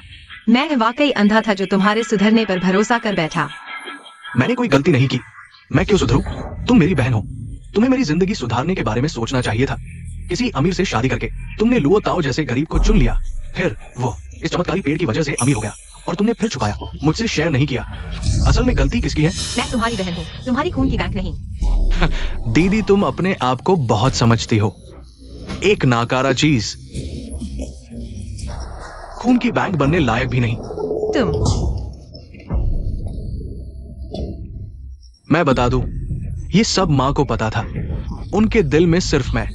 Speaker 4: मैं वाकई अंधा था जो तुम्हारे सुधरने पर भरोसा कर बैठा।
Speaker 5: मैंने कोई गलती नहीं की। मैं क्यों सुधरूं? तुम मेरी बहन हो। तुम्हें मेरी जिंदगी सुधारने के बारे में सोचना चाहिए था। किसी अमीर से शादी करके तुमने लुओ ताओ जैसे गरीब को चुन लिया। फिर वो इस चमत्कारी पेड़ की वजह से अमीर हो गया और तुमने फिर छुपाया, मुझसे शेयर नहीं किया। असल में गलती किसकी है?
Speaker 4: मैं तुम्हारी बहन हूँ, तुम्हारी खून की बैंक नहीं।
Speaker 5: दीदी, तुम अपने आप को बहुत समझती हो। एक नाकारा चीज, खून की बैंक बनने लायक भी नहीं।
Speaker 4: तुम
Speaker 5: मैं बता दूं, ये सब मां को पता था। उनके दिल में सिर्फ मैं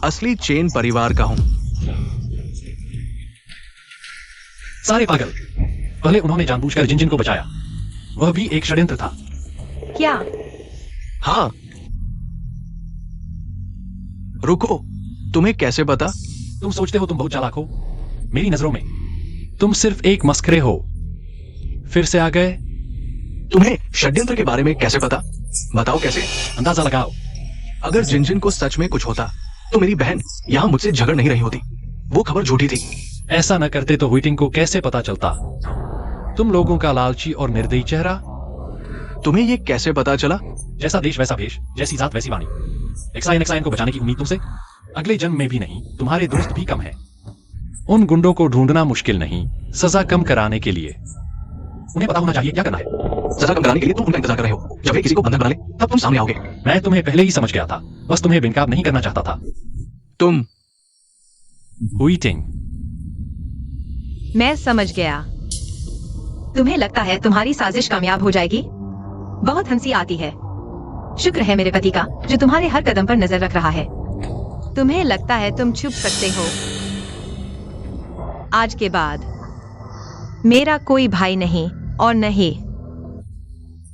Speaker 5: असली चेन परिवार का हूं।
Speaker 2: सारे पागल। पहले उन्होंने जानबूझकर जिनजिन को बचाया, वह भी एक षड्यंत्र था।
Speaker 4: क्या?
Speaker 5: हाँ। रुको, तुम्हें कैसे पता?
Speaker 2: तुम सोचते हो तुम बहुत चालाक हो? मेरी नजरों में तुम सिर्फ एक मस्खरे हो। फिर से आ गए?
Speaker 5: तुम्हें षड्यंत्र के बारे में कैसे पता? बताओ कैसे?
Speaker 2: अंदाजा लगाओ।
Speaker 5: अगर जिनजिन को सच में कुछ होता तो मेरी बहन यहां मुझसे झगड़ नहीं रही होती। वो खबर झूठी थी।
Speaker 2: ऐसा न करते तो हुइटिंग को कैसे पता चलता? तुम लोगों का लालची और निर्दयी चेहरा।
Speaker 5: तुम्हें ये कैसे पता चला?
Speaker 2: जैसा देश वैसा भेष, जैसी जात वैसी वाणी। एक्साइन को बचाने की उम्मीद तुमसे अगले जन्म में भी नहीं। तुम्हारे दोस्त भी कम है। उन गुंडों को ढूंढना मुश्किल नहीं, सजा कम कराने के लिए। उन्हें पता होना चाहिए क्या करना है।
Speaker 5: सजा कम कराने के लिए तुम उनका इंतजार कर रहे हो। जब वे किसी को बंधक बना ले तब तुम सामने आओगे।
Speaker 2: मैं तुम्हें पहले ही समझ गया था, बस तुम्हें बेनकाब नहीं करना चाहता था।
Speaker 5: तुम
Speaker 2: हुइटिंग,
Speaker 4: मैं समझ गया। तुम्हें लगता है तुम्हारी साजिश कामयाब हो जाएगी? बहुत हंसी आती है। शुक्र है मेरे पति का, जो तुम्हारे हर कदम पर नजर रख रहा है। तुम्हें लगता है तुम छुप सकते हो? आज के बाद मेरा कोई भाई नहीं, और नहीं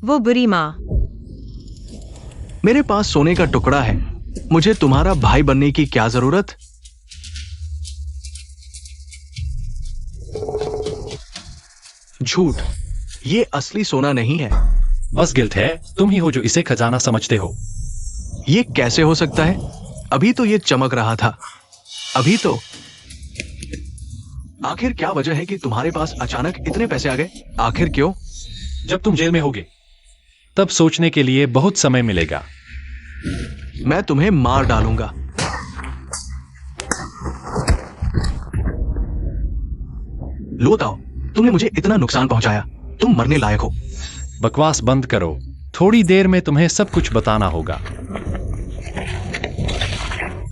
Speaker 4: वो बुरी माँ।
Speaker 5: मेरे पास सोने का टुकड़ा है। मुझे तुम्हारा भाई बनने की क्या जरूरत? झूठ। ये असली सोना नहीं है।
Speaker 2: बस गिल्ट है। तुम ही हो जो इसे खजाना समझते हो।
Speaker 5: ये कैसे हो सकता है? अभी तो ये चमक रहा था। अभी तो आखिर क्या वजह है कि तुम्हारे पास अचानक इतने पैसे आ गए? आखिर क्यों?
Speaker 1: जब तुम जेल में होगे तब सोचने के लिए बहुत समय मिलेगा।
Speaker 5: मैं तुम्हें मार डालूंगा। लो ताओ, तुमने मुझे इतना नुकसान पहुंचाया, तुम मरने लायक हो।
Speaker 1: बकवास बंद करो, थोड़ी देर में तुम्हें सब कुछ बताना होगा।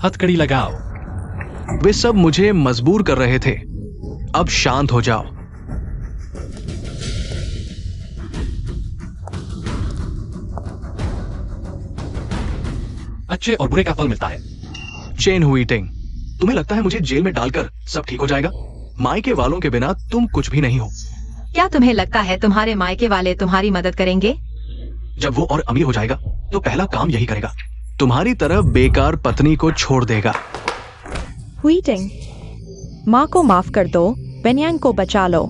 Speaker 1: हथकड़ी लगाओ।
Speaker 5: वे सब मुझे मजबूर कर रहे थे, अब शांत हो जाओ।
Speaker 1: अच्छे और बुरे का फल मिलता है।
Speaker 5: चेन हुई टिंग, तुम्हें लगता है मुझे जेल में डालकर सब ठीक हो जाएगा? मायके वालों के बिना तुम कुछ भी नहीं हो।
Speaker 4: क्या तुम्हें लगता है तुम्हारे मायके वाले तुम्हारी मदद करेंगे?
Speaker 5: जब वो और अमीर हो जाएगा तो पहला काम यही करेगा, तुम्हारी तरह बेकार पत्नी को छोड़ देगा।
Speaker 3: हुईटिंग, माँ को माफ कर दो, वेन्यांग को बचा लो।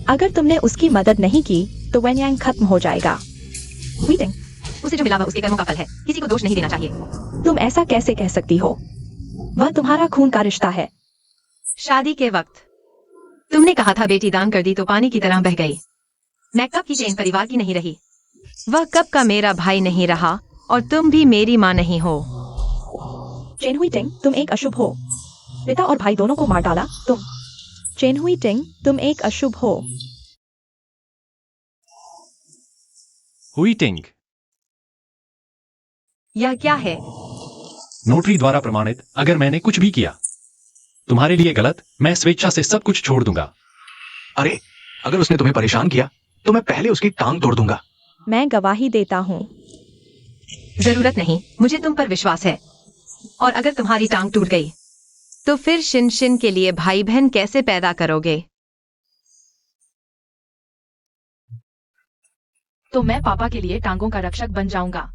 Speaker 3: अगर तुमने उसकी मदद नहीं की तो वेन्यांग खत्म हो जाएगा। हुईटिंग,
Speaker 4: उसे जो मिला वह उसके कर्मों का फल है, किसी को दोष नहीं देना चाहिए।
Speaker 3: तुम ऐसा कैसे कह सकती हो? वह तुम्हारा खून का रिश्ता है।
Speaker 4: शादी के वक्त तुमने कहा था बेटी दान कर दी तो पानी की तरह बह गई। मैं कब की चेन परिवार की नहीं रही, वह कब का मेरा भाई नहीं रहा, और तुम भी मेरी माँ नहीं हो।
Speaker 3: चेन हुईटिंग, तुम एक अशुभ हो। पिता और भाई दोनों को मार डाला तुम। चेन हुईटिंग, तुम एक अशुभ हो।
Speaker 1: हुईटिंग,
Speaker 4: यह क्या है?
Speaker 1: नोटरी द्वारा प्रमाणित। अगर मैंने कुछ भी किया तुम्हारे लिए गलत, मैं स्वेच्छा से सब कुछ छोड़ दूंगा।
Speaker 5: अरे, अगर उसने तुम्हें परेशान किया तो मैं पहले उसकी टांग तोड़ दूंगा।
Speaker 3: मैं गवाही देता हूँ।
Speaker 4: जरूरत नहीं, मुझे तुम पर विश्वास है। और अगर तुम्हारी टांग टूट गई तो फिर शिन शिन के लिए भाई बहन कैसे पैदा करोगे?
Speaker 6: तो मैं पापा के लिए टांगों का रक्षक बन जाऊंगा।